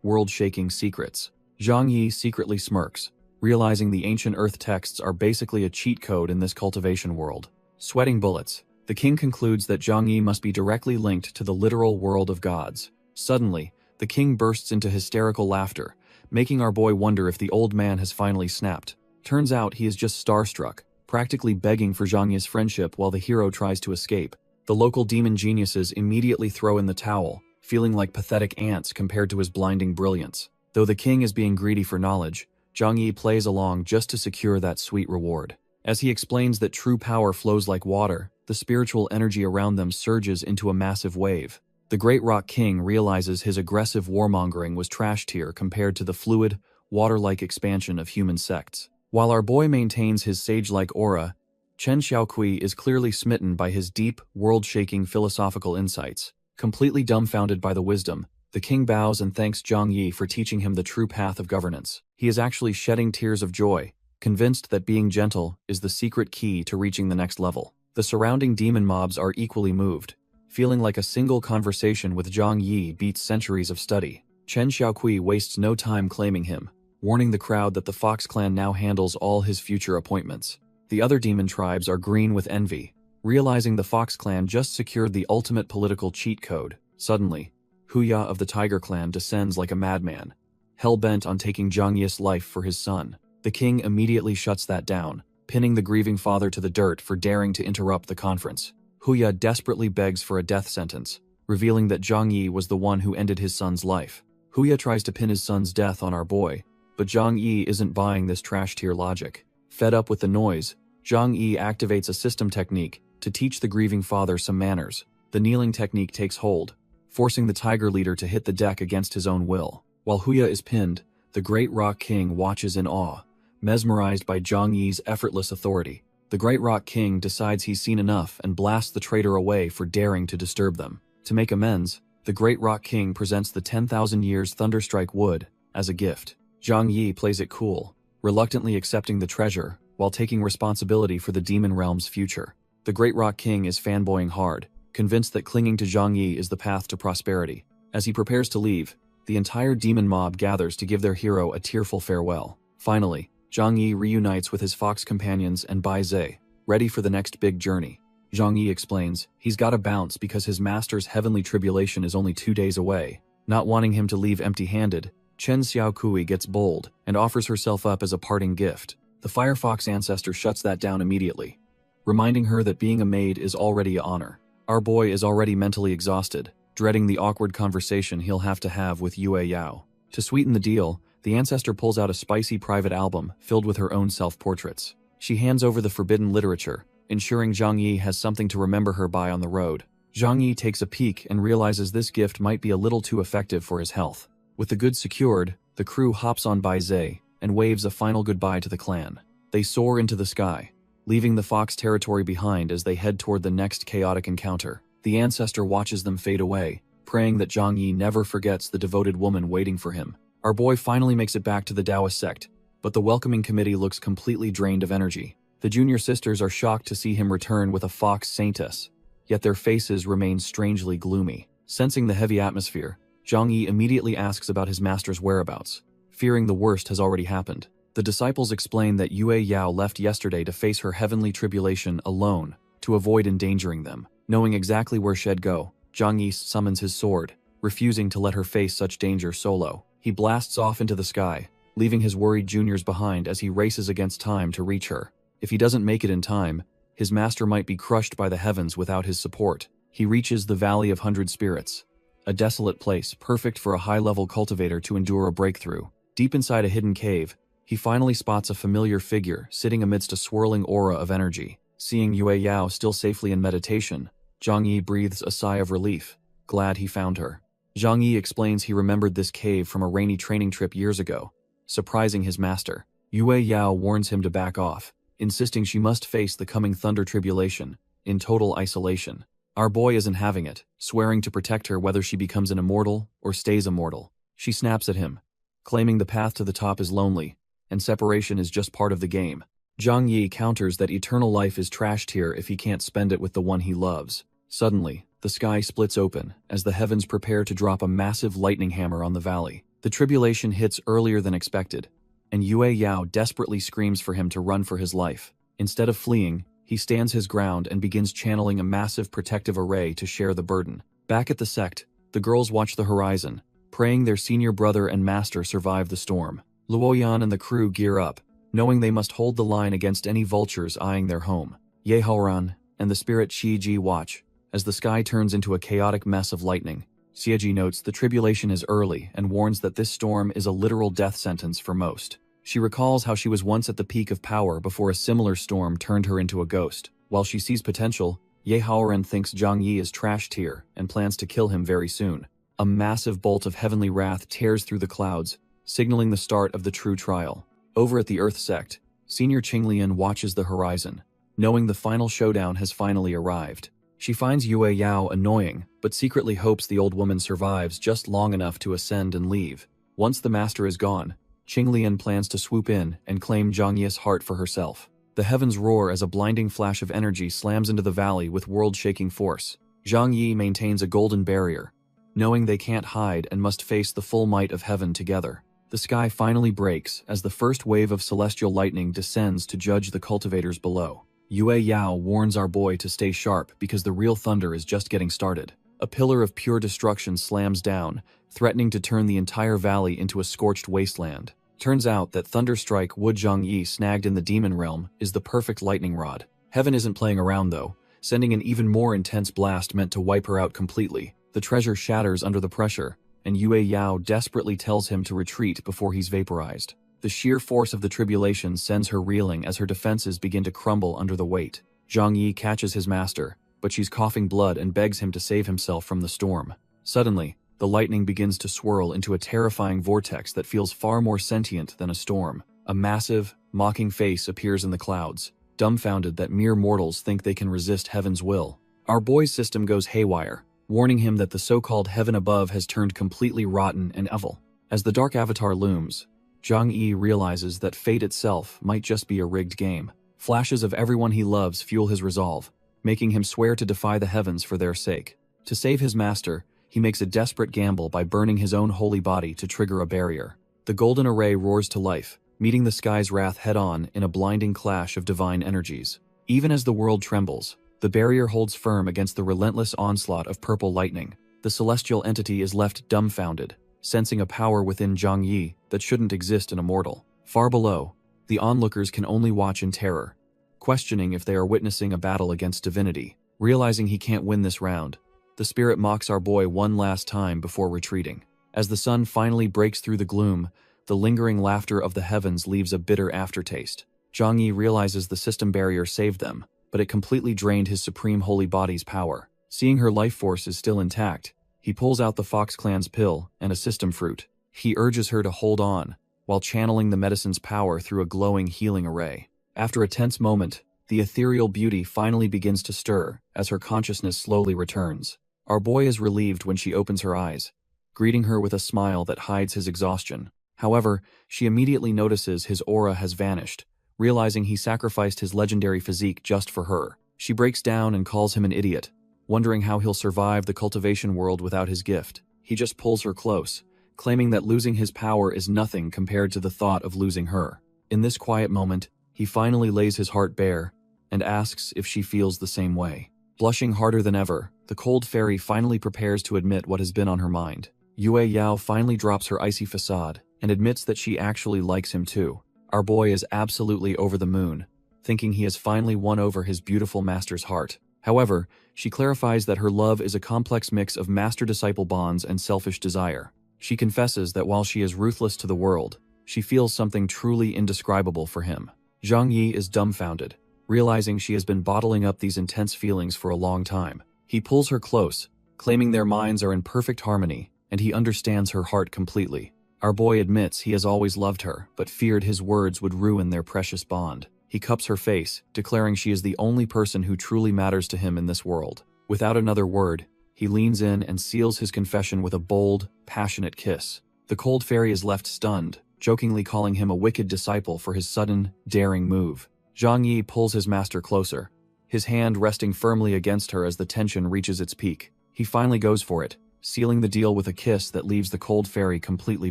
Speaker 1: world-shaking secrets. Zhang Yi secretly smirks, realizing the ancient earth texts are basically a cheat code in this cultivation world. Sweating bullets, the king concludes that Zhang Yi must be directly linked to the literal world of gods. Suddenly, the king bursts into hysterical laughter, making our boy wonder if the old man has finally snapped. Turns out he is just starstruck, practically begging for Zhang Yi's friendship while the hero tries to escape. The local demon geniuses immediately throw in the towel, feeling like pathetic ants compared to his blinding brilliance. Though the king is being greedy for knowledge, Zhang Yi plays along just to secure that sweet reward. As he explains that true power flows like water, the spiritual energy around them surges into a massive wave. The Great Rock King realizes his aggressive warmongering was trash tier compared to the fluid, water-like expansion of human sects. While our boy maintains his sage-like aura, Chen Xiaoqui is clearly smitten by his deep, world-shaking philosophical insights. Completely dumbfounded by the wisdom, the king bows and thanks Zhang Yi for teaching him the true path of governance. He is actually shedding tears of joy, convinced that being gentle is the secret key to reaching the next level. The surrounding demon mobs are equally moved, feeling like a single conversation with Zhang Yi beats centuries of study. Chen Xiaoqui wastes no time claiming him, warning the crowd that the Fox clan now handles all his future appointments. The other demon tribes are green with envy, realizing the Fox clan just secured the ultimate political cheat code. Suddenly, Huya of the Tiger clan descends like a madman, hell-bent on taking Zhang Yi's life for his son. The king immediately shuts that down, pinning the grieving father to the dirt for daring to interrupt the conference. Huya desperately begs for a death sentence, revealing that Zhang Yi was the one who ended his son's life. Huya tries to pin his son's death on our boy, but Zhang Yi isn't buying this trash-tier logic. Fed up with the noise, Zhang Yi activates a system technique to teach the grieving father some manners. The kneeling technique takes hold, forcing the tiger leader to hit the deck against his own will. While Huya is pinned, the Great Rock King watches in awe, mesmerized by Zhang Yi's effortless authority. The Great Rock King decides he's seen enough and blasts the traitor away for daring to disturb them. To make amends, the Great Rock King presents the 10,000 years Thunderstrike wood as a gift. Zhang Yi plays it cool, reluctantly accepting the treasure while taking responsibility for the demon realm's future. The Great Rock King is fanboying hard, convinced that clinging to Zhang Yi is the path to prosperity. As he prepares to leave, the entire demon mob gathers to give their hero a tearful farewell. Finally, Zhang Yi reunites with his fox companions and Bai Zhe, ready for the next big journey. Zhang Yi explains he's gotta bounce because his master's heavenly tribulation is only 2 days away. Not wanting him to leave empty-handed, Chen Xiaokui gets bold and offers herself up as a parting gift. The Firefox ancestor shuts that down immediately, reminding her that being a maid is already an honor. Our boy is already mentally exhausted, dreading the awkward conversation he'll have to have with Yue Yao. To sweeten the deal, the ancestor pulls out a spicy private album filled with her own self-portraits. She hands over the forbidden literature, ensuring Zhang Yi has something to remember her by on the road. Zhang Yi takes a peek and realizes this gift might be a little too effective for his health. With the goods secured, the crew hops on Bai Zhe and waves a final goodbye to the clan. They soar into the sky, leaving the Fox territory behind as they head toward the next chaotic encounter. The ancestor watches them fade away, praying that Zhang Yi never forgets the devoted woman waiting for him. Our boy finally makes it back to the Taoist sect, but the welcoming committee looks completely drained of energy. The junior sisters are shocked to see him return with a fox saintess, yet their faces remain strangely gloomy. Sensing the heavy atmosphere, Zhang Yi immediately asks about his master's whereabouts, fearing the worst has already happened. The disciples explain that Yue Yao left yesterday to face her heavenly tribulation alone to avoid endangering them. Knowing exactly where she'd go, Zhang Yi summons his sword, refusing to let her face such danger solo. He blasts off into the sky, leaving his worried juniors behind as he races against time to reach her. If he doesn't make it in time, his master might be crushed by the heavens without his support. He reaches the Valley of Hundred Spirits, a desolate place perfect for a high-level cultivator to endure a breakthrough. Deep inside a hidden cave, he finally spots a familiar figure sitting amidst a swirling aura of energy. Seeing Yue Yao still safely in meditation, Zhang Yi breathes a sigh of relief, glad he found her. Zhang Yi explains he remembered this cave from a rainy training trip years ago, surprising his master. Yue Yao warns him to back off, insisting she must face the coming thunder tribulation, in total isolation. Our boy isn't having it, swearing to protect her whether she becomes an immortal or stays immortal. She snaps at him, claiming the path to the top is lonely, and separation is just part of the game. Zhang Yi counters that eternal life is trashed here if he can't spend it with the one he loves. Suddenly, the sky splits open as the heavens prepare to drop a massive lightning hammer on the valley. The tribulation hits earlier than expected, and Yue Yao desperately screams for him to run for his life. Instead of fleeing, he stands his ground and begins channeling a massive protective array to share the burden. Back at the sect, the girls watch the horizon, praying their senior brother and master survive the storm. Luoyan and the crew gear up, knowing they must hold the line against any vultures eyeing their home. Yehaoran and the spirit Shiji watch, as the sky turns into a chaotic mess of lightning. Xieji notes the tribulation is early and warns that this storm is a literal death sentence for most. She recalls how she was once at the peak of power before a similar storm turned her into a ghost. While she sees potential, Yehaoran thinks Zhang Yi is trash tier and plans to kill him very soon. A massive bolt of heavenly wrath tears through the clouds, signaling the start of the true trial. Over at the Earth sect, Senior Qinglian watches the horizon, knowing the final showdown has finally arrived. She finds Yue Yao annoying, but secretly hopes the old woman survives just long enough to ascend and leave. Once the master is gone, Qinglian plans to swoop in and claim Zhang Yi's heart for herself. The heavens roar as a blinding flash of energy slams into the valley with world-shaking force. Zhang Yi maintains a golden barrier, knowing they can't hide and must face the full might of heaven together. The sky finally breaks as the first wave of celestial lightning descends to judge the cultivators below. Yue Yao warns our boy to stay sharp because the real thunder is just getting started. A pillar of pure destruction slams down, threatening to turn the entire valley into a scorched wasteland. Turns out that Thunderstrike Wu Zhang Yi snagged in the demon realm is the perfect lightning rod. Heaven isn't playing around though, sending an even more intense blast meant to wipe her out completely. The treasure shatters under the pressure, and Yue Yao desperately tells him to retreat before he's vaporized. The sheer force of the tribulation sends her reeling as her defenses begin to crumble under the weight. Zhang Yi catches his master, but she's coughing blood and begs him to save himself from the storm. Suddenly, the lightning begins to swirl into a terrifying vortex that feels far more sentient than a storm. A massive, mocking face appears in the clouds, dumbfounded that mere mortals think they can resist heaven's will. Our boy's system goes haywire, warning him that the so-called heaven above has turned completely rotten and evil. As the dark avatar looms, Zhang Yi realizes that fate itself might just be a rigged game. Flashes of everyone he loves fuel his resolve, making him swear to defy the heavens for their sake. To save his master, he makes a desperate gamble by burning his own holy body to trigger a barrier. The golden array roars to life, meeting the sky's wrath head-on in a blinding clash of divine energies. Even as the world trembles, the barrier holds firm against the relentless onslaught of purple lightning. The celestial entity is left dumbfounded, sensing a power within Zhang Yi that shouldn't exist in a mortal. Far below, the onlookers can only watch in terror, questioning if they are witnessing a battle against divinity. Realizing he can't win this round, the spirit mocks our boy one last time before retreating. As the sun finally breaks through the gloom, the lingering laughter of the heavens leaves a bitter aftertaste. Zhang Yi realizes the system barrier saved them, but it completely drained his supreme holy body's power. Seeing her life force is still intact, he pulls out the Fox Clan's pill and a system fruit. He urges her to hold on, while channeling the medicine's power through a glowing healing array. After a tense moment, the ethereal beauty finally begins to stir as her consciousness slowly returns. Our boy is relieved when she opens her eyes, greeting her with a smile that hides his exhaustion. However, she immediately notices his aura has vanished, realizing he sacrificed his legendary physique just for her. She breaks down and calls him an idiot, wondering how he'll survive the cultivation world without his gift. He just pulls her close, claiming that losing his power is nothing compared to the thought of losing her. In this quiet moment, he finally lays his heart bare and asks if she feels the same way. Blushing harder than ever, the cold fairy finally prepares to admit what has been on her mind. Yue Yao finally drops her icy facade and admits that she actually likes him too. Our boy is absolutely over the moon, thinking he has finally won over his beautiful master's heart. However, she clarifies that her love is a complex mix of master-disciple bonds and selfish desire. She confesses that while she is ruthless to the world, she feels something truly indescribable for him. Zhang Yi is dumbfounded, realizing she has been bottling up these intense feelings for a long time. He pulls her close, claiming their minds are in perfect harmony, and he understands her heart completely. Our boy admits he has always loved her, but feared his words would ruin their precious bond. He cups her face, declaring she is the only person who truly matters to him in this world. Without another word, he leans in and seals his confession with a bold, passionate kiss. The cold fairy is left stunned, jokingly calling him a wicked disciple for his sudden, daring move. Zhang Yi pulls his master closer, his hand resting firmly against her as the tension reaches its peak. He finally goes for it, sealing the deal with a kiss that leaves the cold fairy completely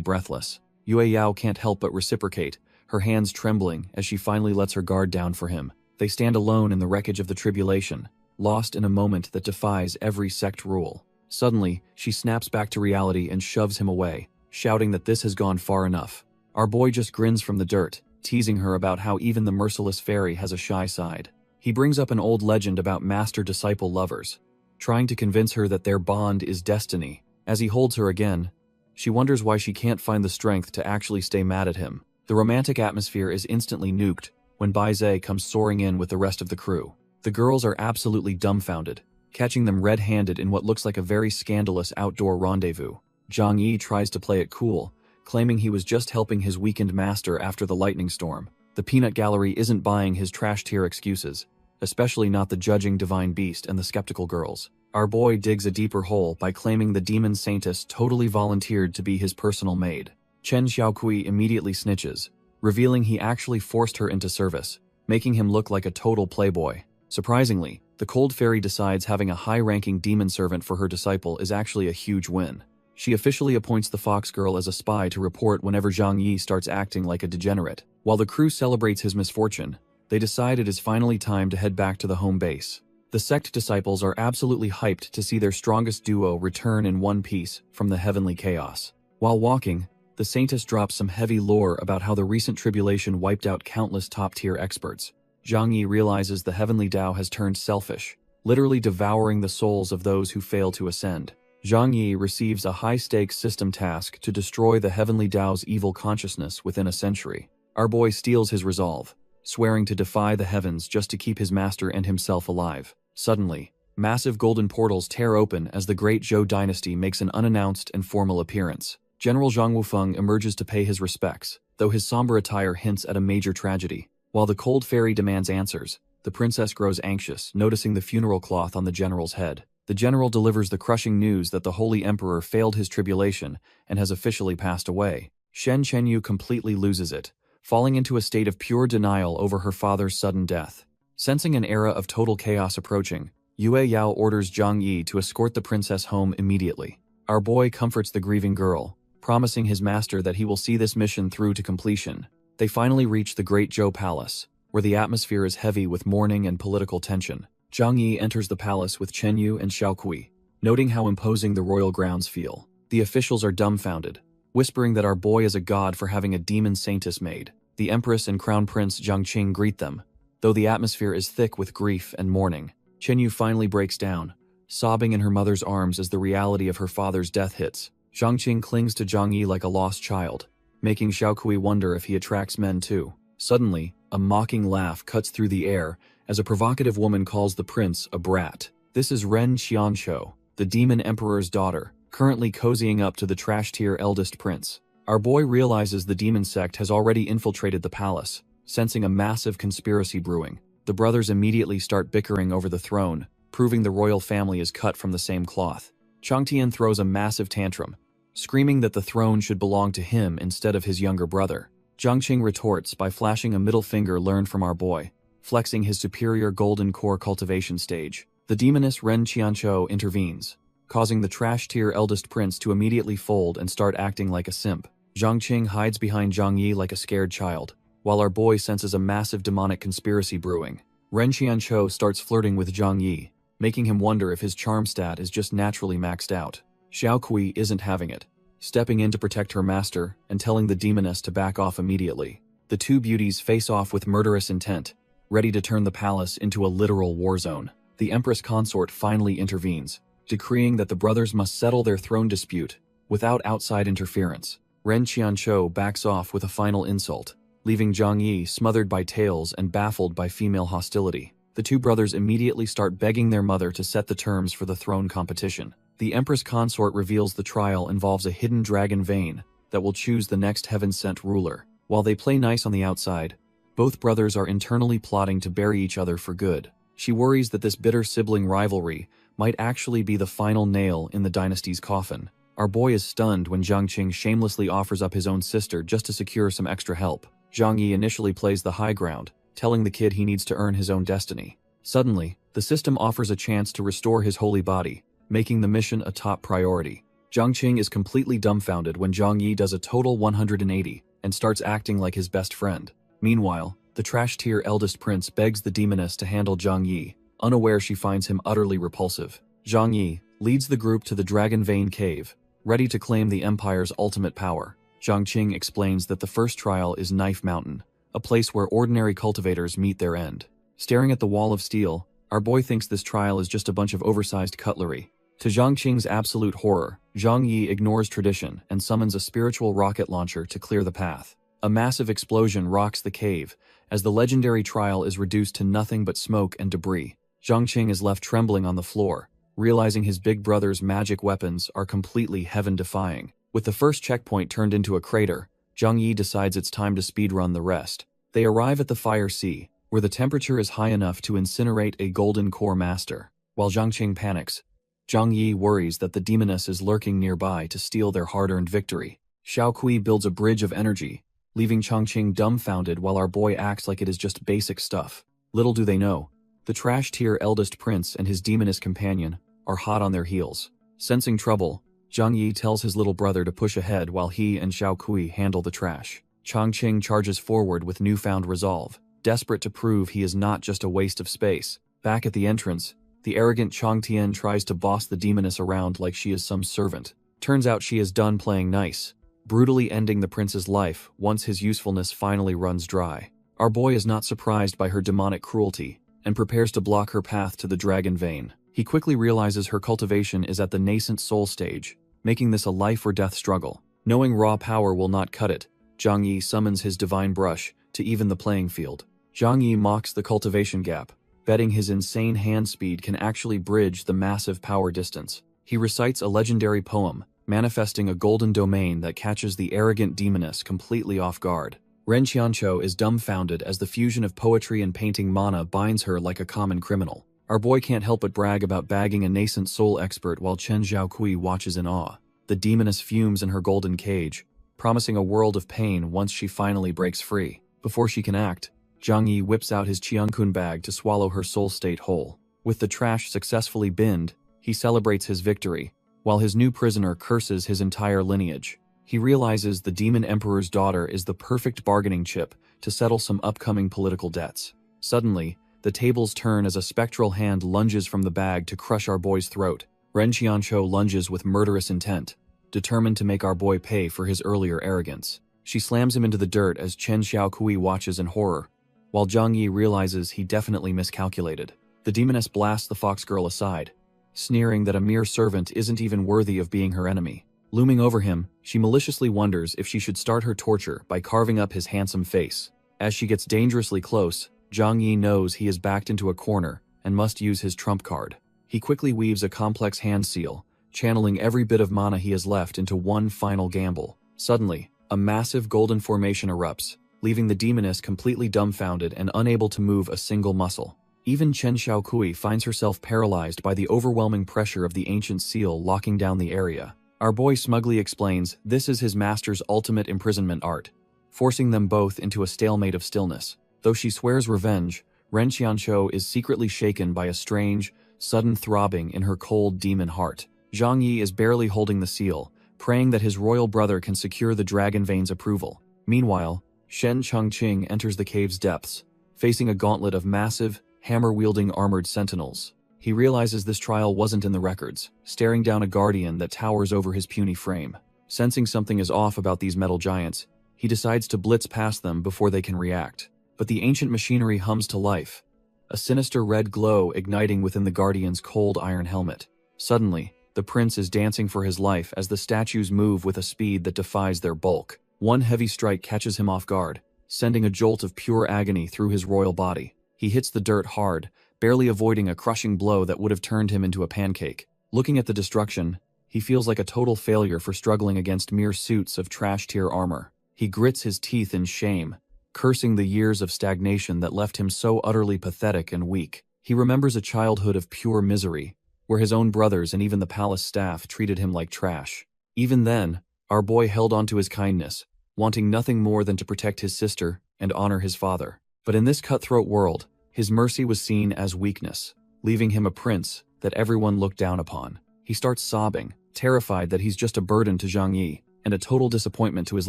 Speaker 1: breathless. Yue Yao can't help but reciprocate, her hands trembling as she finally lets her guard down for him. They stand alone in the wreckage of the tribulation, lost in a moment that defies every sect rule. Suddenly, she snaps back to reality and shoves him away, shouting that this has gone far enough. Our boy just grins from the dirt, teasing her about how even the merciless fairy has a shy side. He brings up an old legend about master-disciple lovers, trying to convince her that their bond is destiny. As he holds her again, she wonders why she can't find the strength to actually stay mad at him. The romantic atmosphere is instantly nuked when Bai Zhe comes soaring in with the rest of the crew. The girls are absolutely dumbfounded, catching them red-handed in what looks like a very scandalous outdoor rendezvous. Zhang Yi tries to play it cool, claiming he was just helping his weakened master after the lightning storm. The peanut gallery isn't buying his trash-tier excuses, especially not the judging divine beast and the skeptical girls. Our boy digs a deeper hole by claiming the demon saintess totally volunteered to be his personal maid. Chen Xiaokui immediately snitches, revealing he actually forced her into service, making him look like a total playboy. Surprisingly, the cold fairy decides having a high-ranking demon servant for her disciple is actually a huge win. She officially appoints the fox girl as a spy to report whenever Zhang Yi starts acting like a degenerate. While the crew celebrates his misfortune, they decide it is finally time to head back to the home base. The sect disciples are absolutely hyped to see their strongest duo return in one piece from the heavenly chaos. While walking, the saintess drops some heavy lore about how the recent tribulation wiped out countless top-tier experts. Zhang Yi realizes the heavenly Tao has turned selfish, literally devouring the souls of those who fail to ascend. Zhang Yi receives a high-stakes system task to destroy the heavenly Tao's evil consciousness within a century. Our boy steals his resolve, swearing to defy the heavens just to keep his master and himself alive. Suddenly, massive golden portals tear open as the great Zhou dynasty makes an unannounced and formal appearance. General Zhang Wufeng emerges to pay his respects, though his somber attire hints at a major tragedy. While the cold fairy demands answers, the princess grows anxious, noticing the funeral cloth on the general's head. The general delivers the crushing news that the Holy Emperor failed his tribulation and has officially passed away. Shen Chenyu completely loses it, falling into a state of pure denial over her father's sudden death. Sensing an era of total chaos approaching, Yue Yao orders Zhang Yi to escort the princess home immediately. Our boy comforts the grieving girl, promising his master that he will see this mission through to completion. They finally reach the Great Zhou Palace, where the atmosphere is heavy with mourning and political tension. Zhang Yi enters the palace with Chen Yu and Xiaokui, noting how imposing the royal grounds feel. The officials are dumbfounded, whispering that our boy is a god for having a demon saintess maid. The empress and crown prince Jiangqing greet them, though the atmosphere is thick with grief and mourning. Chen Yu finally breaks down, sobbing in her mother's arms as the reality of her father's death hits. Jiangqing clings to Zhang Yi like a lost child, making Xiaokui wonder if he attracts men too. Suddenly, a mocking laugh cuts through the air as a provocative woman calls the prince a brat. This is Ren Qianqiu, the demon emperor's daughter, currently cozying up to the trash-tier eldest prince. Our boy realizes the demon sect has already infiltrated the palace, sensing a massive conspiracy brewing. The brothers immediately start bickering over the throne, proving the royal family is cut from the same cloth. Changtian throws a massive tantrum, screaming that the throne should belong to him instead of his younger brother. Jiangqing retorts by flashing a middle finger learned from our boy, flexing his superior golden core cultivation stage. The demoness Ren Qianqiu intervenes, causing the trash-tier eldest prince to immediately fold and start acting like a simp. Jiangqing hides behind Zhang Yi like a scared child, while our boy senses a massive demonic conspiracy brewing. Ren Qianqiu starts flirting with Zhang Yi, making him wonder if his charm stat is just naturally maxed out. Xiaokui isn't having it, stepping in to protect her master and telling the demoness to back off immediately. The two beauties face off with murderous intent, ready to turn the palace into a literal war zone. The Empress Consort finally intervenes, decreeing that the brothers must settle their throne dispute without outside interference. Ren Qianqiu backs off with a final insult, leaving Zhang Yi smothered by tales and baffled by female hostility. The two brothers immediately start begging their mother to set the terms for the throne competition. The Empress Consort reveals the trial involves a hidden dragon vein that will choose the next heaven-sent ruler. While they play nice on the outside, both brothers are internally plotting to bury each other for good. She worries that this bitter sibling rivalry might actually be the final nail in the dynasty's coffin. Our boy is stunned when Jiangqing shamelessly offers up his own sister just to secure some extra help. Zhang Yi initially plays the high ground, telling the kid he needs to earn his own destiny. Suddenly, the system offers a chance to restore his holy body, making the mission a top priority. Jiangqing is completely dumbfounded when Zhang Yi does a total 180 and starts acting like his best friend. Meanwhile, the trash-tier eldest prince begs the demoness to handle Zhang Yi, unaware she finds him utterly repulsive. Zhang Yi leads the group to the Dragon Vein Cave, ready to claim the Empire's ultimate power. Jiangqing explains that the first trial is Knife Mountain, a place where ordinary cultivators meet their end. Staring at the wall of steel, our boy thinks this trial is just a bunch of oversized cutlery. To Jiangqing's absolute horror, Zhang Yi ignores tradition and summons a spiritual rocket launcher to clear the path. A massive explosion rocks the cave, as the legendary trial is reduced to nothing but smoke and debris. Jiangqing is left trembling on the floor, realizing his big brother's magic weapons are completely heaven-defying. With the first checkpoint turned into a crater, Zhang Yi decides it's time to speedrun the rest. They arrive at the Fire Sea, where the temperature is high enough to incinerate a golden core master. While Zhangqing panics, Zhang Yi worries that the demoness is lurking nearby to steal their hard-earned victory. Xiao Kui builds a bridge of energy, leaving Chongqing dumbfounded while our boy acts like it is just basic stuff. Little do they know, the trash-tier eldest prince and his demoness companion are hot on their heels. Sensing trouble, Zhang Yi tells his little brother to push ahead while he and Xiao Kui handle the trash. Chongqing charges forward with newfound resolve, desperate to prove he is not just a waste of space. Back at the entrance, the arrogant Chongtian tries to boss the demoness around like she is some servant. Turns out she is done playing nice, brutally ending the prince's life once his usefulness finally runs dry. Our boy is not surprised by her demonic cruelty and prepares to block her path to the dragon vein. He quickly realizes her cultivation is at the nascent soul stage, making this a life-or-death struggle. Knowing raw power will not cut it, Zhang Yi summons his divine brush to even the playing field. Zhang Yi mocks the cultivation gap, betting his insane hand speed can actually bridge the massive power distance. He recites a legendary poem, manifesting a golden domain that catches the arrogant demoness completely off guard. Ren Qianqiu is dumbfounded as the fusion of poetry and painting mana binds her like a common criminal. Our boy can't help but brag about bagging a nascent soul expert while Chen Xiaokui watches in awe. The demoness fumes in her golden cage, promising a world of pain once she finally breaks free. Before she can act, Zhang Yi whips out his Qiankun bag to swallow her soul state whole. With the trash successfully binned, he celebrates his victory, while his new prisoner curses his entire lineage. He realizes the demon emperor's daughter is the perfect bargaining chip to settle some upcoming political debts. Suddenly, the tables turn as a spectral hand lunges from the bag to crush our boy's throat. Ren Qianqiu lunges with murderous intent, determined to make our boy pay for his earlier arrogance. She slams him into the dirt as Chen Xiaokui watches in horror, while Zhang Yi realizes he definitely miscalculated. The demoness blasts the fox girl aside, sneering that a mere servant isn't even worthy of being her enemy. Looming over him, she maliciously wonders if she should start her torture by carving up his handsome face. As she gets dangerously close, Zhang Yi knows he is backed into a corner and must use his trump card. He quickly weaves a complex hand seal, channeling every bit of mana he has left into one final gamble. Suddenly, a massive golden formation erupts, leaving the demoness completely dumbfounded and unable to move a single muscle. Even Chen Xiaokui finds herself paralyzed by the overwhelming pressure of the ancient seal locking down the area. Our boy smugly explains this is his master's ultimate imprisonment art, forcing them both into a stalemate of stillness. Though she swears revenge, Ren Qianqiu is secretly shaken by a strange, sudden throbbing in her cold demon heart. Zhang Yi is barely holding the seal, praying that his royal brother can secure the dragon vein's approval. Meanwhile, Shen Chongqing enters the cave's depths, facing a gauntlet of massive, hammer-wielding armored sentinels. He realizes this trial wasn't in the records, staring down a guardian that towers over his puny frame. Sensing something is off about these metal giants, he decides to blitz past them before they can react. But the ancient machinery hums to life, a sinister red glow igniting within the guardian's cold iron helmet. Suddenly, the prince is dancing for his life as the statues move with a speed that defies their bulk. One heavy strike catches him off guard, sending a jolt of pure agony through his royal body. He hits the dirt hard, barely avoiding a crushing blow that would have turned him into a pancake. Looking at the destruction, he feels like a total failure for struggling against mere suits of trash-tier armor. He grits his teeth in shame, cursing the years of stagnation that left him so utterly pathetic and weak. He remembers a childhood of pure misery, where his own brothers and even the palace staff treated him like trash. Even then, our boy held on to his kindness, wanting nothing more than to protect his sister and honor his father. But in this cutthroat world, his mercy was seen as weakness, leaving him a prince that everyone looked down upon. He starts sobbing, terrified that he's just a burden to Zhang Yi, and a total disappointment to his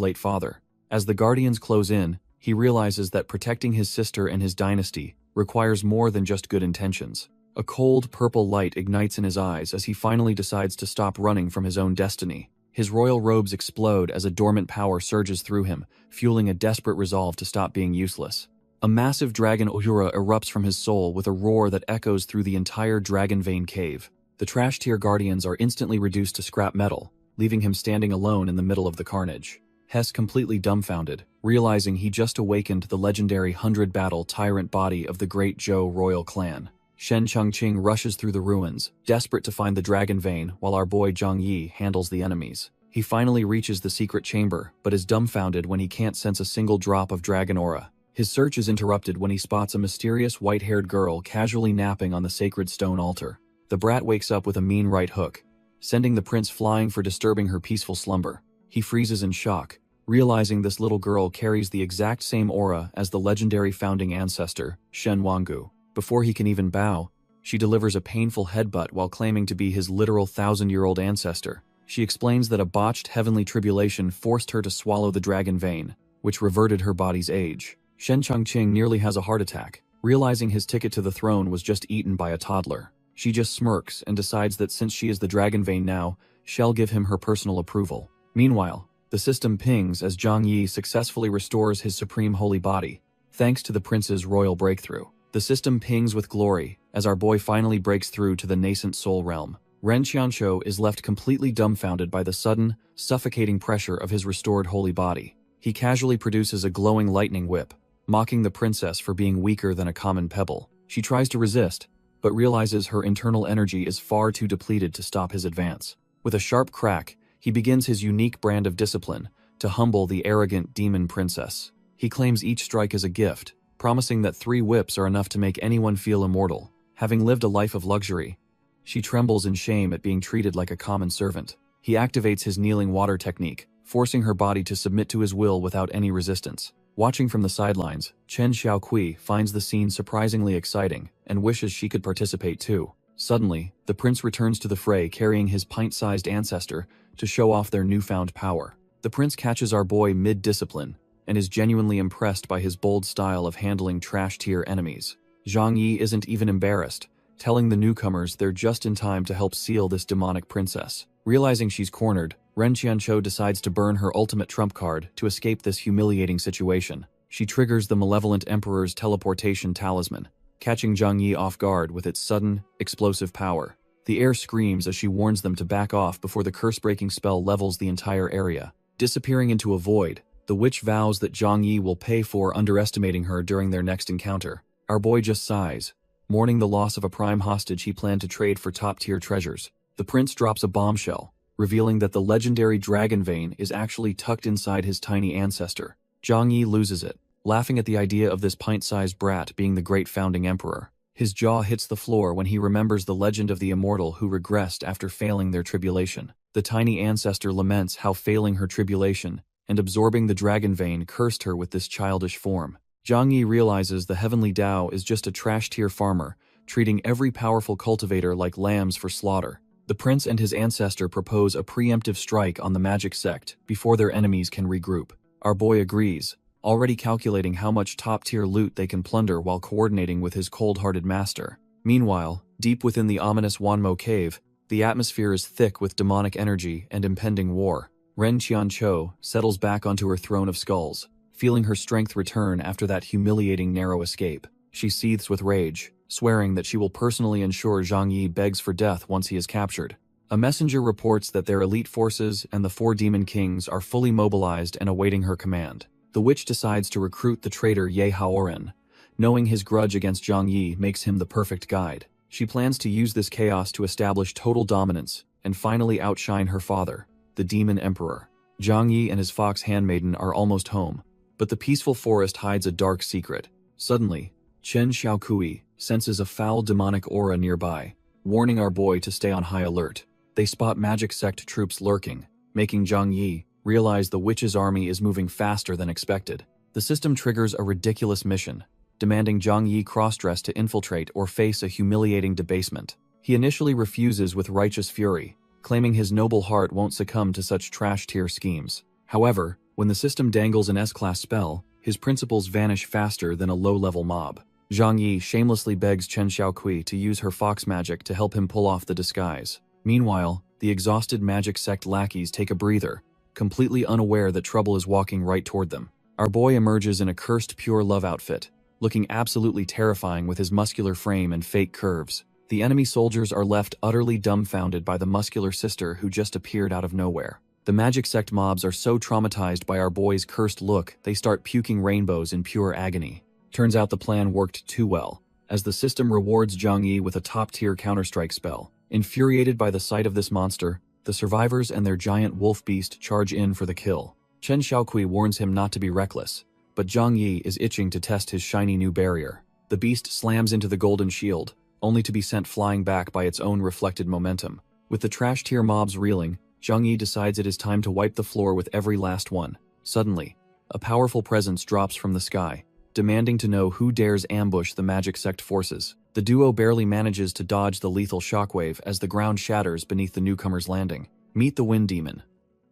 Speaker 1: late father. As the guardians close in, he realizes that protecting his sister and his dynasty requires more than just good intentions. A cold, purple light ignites in his eyes as he finally decides to stop running from his own destiny. His royal robes explode as a dormant power surges through him, fueling a desperate resolve to stop being useless. A massive dragon Asura erupts from his soul with a roar that echoes through the entire dragon vein cave. The trash-tier guardians are instantly reduced to scrap metal, leaving him standing alone in the middle of the carnage. Hess completely dumbfounded, realizing he just awakened the legendary 100-battle tyrant body of the great Zhou royal clan. Shen Chongqing rushes through the ruins, desperate to find the dragon vein, while our boy Zhang Yi handles the enemies. He finally reaches the secret chamber, but is dumbfounded when he can't sense a single drop of dragon aura. His search is interrupted when he spots a mysterious white-haired girl casually napping on the sacred stone altar. The brat wakes up with a mean right hook, sending the prince flying for disturbing her peaceful slumber. He freezes in shock, realizing this little girl carries the exact same aura as the legendary founding ancestor, Shen Wangu. Before he can even bow, she delivers a painful headbutt while claiming to be his literal 1,000-year-old ancestor. She explains that a botched heavenly tribulation forced her to swallow the dragon vein, which reverted her body's age. Shen Chongqing nearly has a heart attack, realizing his ticket to the throne was just eaten by a toddler. She just smirks and decides that since she is the dragon vein now, she'll give him her personal approval. Meanwhile, the system pings as Zhang Yi successfully restores his supreme holy body, thanks to the prince's royal breakthrough. The system pings with glory as our boy finally breaks through to the nascent soul realm. Ren Qianqiu is left completely dumbfounded by the sudden, suffocating pressure of his restored holy body. He casually produces a glowing lightning whip, mocking the princess for being weaker than a common pebble. She tries to resist, but realizes her internal energy is far too depleted to stop his advance. With a sharp crack, he begins his unique brand of discipline to humble the arrogant demon princess. He claims each strike as a gift, promising that 3 whips are enough to make anyone feel immortal. Having lived a life of luxury, she trembles in shame at being treated like a common servant. He activates his kneeling water technique, forcing her body to submit to his will without any resistance. Watching from the sidelines, Chen Xiaokui finds the scene surprisingly exciting and wishes she could participate too. Suddenly, the prince returns to the fray carrying his pint-sized ancestor to show off their newfound power. The prince catches our boy mid-discipline and is genuinely impressed by his bold style of handling trash-tier enemies. Zhang Yi isn't even embarrassed, telling the newcomers they're just in time to help seal this demonic princess. Realizing she's cornered, Ren Qianqiu decides to burn her ultimate trump card to escape this humiliating situation. She triggers the malevolent emperor's teleportation talisman, catching Zhang Yi off guard with its sudden, explosive power. The air screams as she warns them to back off before the curse-breaking spell levels the entire area. Disappearing into a void, the witch vows that Zhang Yi will pay for underestimating her during their next encounter. Our boy just sighs, mourning the loss of a prime hostage he planned to trade for top-tier treasures. The prince drops a bombshell, revealing that the legendary dragon vein is actually tucked inside his tiny ancestor. Zhang Yi loses it, laughing at the idea of this pint-sized brat being the great founding emperor. His jaw hits the floor when he remembers the legend of the immortal who regressed after failing their tribulation. The tiny ancestor laments how failing her tribulation and absorbing the dragon vein cursed her with this childish form. Zhang Yi realizes the heavenly Tao is just a trash-tier farmer, treating every powerful cultivator like lambs for slaughter. The prince and his ancestor propose a preemptive strike on the magic sect before their enemies can regroup. Our boy agrees, already calculating how much top-tier loot they can plunder while coordinating with his cold-hearted master. Meanwhile, deep within the ominous Wanmo cave, the atmosphere is thick with demonic energy and impending war. Ren Qianqiu settles back onto her throne of skulls, feeling her strength return after that humiliating narrow escape. She seethes with rage, swearing that she will personally ensure Zhang Yi begs for death once he is captured. A messenger reports that their elite forces and the 4 demon kings are fully mobilized and awaiting her command. The witch decides to recruit the traitor Yahello. Knowing his grudge against Zhang Yi makes him the perfect guide. She plans to use this chaos to establish total dominance and finally outshine her father, the demon emperor. Zhang Yi and his fox handmaiden are almost home, but the peaceful forest hides a dark secret. Suddenly, Chen Xiaokui senses a foul demonic aura nearby, warning our boy to stay on high alert. They spot magic sect troops lurking, making Zhang Yi realize the witch's army is moving faster than expected. The system triggers a ridiculous mission, demanding Zhang Yi cross-dress to infiltrate or face a humiliating debasement. He initially refuses with righteous fury, claiming his noble heart won't succumb to such trash-tier schemes. However, when the system dangles an S-class spell, his principles vanish faster than a low-level mob. Zhang Yi shamelessly begs Chen Xiaokui to use her fox magic to help him pull off the disguise. Meanwhile, the exhausted magic sect lackeys take a breather, completely unaware that trouble is walking right toward them. Our boy emerges in a cursed pure love outfit, looking absolutely terrifying with his muscular frame and fake curves. The enemy soldiers are left utterly dumbfounded by the muscular sister who just appeared out of nowhere. The magic sect mobs are so traumatized by our boy's cursed look, they start puking rainbows in pure agony. Turns out the plan worked too well, as the system rewards Zhang Yi with a top-tier counterstrike spell. Infuriated by the sight of this monster, the survivors and their giant wolf beast charge in for the kill. Chen Xiaokui warns him not to be reckless, but Zhang Yi is itching to test his shiny new barrier. The beast slams into the golden shield, only to be sent flying back by its own reflected momentum. With the trash tier mobs reeling, Zhang Yi decides it is time to wipe the floor with every last one. Suddenly, a powerful presence drops from the sky, demanding to know who dares ambush the magic sect forces. The duo barely manages to dodge the lethal shockwave as the ground shatters beneath the newcomer's landing. Meet the Wind Demon,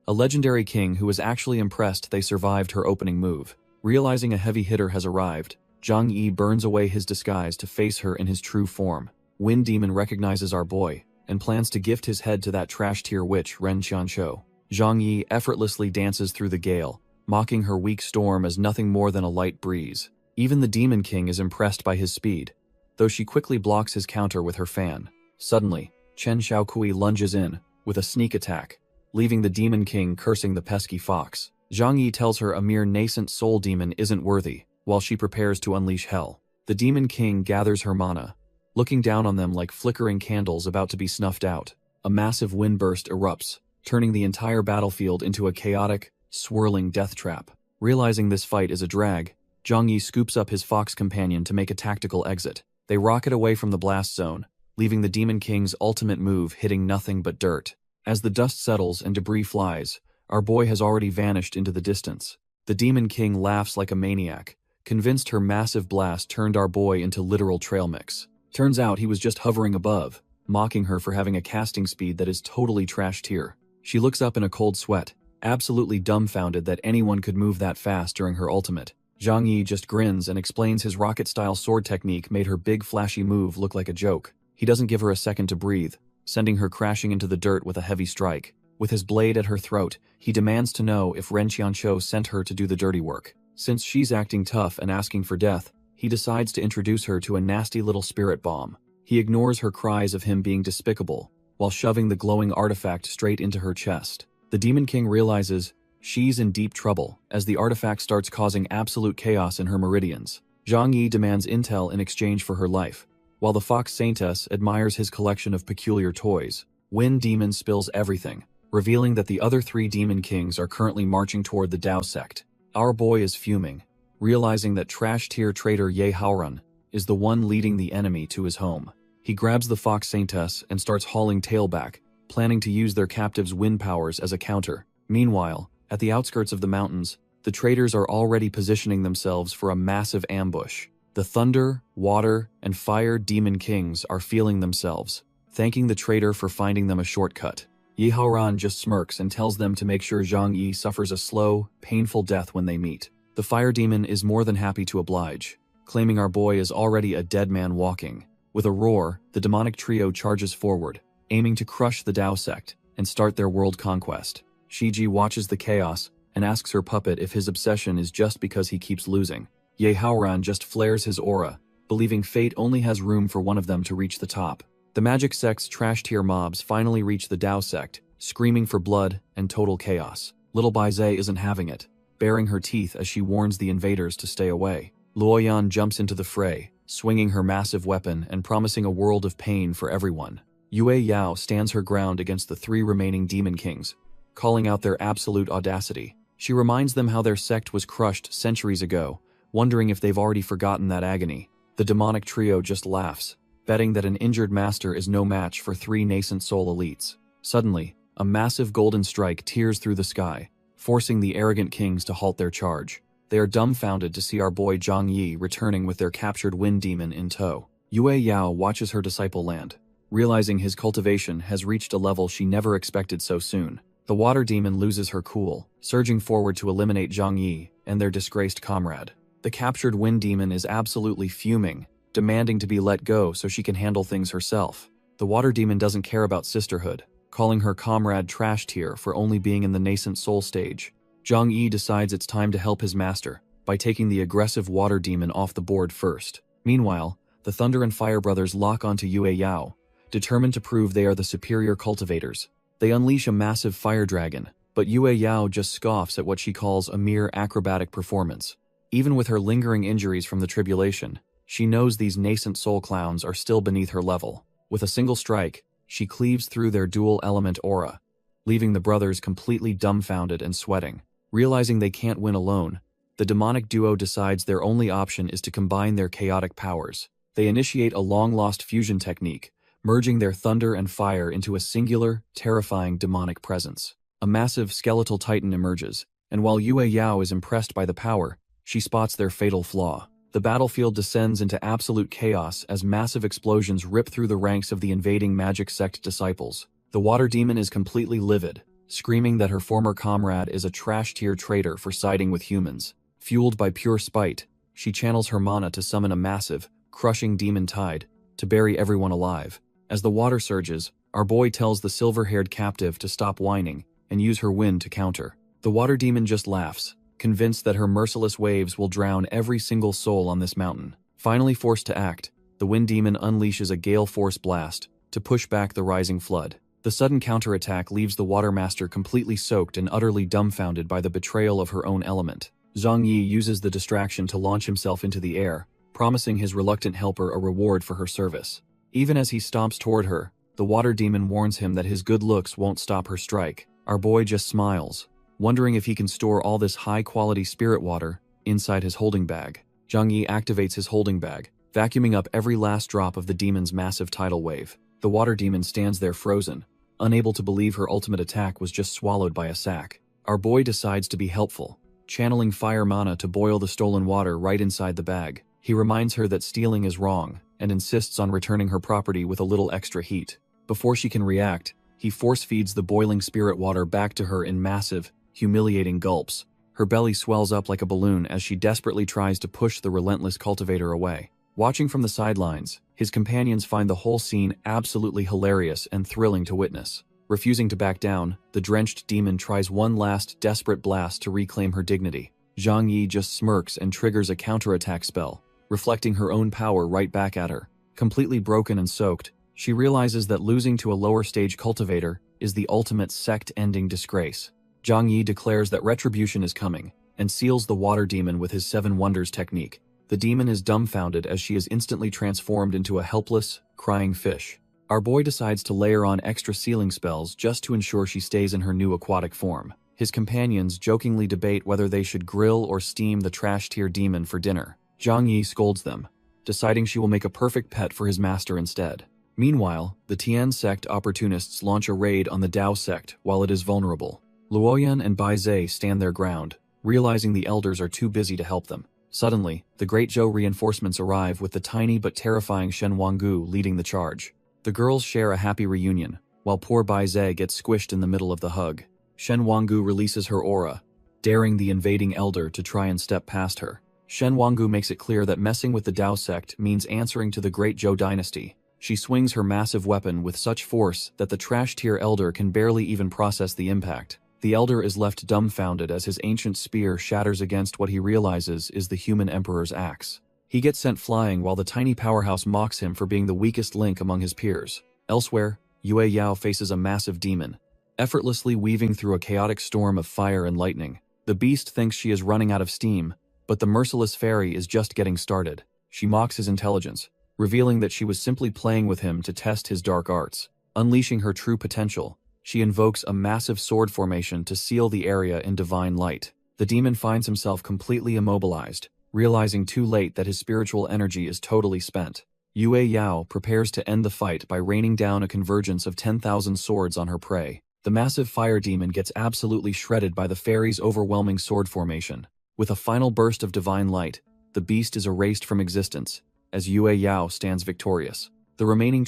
Speaker 1: a legendary king who was actually impressed they survived her opening move. Realizing a heavy hitter has arrived, Zhang Yi burns away his disguise to face her in his true form. Wind Demon recognizes our boy and plans to gift his head to that trash tier witch Ren Qianqiu. Zhang Yi effortlessly dances through the gale, mocking her weak storm as nothing more than a light breeze. Even the Demon King is impressed by his speed, though she quickly blocks his counter with her fan. Suddenly, Chen Xiaokui lunges in with a sneak attack, leaving the Demon King cursing the pesky fox. Zhang Yi tells her a mere nascent soul demon isn't worthy, while she prepares to unleash hell. The Demon King gathers her mana, looking down on them like flickering candles about to be snuffed out. A massive wind burst erupts, turning the entire battlefield into a chaotic, swirling death trap. Realizing this fight is a drag, Zhang Yi scoops up his fox companion to make a tactical exit. They rocket away from the blast zone, leaving the Demon King's ultimate move hitting nothing but dirt. As the dust settles and debris flies, our boy has already vanished into the distance. The Demon King laughs like a maniac, convinced her massive blast turned our boy into literal trail mix. Turns out he was just hovering above, mocking her for having a casting speed that is totally trash tier. She looks up in a cold sweat, absolutely dumbfounded that anyone could move that fast during her ultimate. Zhang Yi just grins and explains his rocket-style sword technique made her big flashy move look like a joke. He doesn't give her a second to breathe, sending her crashing into the dirt with a heavy strike. With his blade at her throat, he demands to know if Ren Qianqiu sent her to do the dirty work. Since she's acting tough and asking for death, he decides to introduce her to a nasty little spirit bomb. He ignores her cries of him being despicable, while shoving the glowing artifact straight into her chest. The Demon King realizes she's in deep trouble as the artifact starts causing absolute chaos in her meridians. Zhang Yi demands intel in exchange for her life, while the Fox Saintess admires his collection of peculiar toys. Wind Demon spills everything, revealing that the other 3 Demon Kings are currently marching toward the Dao sect. Our boy is fuming, realizing that trash-tier traitor Yahello is the one leading the enemy to his home. He grabs the Fox Saintess and starts hauling tail back, planning to use their captive's wind powers as a counter. Meanwhile, at the outskirts of the mountains, the traitors are already positioning themselves for a massive ambush. The Thunder, Water, and Fire Demon Kings are feeling themselves, thanking the traitor for finding them a shortcut. Yahello just smirks and tells them to make sure Zhang Yi suffers a slow, painful death when they meet. The Fire Demon is more than happy to oblige, claiming our boy is already a dead man walking. With a roar, the demonic trio charges forward, aiming to crush the Dao sect and start their world conquest. Shiji watches the chaos and asks her puppet if his obsession is just because he keeps losing. Yahello just flares his aura, believing fate only has room for one of them to reach the top. The magic sect's trash-tier mobs finally reach the Dao sect, screaming for blood and total chaos. Little Baize isn't having it, baring her teeth as she warns the invaders to stay away. Luoyan jumps into the fray, swinging her massive weapon and promising a world of pain for everyone. Yue Yao stands her ground against the 3 remaining Demon Kings, calling out their absolute audacity. She reminds them how their sect was crushed centuries ago, wondering if they've already forgotten that agony. The demonic trio just laughs, betting that an injured master is no match for 3 nascent soul elites. Suddenly, a massive golden strike tears through the sky, forcing the arrogant kings to halt their charge. They are dumbfounded to see our boy Zhang Yi returning with their captured wind demon in tow. Yue Yao watches her disciple land, realizing his cultivation has reached a level she never expected so soon. The water demon loses her cool, surging forward to eliminate Zhang Yi and their disgraced comrade. The captured wind demon is absolutely fuming, demanding to be let go so she can handle things herself. The water demon doesn't care about sisterhood, calling her comrade trash tier for only being in the nascent soul stage. Zhang Yi decides it's time to help his master by taking the aggressive water demon off the board first. Meanwhile, the Thunder and Fire brothers lock onto Yue Yao, determined to prove they are the superior cultivators. They unleash a massive fire dragon, but Yue Yao just scoffs at what she calls a mere acrobatic performance. Even with her lingering injuries from the tribulation, she knows these nascent soul clowns are still beneath her level. With a single strike, she cleaves through their dual-element aura, leaving the brothers completely dumbfounded and sweating. Realizing they can't win alone, the demonic duo decides their only option is to combine their chaotic powers. They initiate a long-lost fusion technique, merging their thunder and fire into a singular, terrifying demonic presence. A massive skeletal titan emerges, and while Yue Yao is impressed by the power, she spots their fatal flaw. The battlefield descends into absolute chaos as massive explosions rip through the ranks of the invading magic sect disciples. The water demon is completely livid, screaming that her former comrade is a trash-tier traitor for siding with humans. Fueled by pure spite, she channels her mana to summon a massive, crushing demon tide to bury everyone alive. As the water surges, our boy tells the silver-haired captive to stop whining and use her wind to counter. The water demon just laughs, convinced that her merciless waves will drown every single soul on this mountain. Finally forced to act, the wind demon unleashes a gale force blast to push back the rising flood. The sudden counterattack leaves the water master completely soaked and utterly dumbfounded by the betrayal of her own element. Zhang Yi uses the distraction to launch himself into the air, promising his reluctant helper a reward for her service. Even as he stomps toward her, the water demon warns him that his good looks won't stop her strike. Our boy just smiles, wondering if he can store all this high-quality spirit water inside his holding bag. Zhang Yi activates his holding bag, vacuuming up every last drop of the demon's massive tidal wave. The water demon stands there frozen, unable to believe her ultimate attack was just swallowed by a sack. Our boy decides to be helpful, channeling fire mana to boil the stolen water right inside the bag. He reminds her that stealing is wrong and insists on returning her property with a little extra heat. Before she can react, he force-feeds the boiling spirit water back to her in massive, humiliating gulps. Her belly swells up like a balloon as she desperately tries to push the relentless cultivator away. Watching from the sidelines, his companions find the whole scene absolutely hilarious and thrilling to witness. Refusing to back down, the drenched demon tries one last desperate blast to reclaim her dignity. Zhang Yi just smirks and triggers a counterattack spell, reflecting her own power right back at her. Completely broken and soaked, she realizes that losing to a lower-stage cultivator is the ultimate sect-ending disgrace. Zhang Yi declares that retribution is coming, and seals the water demon with his Seven Wonders technique. The demon is dumbfounded as she is instantly transformed into a helpless, crying fish. Our boy decides to layer on extra sealing spells just to ensure she stays in her new aquatic form. His companions jokingly debate whether they should grill or steam the trash-tier demon for dinner. Zhang Yi scolds them, deciding she will make a perfect pet for his master instead. Meanwhile, the Tian sect opportunists launch a raid on the Dao sect while it is vulnerable. Luoyan and Bai Zhe stand their ground, realizing the elders are too busy to help them. Suddenly, the Great Zhou reinforcements arrive with the tiny but terrifying Shen Wanggu leading the charge. The girls share a happy reunion, while poor Bai Zhe gets squished in the middle of the hug. Shen Wanggu releases her aura, daring the invading elder to try and step past her. Shen Wanggu makes it clear that messing with the Dao sect means answering to the Great Zhou dynasty. She swings her massive weapon with such force that the trash-tier elder can barely even process the impact. The elder is left dumbfounded as his ancient spear shatters against what he realizes is the human emperor's axe. He gets sent flying while the tiny powerhouse mocks him for being the weakest link among his peers. Elsewhere, Yue Yao faces a massive demon, effortlessly weaving through a chaotic storm of fire and lightning. The beast thinks she is running out of steam, but the merciless fairy is just getting started. She mocks his intelligence, revealing that she was simply playing with him to test his dark arts. Unleashing her true potential, she invokes a massive sword formation to seal the area in divine light. The demon finds himself completely immobilized, realizing too late that his spiritual energy is totally spent. Yue Yao prepares to end the fight by raining down a convergence of 10,000 swords on her prey. The massive fire demon gets absolutely shredded by the fairy's overwhelming sword formation. With a final burst of divine light, the beast is erased from existence, as Yue Yao stands victorious. The remaining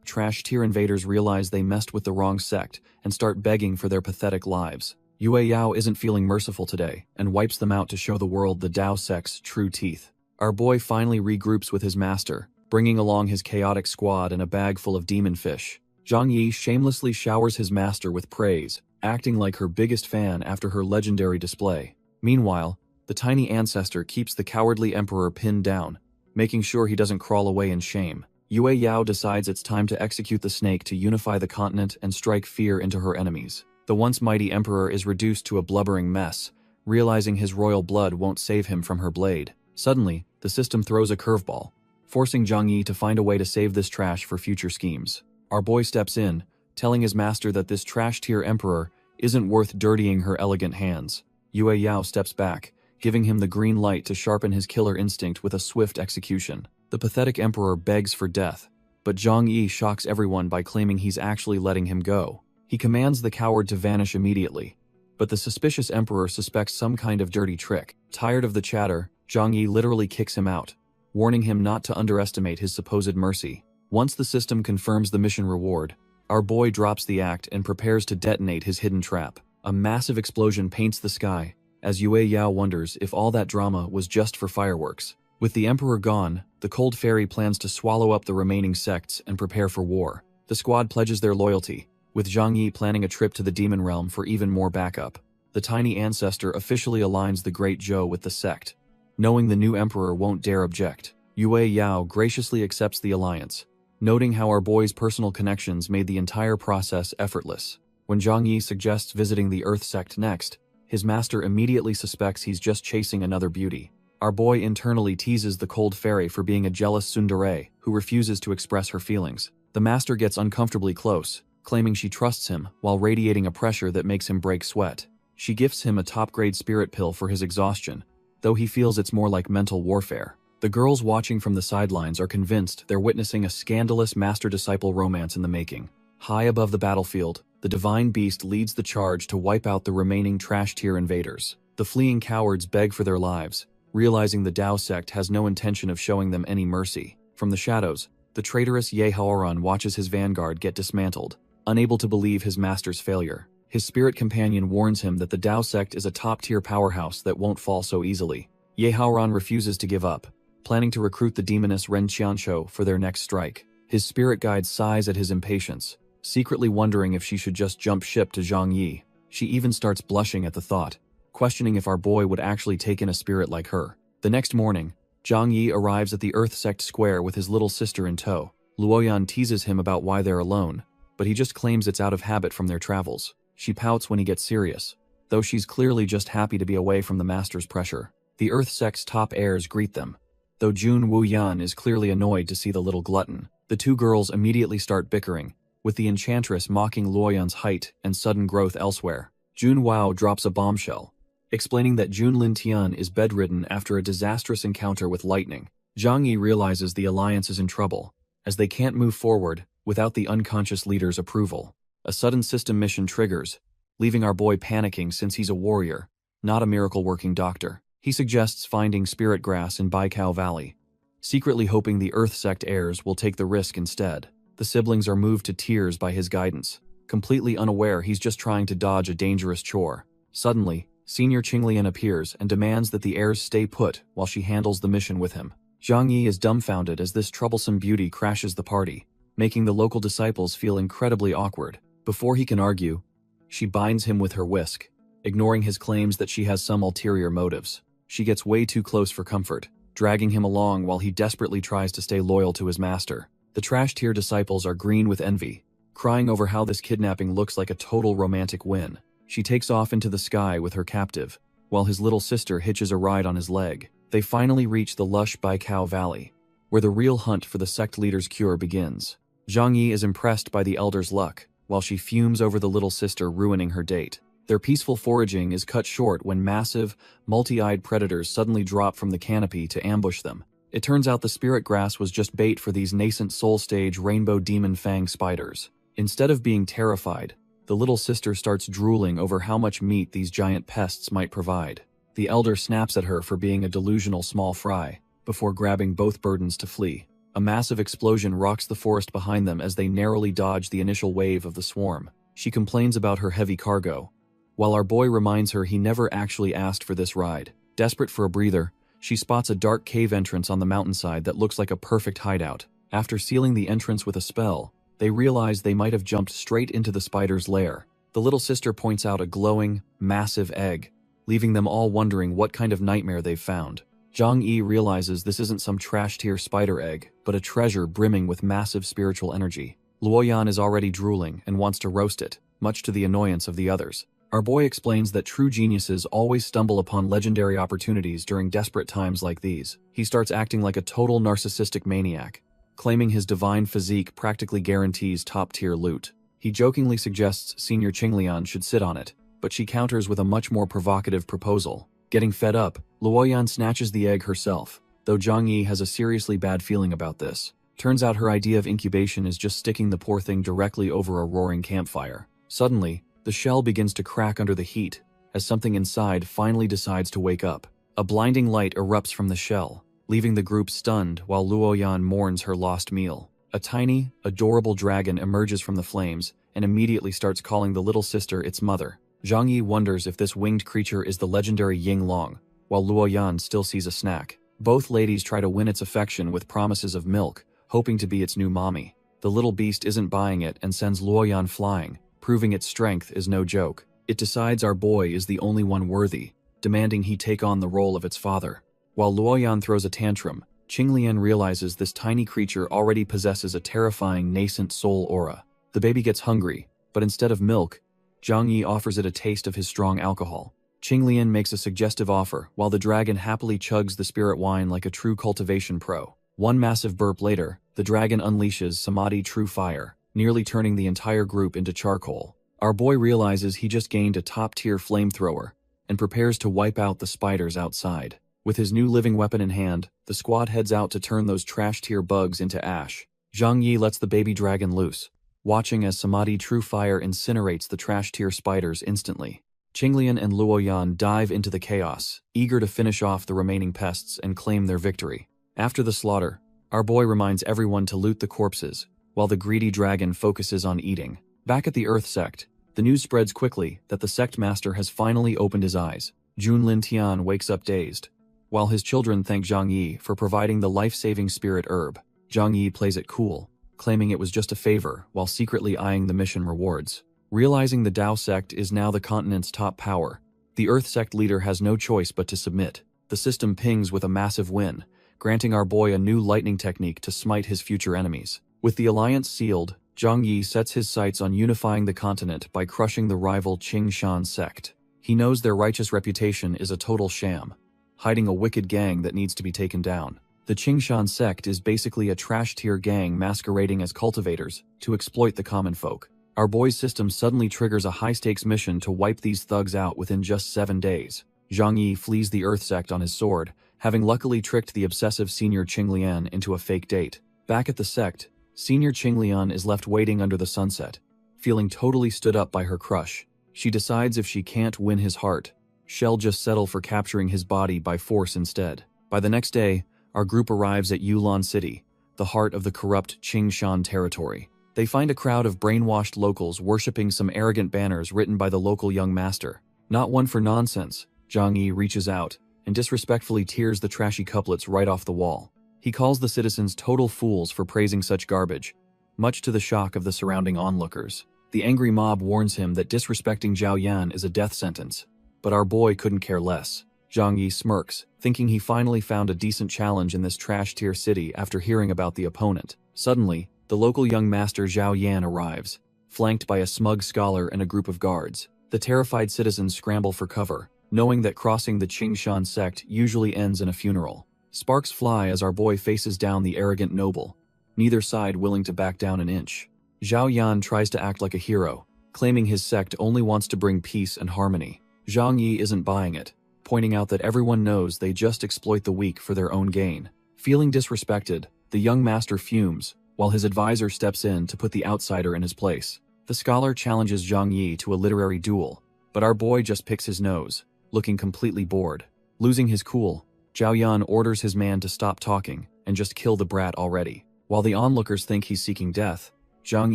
Speaker 1: trash-tier invaders realize they messed with the wrong sect and start begging for their pathetic lives. Yue Yao isn't feeling merciful today and wipes them out to show the world the Dao sect's true teeth. Our boy finally regroups with his master, bringing along his chaotic squad and a bag full of demon fish. Zhang Yi shamelessly showers his master with praise, acting like her biggest fan after her legendary display. Meanwhile, the tiny ancestor keeps the cowardly emperor pinned down, making sure he doesn't crawl away in shame. Yue Yao decides it's time to execute the snake to unify the continent and strike fear into her enemies. The once mighty emperor is reduced to a blubbering mess, realizing his royal blood won't save him from her blade. Suddenly, the system throws a curveball, forcing Zhang Yi to find a way to save this trash for future schemes. Our boy steps in, telling his master that this trash-tier emperor isn't worth dirtying her elegant hands. Yue Yao steps back, giving him the green light to sharpen his killer instinct with a swift execution. The pathetic emperor begs for death, but Zhang Yi shocks everyone by claiming he's actually letting him go. He commands the coward to vanish immediately, but the suspicious emperor suspects some kind of dirty trick. Tired of the chatter, Zhang Yi literally kicks him out, warning him not to underestimate his supposed mercy. Once the system confirms the mission reward, our boy drops the act and prepares to detonate his hidden trap. A massive explosion paints the sky, as Yue Yao wonders if all that drama was just for fireworks. With the emperor gone, the cold fairy plans to swallow up the remaining sects and prepare for war. The squad pledges their loyalty, with Zhang Yi planning a trip to the demon realm for even more backup. The tiny ancestor officially aligns the Great Zhou with the sect. Knowing the new emperor won't dare object, Yue Yao graciously accepts the alliance, noting how our boy's personal connections made the entire process effortless. When Zhang Yi suggests visiting the Earth sect next, his master immediately suspects he's just chasing another beauty. Our boy internally teases the cold fairy for being a jealous tsundere who refuses to express her feelings. The master gets uncomfortably close, claiming she trusts him while radiating a pressure that makes him break sweat. She gifts him a top-grade spirit pill for his exhaustion, though he feels it's more like mental warfare. The girls watching from the sidelines are convinced they're witnessing a scandalous master-disciple romance in the making. High above the battlefield, the divine beast leads the charge to wipe out the remaining trash-tier invaders. The fleeing cowards beg for their lives, realizing the Tao sect has no intention of showing them any mercy. From the shadows, the traitorous Yahello watches his vanguard get dismantled, unable to believe his master's failure. His spirit companion warns him that the Tao sect is a top-tier powerhouse that won't fall so easily. Yahello refuses to give up, planning to recruit the demoness Ren Qianqiu for their next strike. His spirit guide sighs at his impatience, secretly wondering if she should just jump ship to Zhang Yi. She even starts blushing at the thought, questioning if our boy would actually take in a spirit like her. The next morning, Zhang Yi arrives at the Earth Sect Square with his little sister in tow. Luoyan teases him about why they're alone, but he just claims it's out of habit from their travels. She pouts when he gets serious, though she's clearly just happy to be away from the master's pressure. The Earth Sect's top heirs greet them, though Jun Wuyan is clearly annoyed to see the little glutton. The two girls immediately start bickering, with the enchantress mocking Luoyan's height and sudden growth elsewhere. Jun Wao drops a bombshell, explaining that Jun Lintian is bedridden after a disastrous encounter with lightning. Zhang Yi realizes the alliance is in trouble, as they can't move forward without the unconscious leader's approval. A sudden system mission triggers, leaving our boy panicking since he's a warrior, not a miracle-working doctor. He suggests finding spirit grass in Baikao Valley, secretly hoping the Earth Sect heirs will take the risk instead. The siblings are moved to tears by his guidance, completely unaware he's just trying to dodge a dangerous chore. Suddenly, Senior Qinglian appears and demands that the heirs stay put while she handles the mission with him. Zhang Yi is dumbfounded as this troublesome beauty crashes the party, making the local disciples feel incredibly awkward. Before he can argue, she binds him with her whisk, ignoring his claims that she has some ulterior motives. She gets way too close for comfort, dragging him along while he desperately tries to stay loyal to his master. The trash-tier disciples are green with envy, crying over how this kidnapping looks like a total romantic win. She takes off into the sky with her captive, while his little sister hitches a ride on his leg. They finally reach the lush Baikao Valley, where the real hunt for the sect leader's cure begins. Zhang Yi is impressed by the elder's luck, while she fumes over the little sister ruining her date. Their peaceful foraging is cut short when massive, multi-eyed predators suddenly drop from the canopy to ambush them. It turns out the spirit grass was just bait for these nascent soul-stage rainbow demon fang spiders. Instead of being terrified, the little sister starts drooling over how much meat these giant pests might provide. The elder snaps at her for being a delusional small fry, before grabbing both burdens to flee. A massive explosion rocks the forest behind them as they narrowly dodge the initial wave of the swarm. She complains about her heavy cargo, while our boy reminds her he never actually asked for this ride. Desperate for a breather, she spots a dark cave entrance on the mountainside that looks like a perfect hideout. After sealing the entrance with a spell, they realize they might have jumped straight into the spider's lair. The little sister points out a glowing, massive egg, leaving them all wondering what kind of nightmare they've found. Zhang Yi realizes this isn't some trash-tier spider egg, but a treasure brimming with massive spiritual energy. Luoyan is already drooling and wants to roast it, much to the annoyance of the others. Our boy explains that true geniuses always stumble upon legendary opportunities during desperate times like these. He starts acting like a total narcissistic maniac, claiming his divine physique practically guarantees top-tier loot. He jokingly suggests Senior Qinglian should sit on it, but she counters with a much more provocative proposal. Getting fed up, Luoyan snatches the egg herself, though Zhang Yi has a seriously bad feeling about this. Turns out her idea of incubation is just sticking the poor thing directly over a roaring campfire. Suddenly, the shell begins to crack under the heat, as something inside finally decides to wake up. A blinding light erupts from the shell, leaving the group stunned while Luoyan mourns her lost meal. A tiny, adorable dragon emerges from the flames and immediately starts calling the little sister its mother. Zhang Yi wonders if this winged creature is the legendary Ying Long, while Luoyan still sees a snack. Both ladies try to win its affection with promises of milk, hoping to be its new mommy. The little beast isn't buying it and sends Luoyan flying, proving its strength is no joke. It decides our boy is the only one worthy, demanding he take on the role of its father. While Luoyan throws a tantrum, Qinglian realizes this tiny creature already possesses a terrifying nascent soul aura. The baby gets hungry, but instead of milk, Zhang Yi offers it a taste of his strong alcohol. Qinglian makes a suggestive offer, while the dragon happily chugs the spirit wine like a true cultivation pro. One massive burp later, the dragon unleashes Samadhi True Fire, nearly turning the entire group into charcoal. Our boy realizes he just gained a top-tier flamethrower, and prepares to wipe out the spiders outside. With his new living weapon in hand, the squad heads out to turn those trash-tier bugs into ash. Zhang Yi lets the baby dragon loose, watching as Samadhi True Fire incinerates the trash-tier spiders instantly. Qinglian and Luoyan dive into the chaos, eager to finish off the remaining pests and claim their victory. After the slaughter, our boy reminds everyone to loot the corpses, while the greedy dragon focuses on eating. Back at the Earth sect, the news spreads quickly that the sect master has finally opened his eyes. Junlin Tian wakes up dazed, while his children thank Zhang Yi for providing the life-saving spirit herb. Zhang Yi plays it cool, claiming it was just a favor while secretly eyeing the mission rewards. Realizing the Dao sect is now the continent's top power, the Earth sect leader has no choice but to submit. The system pings with a massive win, granting our boy a new lightning technique to smite his future enemies. With the alliance sealed, Zhang Yi sets his sights on unifying the continent by crushing the rival Qingshan sect. He knows their righteous reputation is a total sham, hiding a wicked gang that needs to be taken down. The Qingshan sect is basically a trash-tier gang masquerading as cultivators to exploit the common folk. Our boy's system suddenly triggers a high-stakes mission to wipe these thugs out within just 7 days. Zhang Yi flees the Earth sect on his sword, having luckily tricked the obsessive senior Qinglian into a fake date. Back at the sect, senior Qinglian is left waiting under the sunset, feeling totally stood up by her crush. She decides if she can't win his heart, she'll just settle for capturing his body by force instead. By the next day, our group arrives at Yulan City, the heart of the corrupt Qingshan territory. They find a crowd of brainwashed locals worshipping some arrogant banners written by the local young master. Not one for nonsense, Zhang Yi reaches out and disrespectfully tears the trashy couplets right off the wall. He calls the citizens total fools for praising such garbage, much to the shock of the surrounding onlookers. The angry mob warns him that disrespecting Zhao Yan is a death sentence, but our boy couldn't care less. Zhang Yi smirks, thinking he finally found a decent challenge in this trash-tier city after hearing about the opponent. Suddenly, the local young master Zhao Yan arrives, flanked by a smug scholar and a group of guards. The terrified citizens scramble for cover, knowing that crossing the Qingshan sect usually ends in a funeral. Sparks fly as our boy faces down the arrogant noble, neither side willing to back down an inch. Zhao Yan tries to act like a hero, claiming his sect only wants to bring peace and harmony. Zhang Yi isn't buying it, pointing out that everyone knows they just exploit the weak for their own gain. Feeling disrespected, the young master fumes, while his advisor steps in to put the outsider in his place. The scholar challenges Zhang Yi to a literary duel, but our boy just picks his nose, looking completely bored. Losing his cool, Zhao Yan orders his man to stop talking and just kill the brat already. While the onlookers think he's seeking death, Zhang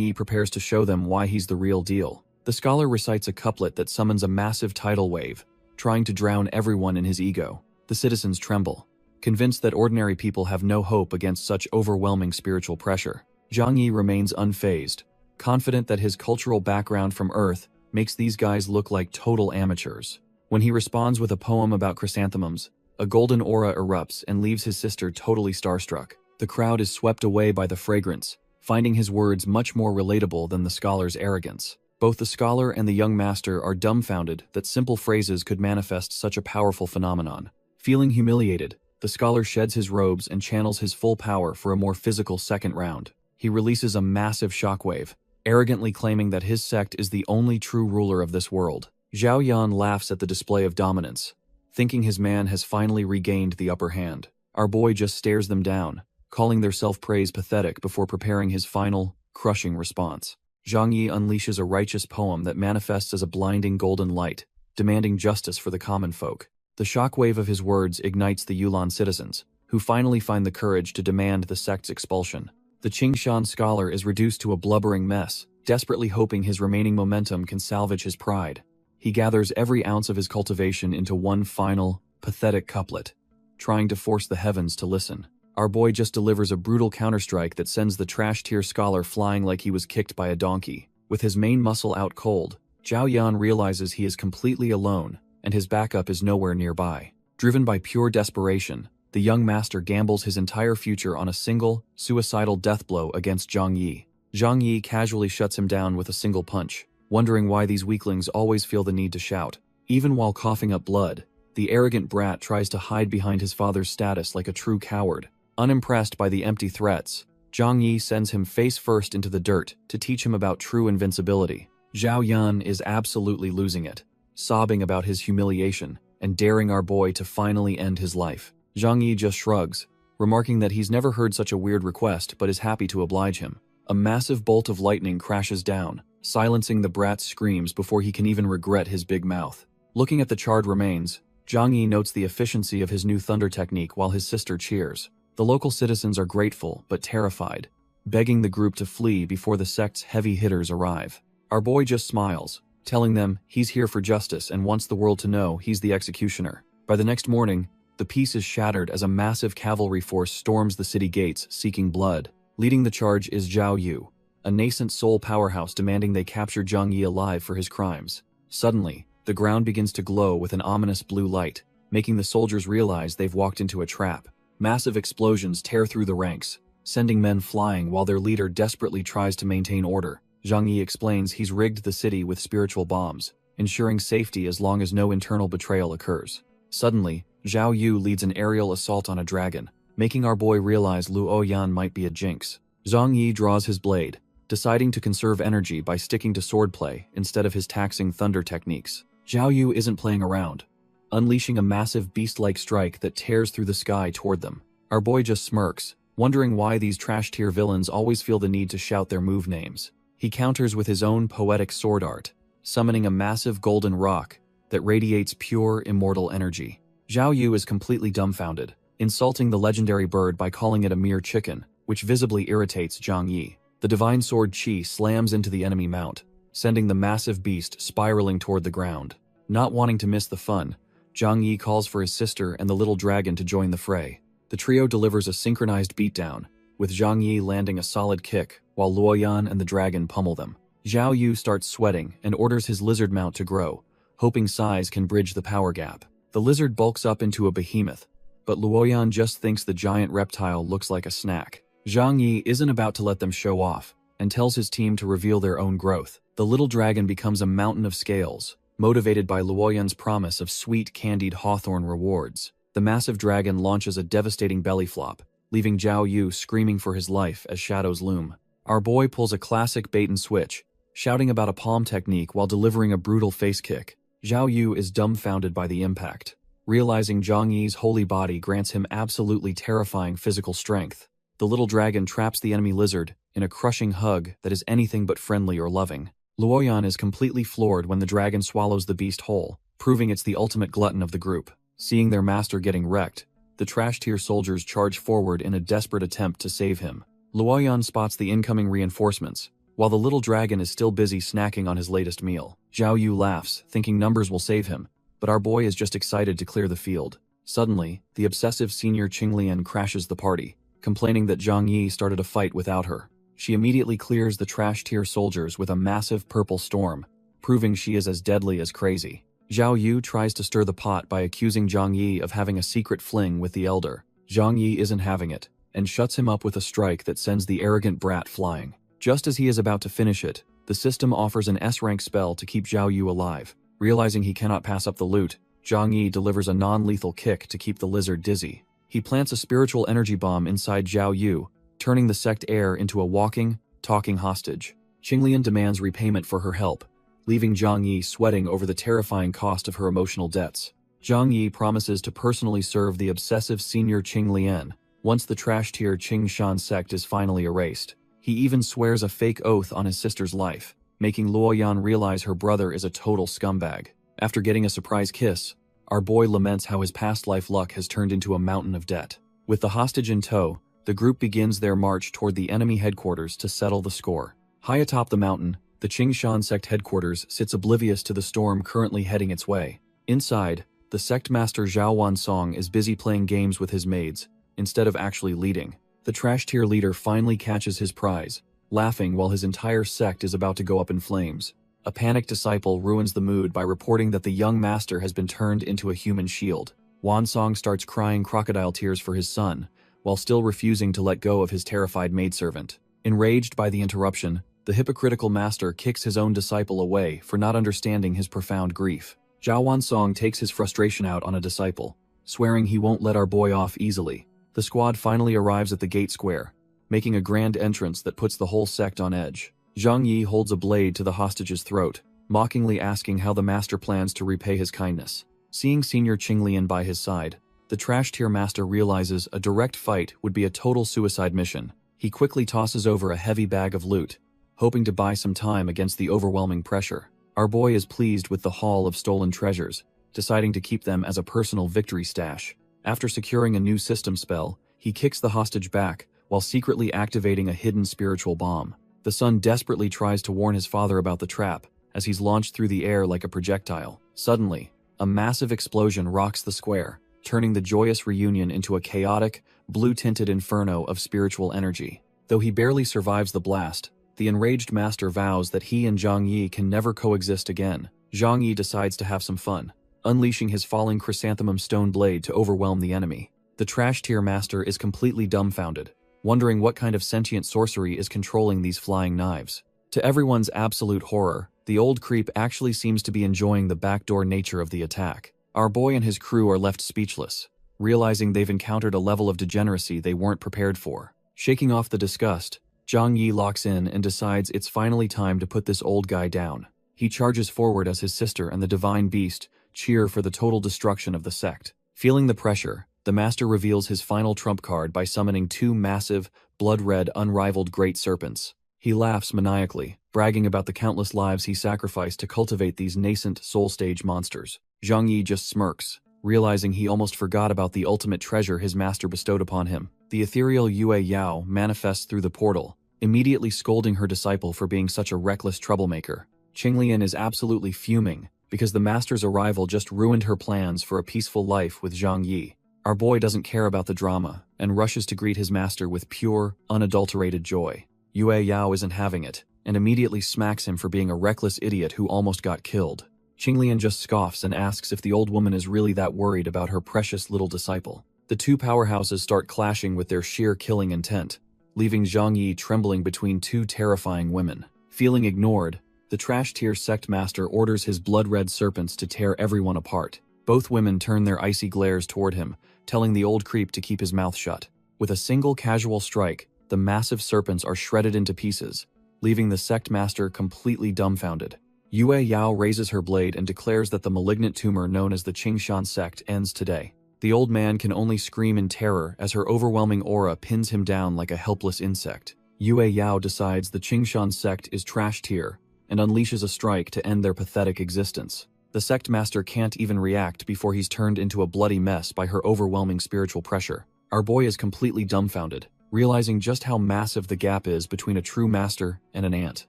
Speaker 1: Yi prepares to show them why he's the real deal. The scholar recites a couplet that summons a massive tidal wave, trying to drown everyone in his ego. The citizens tremble, convinced that ordinary people have no hope against such overwhelming spiritual pressure. Zhang Yi remains unfazed, confident that his cultural background from Earth makes these guys look like total amateurs. When he responds with a poem about chrysanthemums, a golden aura erupts and leaves his sister totally starstruck. The crowd is swept away by the fragrance, finding his words much more relatable than the scholar's arrogance. Both the scholar and the young master are dumbfounded that simple phrases could manifest such a powerful phenomenon. Feeling humiliated, the scholar sheds his robes and channels his full power for a more physical second round. He releases a massive shockwave, arrogantly claiming that his sect is the only true ruler of this world. Zhao Yan laughs at the display of dominance, thinking his man has finally regained the upper hand. Our boy just stares them down, calling their self-praise pathetic before preparing his final, crushing response. Zhang Yi unleashes a righteous poem that manifests as a blinding golden light, demanding justice for the common folk. The shockwave of his words ignites the Yulan citizens, who finally find the courage to demand the sect's expulsion. The Qingshan scholar is reduced to a blubbering mess, desperately hoping his remaining momentum can salvage his pride. He gathers every ounce of his cultivation into one final, pathetic couplet, trying to force the heavens to listen. Our boy just delivers a brutal counterstrike that sends the trash-tier scholar flying like he was kicked by a donkey. With his main muscle out cold, Zhao Yan realizes he is completely alone, and his backup is nowhere nearby. Driven by pure desperation, the young master gambles his entire future on a single, suicidal death blow against Zhang Yi. Zhang Yi casually shuts him down with a single punch, wondering why these weaklings always feel the need to shout. Even while coughing up blood, the arrogant brat tries to hide behind his father's status like a true coward. Unimpressed by the empty threats, Zhang Yi sends him face first into the dirt to teach him about true invincibility. Zhao Yan is absolutely losing it, sobbing about his humiliation and daring our boy to finally end his life. Zhang Yi just shrugs, remarking that he's never heard such a weird request but is happy to oblige him. A massive bolt of lightning crashes down, silencing the brat's screams before he can even regret his big mouth. Looking at the charred remains, Zhang Yi notes the efficiency of his new thunder technique while his sister cheers. The local citizens are grateful but terrified, begging the group to flee before the sect's heavy hitters arrive. Our boy just smiles, telling them he's here for justice and wants the world to know he's the executioner. By the next morning, the peace is shattered as a massive cavalry force storms the city gates seeking blood. Leading the charge is Zhao Yu, a nascent soul powerhouse demanding they capture Zhang Yi alive for his crimes. Suddenly, the ground begins to glow with an ominous blue light, making the soldiers realize they've walked into a trap. Massive explosions tear through the ranks, sending men flying while their leader desperately tries to maintain order. Zhang Yi explains he's rigged the city with spiritual bombs, ensuring safety as long as no internal betrayal occurs. Suddenly, Zhao Yu leads an aerial assault on a dragon, making our boy realize Luo Yan might be a jinx. Zhang Yi draws his blade, deciding to conserve energy by sticking to swordplay instead of his taxing thunder techniques. Zhao Yu isn't playing around, unleashing a massive beast-like strike that tears through the sky toward them. Our boy just smirks, wondering why these trash-tier villains always feel the need to shout their move names. He counters with his own poetic sword art, summoning a massive golden rock that radiates pure, immortal energy. Zhao Yu is completely dumbfounded, insulting the legendary bird by calling it a mere chicken, which visibly irritates Zhang Yi. The divine sword Qi slams into the enemy mount, sending the massive beast spiraling toward the ground. Not wanting to miss the fun, Zhang Yi calls for his sister and the little dragon to join the fray. The trio delivers a synchronized beatdown, with Zhang Yi landing a solid kick, while Luoyan and the dragon pummel them. Zhao Yu starts sweating and orders his lizard mount to grow, hoping size can bridge the power gap. The lizard bulks up into a behemoth, but Luoyan just thinks the giant reptile looks like a snack. Zhang Yi isn't about to let them show off, and tells his team to reveal their own growth. The little dragon becomes a mountain of scales, motivated by Luoyan's promise of sweet candied hawthorn rewards. The massive dragon launches a devastating belly flop, leaving Zhao Yu screaming for his life as shadows loom. Our boy pulls a classic bait and switch, shouting about a palm technique while delivering a brutal face kick. Zhao Yu is dumbfounded by the impact, realizing Zhang Yi's holy body grants him absolutely terrifying physical strength. The little dragon traps the enemy lizard in a crushing hug that is anything but friendly or loving. Luoyan is completely floored when the dragon swallows the beast whole, proving it's the ultimate glutton of the group. Seeing their master getting wrecked, the trash-tier soldiers charge forward in a desperate attempt to save him. Luoyan spots the incoming reinforcements, while the little dragon is still busy snacking on his latest meal. Zhao Yu laughs, thinking numbers will save him, but our boy is just excited to clear the field. Suddenly, the obsessive senior Qinglian crashes the party, complaining that Zhang Yi started a fight without her. She immediately clears the trash-tier soldiers with a massive purple storm, proving she is as deadly as crazy. Zhao Yu tries to stir the pot by accusing Zhang Yi of having a secret fling with the elder. Zhang Yi isn't having it, and shuts him up with a strike that sends the arrogant brat flying. Just as he is about to finish it, the system offers an S-rank spell to keep Zhao Yu alive. Realizing he cannot pass up the loot, Zhang Yi delivers a non-lethal kick to keep the lizard dizzy. He plants a spiritual energy bomb inside Zhao Yu, turning the sect heir into a walking, talking hostage. Qinglian demands repayment for her help, leaving Zhang Yi sweating over the terrifying cost of her emotional debts. Zhang Yi promises to personally serve the obsessive senior Qing Lian once the trash-tier Qing Shan sect is finally erased. He even swears a fake oath on his sister's life, making Luoyan realize her brother is a total scumbag. After getting a surprise kiss, our boy laments how his past life luck has turned into a mountain of debt. With the hostage in tow, the group begins their march toward the enemy headquarters to settle the score. High atop the mountain, the Qing Shan sect headquarters sits oblivious to the storm currently heading its way. Inside, the sect master Zhao Wansong is busy playing games with his maids, instead of actually leading. The trash-tier leader finally catches his prize, laughing while his entire sect is about to go up in flames. A panicked disciple ruins the mood by reporting that the young master has been turned into a human shield. Wansong starts crying crocodile tears for his son, while still refusing to let go of his terrified maidservant. Enraged by the interruption, the hypocritical master kicks his own disciple away for not understanding his profound grief. Zhao Wansong takes his frustration out on a disciple, swearing he won't let our boy off easily. The squad finally arrives at the gate square, making a grand entrance that puts the whole sect on edge. Zhang Yi holds a blade to the hostage's throat, mockingly asking how the master plans to repay his kindness. Seeing senior Qinglian by his side, the trash-tier master realizes a direct fight would be a total suicide mission. He quickly tosses over a heavy bag of loot, hoping to buy some time against the overwhelming pressure. Our boy is pleased with the haul of stolen treasures, deciding to keep them as a personal victory stash. After securing a new system spell, he kicks the hostage back while secretly activating a hidden spiritual bomb. The son desperately tries to warn his father about the trap as he's launched through the air like a projectile. Suddenly, a massive explosion rocks the square, turning the joyous reunion into a chaotic, blue-tinted inferno of spiritual energy. Though he barely survives the blast, the enraged master vows that he and Zhang Yi can never coexist again. Zhang Yi decides to have some fun, unleashing his falling chrysanthemum stone blade to overwhelm the enemy. The trash-tier master is completely dumbfounded, wondering what kind of sentient sorcery is controlling these flying knives. To everyone's absolute horror, the old creep actually seems to be enjoying the backdoor nature of the attack. Our boy and his crew are left speechless, realizing they've encountered a level of degeneracy they weren't prepared for. Shaking off the disgust, Zhang Yi locks in and decides it's finally time to put this old guy down. He charges forward as his sister and the divine beast cheer for the total destruction of the sect. Feeling the pressure, the master reveals his final trump card by summoning two massive, blood-red, unrivaled great serpents. He laughs maniacally, bragging about the countless lives he sacrificed to cultivate these nascent soul-stage monsters. Zhang Yi just smirks, realizing he almost forgot about the ultimate treasure his master bestowed upon him. The ethereal Yue Yao manifests through the portal, immediately scolding her disciple for being such a reckless troublemaker. Qinglian is absolutely fuming, because the master's arrival just ruined her plans for a peaceful life with Zhang Yi. Our boy doesn't care about the drama, and rushes to greet his master with pure, unadulterated joy. Yue Yao isn't having it, and immediately smacks him for being a reckless idiot who almost got killed. Qinglian just scoffs and asks if the old woman is really that worried about her precious little disciple. The two powerhouses start clashing with their sheer killing intent, leaving Zhang Yi trembling between two terrifying women. Feeling ignored, the trash-tier sect master orders his blood-red serpents to tear everyone apart. Both women turn their icy glares toward him, telling the old creep to keep his mouth shut. With a single casual strike, the massive serpents are shredded into pieces, leaving the sect master completely dumbfounded. Yue Yao raises her blade and declares that the malignant tumor known as the Qingshan sect ends today. The old man can only scream in terror as her overwhelming aura pins him down like a helpless insect. Yue Yao decides the Qingshan sect is trash tier and unleashes a strike to end their pathetic existence. The sect master can't even react before he's turned into a bloody mess by her overwhelming spiritual pressure. Our boy is completely dumbfounded, realizing just how massive the gap is between a true master and an ant.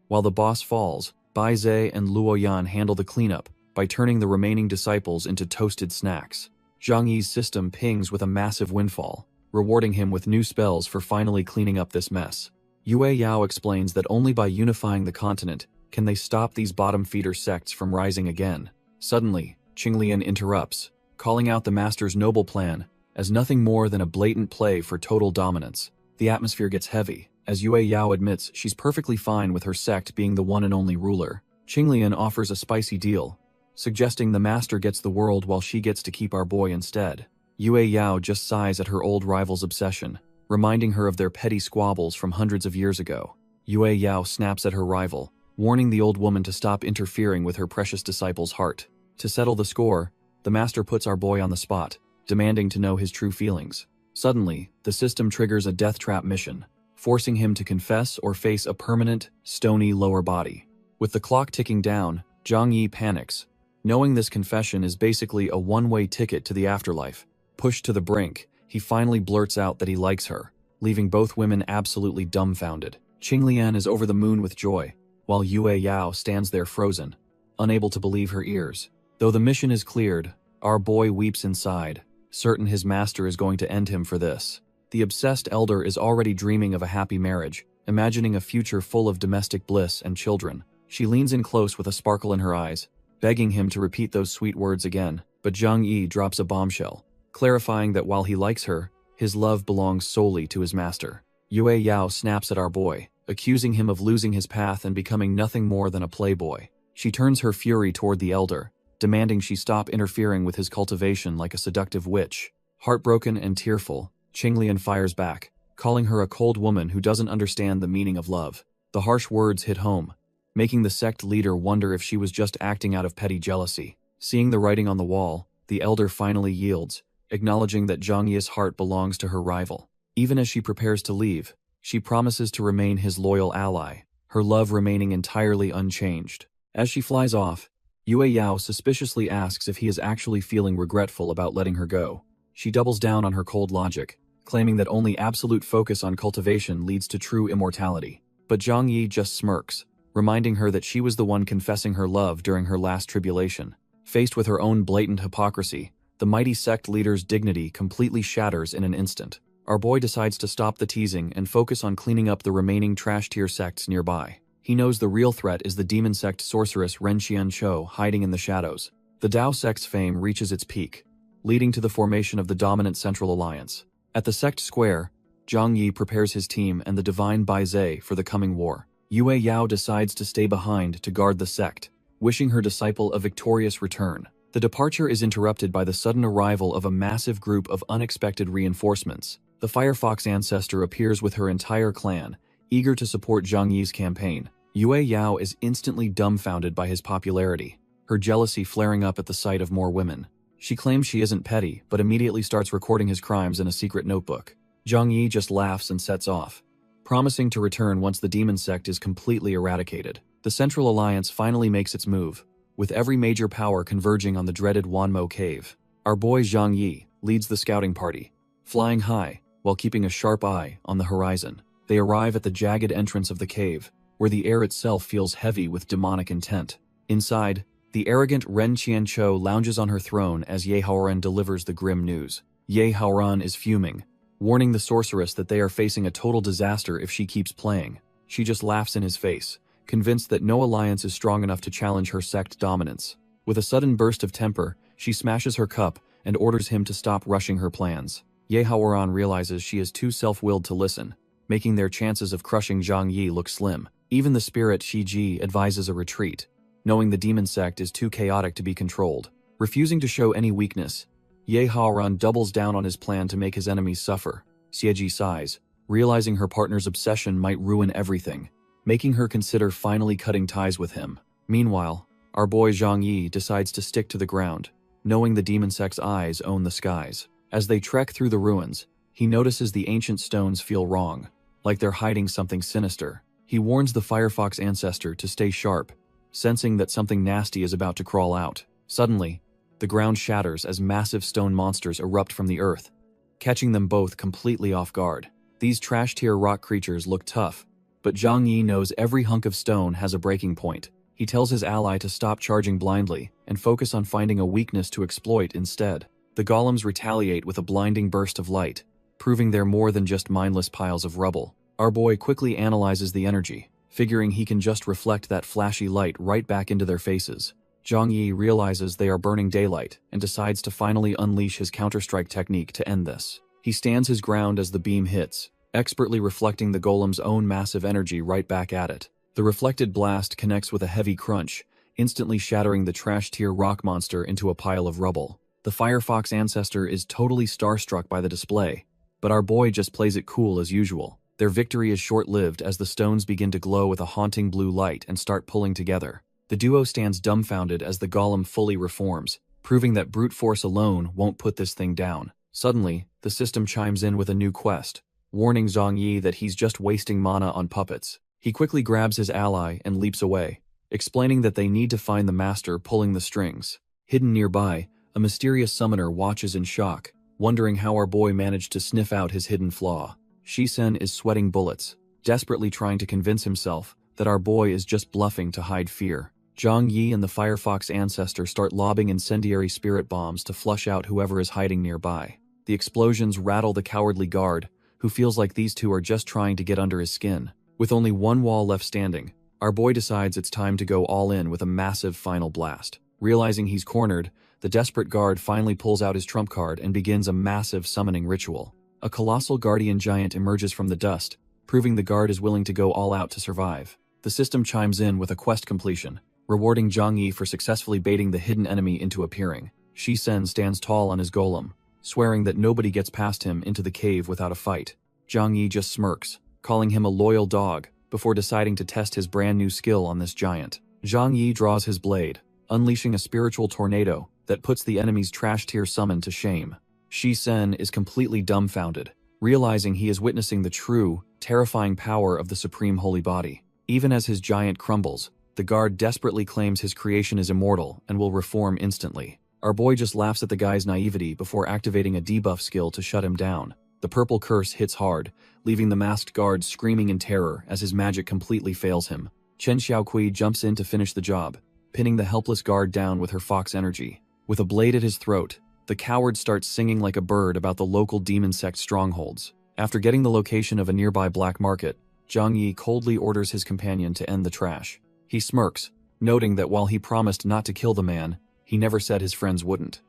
Speaker 1: While the boss falls, Bai Zhe and Luo Yan handle the cleanup by turning the remaining disciples into toasted snacks. Zhang Yi's system pings with a massive windfall, rewarding him with new spells for finally cleaning up this mess. Yue Yao explains that only by unifying the continent can they stop these bottom-feeder sects from rising again. Suddenly, Qinglian interrupts, calling out the master's noble plan as nothing more than a blatant play for total dominance. The atmosphere gets heavy, as Yue Yao admits she's perfectly fine with her sect being the one and only ruler. Qinglian offers a spicy deal, suggesting the master gets the world while she gets to keep our boy instead. Yue Yao just sighs at her old rival's obsession, reminding her of their petty squabbles from hundreds of years ago. Yue Yao snaps at her rival, warning the old woman to stop interfering with her precious disciple's heart. To settle the score, The master puts our boy on the spot, demanding to know his true feelings. Suddenly, the system triggers a death trap mission, forcing him to confess or face a permanent, stony lower body. With the clock ticking down, Zhang Yi panics, knowing this confession is basically a one-way ticket to the afterlife. Pushed to the brink, he finally blurts out that he likes her, leaving both women absolutely dumbfounded. Qinglian is over the moon with joy, while Yue Yao stands there frozen, unable to believe her ears. Though the mission is cleared, our boy weeps inside, certain his master is going to end him for this. The obsessed elder is already dreaming of a happy marriage, imagining a future full of domestic bliss and children. She leans in close with a sparkle in her eyes, begging him to repeat those sweet words again, but Zhang Yi drops a bombshell, clarifying that while he likes her, his love belongs solely to his master. Yue Yao snaps at our boy, accusing him of losing his path and becoming nothing more than a playboy. She turns her fury toward the elder, demanding she stop interfering with his cultivation like a seductive witch. Heartbroken and tearful, Qinglian fires back, calling her a cold woman who doesn't understand the meaning of love. The harsh words hit home, making the sect leader wonder if she was just acting out of petty jealousy. Seeing the writing on the wall, the elder finally yields, acknowledging that Zhang Yi's heart belongs to her rival. Even as she prepares to leave, she promises to remain his loyal ally, her love remaining entirely unchanged. As she flies off, Yue Yao suspiciously asks if he is actually feeling regretful about letting her go. She doubles down on her cold logic, claiming that only absolute focus on cultivation leads to true immortality. But Zhang Yi just smirks, reminding her that she was the one confessing her love during her last tribulation. Faced with her own blatant hypocrisy, the mighty sect leader's dignity completely shatters in an instant. Our boy decides to stop the teasing and focus on cleaning up the remaining trash-tier sects nearby. He knows the real threat is the demon sect sorceress Ren Qianqiu hiding in the shadows. The Dao sect's fame reaches its peak, leading to the formation of the dominant Central Alliance. At the sect square, Zhang Yi prepares his team and the divine Baizhe for the coming war. Yue Yao decides to stay behind to guard the sect, wishing her disciple a victorious return. The departure is interrupted by the sudden arrival of a massive group of unexpected reinforcements. The Firefox ancestor appears with her entire clan, eager to support Zhang Yi's campaign. Yue Yao is instantly dumbfounded by his popularity, her jealousy flaring up at the sight of more women. She claims she isn't petty, but immediately starts recording his crimes in a secret notebook. Zhang Yi just laughs and sets off, promising to return once the demon sect is completely eradicated. The Central Alliance finally makes its move, with every major power converging on the dreaded Wanmo Cave. Our boy Zhang Yi leads the scouting party, flying high while keeping a sharp eye on the horizon. They arrive at the jagged entrance of the cave, where the air itself feels heavy with demonic intent. Inside, the arrogant Ren Qianqiu lounges on her throne as Ye Haoran delivers the grim news. Ye Haoran is fuming, warning the sorceress that they are facing a total disaster if she keeps playing. She just laughs in his face, convinced that no alliance is strong enough to challenge her sect dominance. With a sudden burst of temper, she smashes her cup and orders him to stop rushing her plans. Ye Haoran realizes she is too self-willed to listen, making their chances of crushing Zhang Yi look slim. Even the spirit Shi Ji advises a retreat, knowing the demon sect is too chaotic to be controlled. Refusing to show any weakness, Ye Haoran doubles down on his plan to make his enemies suffer. Xieji sighs, realizing her partner's obsession might ruin everything, making her consider finally cutting ties with him. Meanwhile, our boy Zhang Yi decides to stick to the ground, knowing the demon sect's eyes own the skies. As they trek through the ruins, he notices the ancient stones feel wrong, like they're hiding something sinister. He warns the Firefox ancestor to stay sharp, sensing that something nasty is about to crawl out. Suddenly, the ground shatters as massive stone monsters erupt from the earth, catching them both completely off guard. These trash-tier rock creatures look tough, but Zhang Yi knows every hunk of stone has a breaking point. He tells his ally to stop charging blindly and focus on finding a weakness to exploit instead. The golems retaliate with a blinding burst of light, proving they're more than just mindless piles of rubble. Our boy quickly analyzes the energy, figuring he can just reflect that flashy light right back into their faces. Zhang Yi realizes they are burning daylight and decides to finally unleash his counter-strike technique to end this. He stands his ground as the beam hits, expertly reflecting the golem's own massive energy right back at it. The reflected blast connects with a heavy crunch, instantly shattering the trash-tier rock monster into a pile of rubble. The Firefox ancestor is totally starstruck by the display, but our boy just plays it cool as usual. Their victory is short-lived as the stones begin to glow with a haunting blue light and start pulling together. The duo stands dumbfounded as the golem fully reforms, proving that brute force alone won't put this thing down. Suddenly, the system chimes in with a new quest, warning Zhang Yi that he's just wasting mana on puppets. He quickly grabs his ally and leaps away, explaining that they need to find the master pulling the strings. Hidden nearby, a mysterious summoner watches in shock, wondering how our boy managed to sniff out his hidden flaw. Shisen is sweating bullets, desperately trying to convince himself that our boy is just bluffing to hide fear. Zhang Yi and the Firefox ancestor start lobbing incendiary spirit bombs to flush out whoever is hiding nearby. The explosions rattle the cowardly guard, who feels like these two are just trying to get under his skin. With only one wall left standing, our boy decides it's time to go all in with a massive final blast. Realizing he's cornered, the desperate guard finally pulls out his trump card and begins a massive summoning ritual. A colossal guardian giant emerges from the dust, proving the guard is willing to go all out to survive. The system chimes in with a quest completion, rewarding Zhang Yi for successfully baiting the hidden enemy into appearing. Shisen stands tall on his golem, swearing that nobody gets past him into the cave without a fight. Zhang Yi just smirks, calling him a loyal dog, before deciding to test his brand new skill on this giant. Zhang Yi draws his blade, unleashing a spiritual tornado that puts the enemy's trash-tier summon to shame. Shisen is completely dumbfounded, realizing he is witnessing the true, terrifying power of the supreme holy body. Even as his giant crumbles, the guard desperately claims his creation is immortal and will reform instantly. Our boy just laughs at the guy's naivety before activating a debuff skill to shut him down. The purple curse hits hard, leaving the masked guard screaming in terror as his magic completely fails him. Chen Xiaoqui jumps in to finish the job, pinning the helpless guard down with her fox energy. With a blade at his throat, the coward starts singing like a bird about the local demon sect strongholds. After getting the location of a nearby black market, Zhang Yi coldly orders his companion to end the trash. He smirks, noting that while he promised not to kill the man, he never said his friends wouldn't.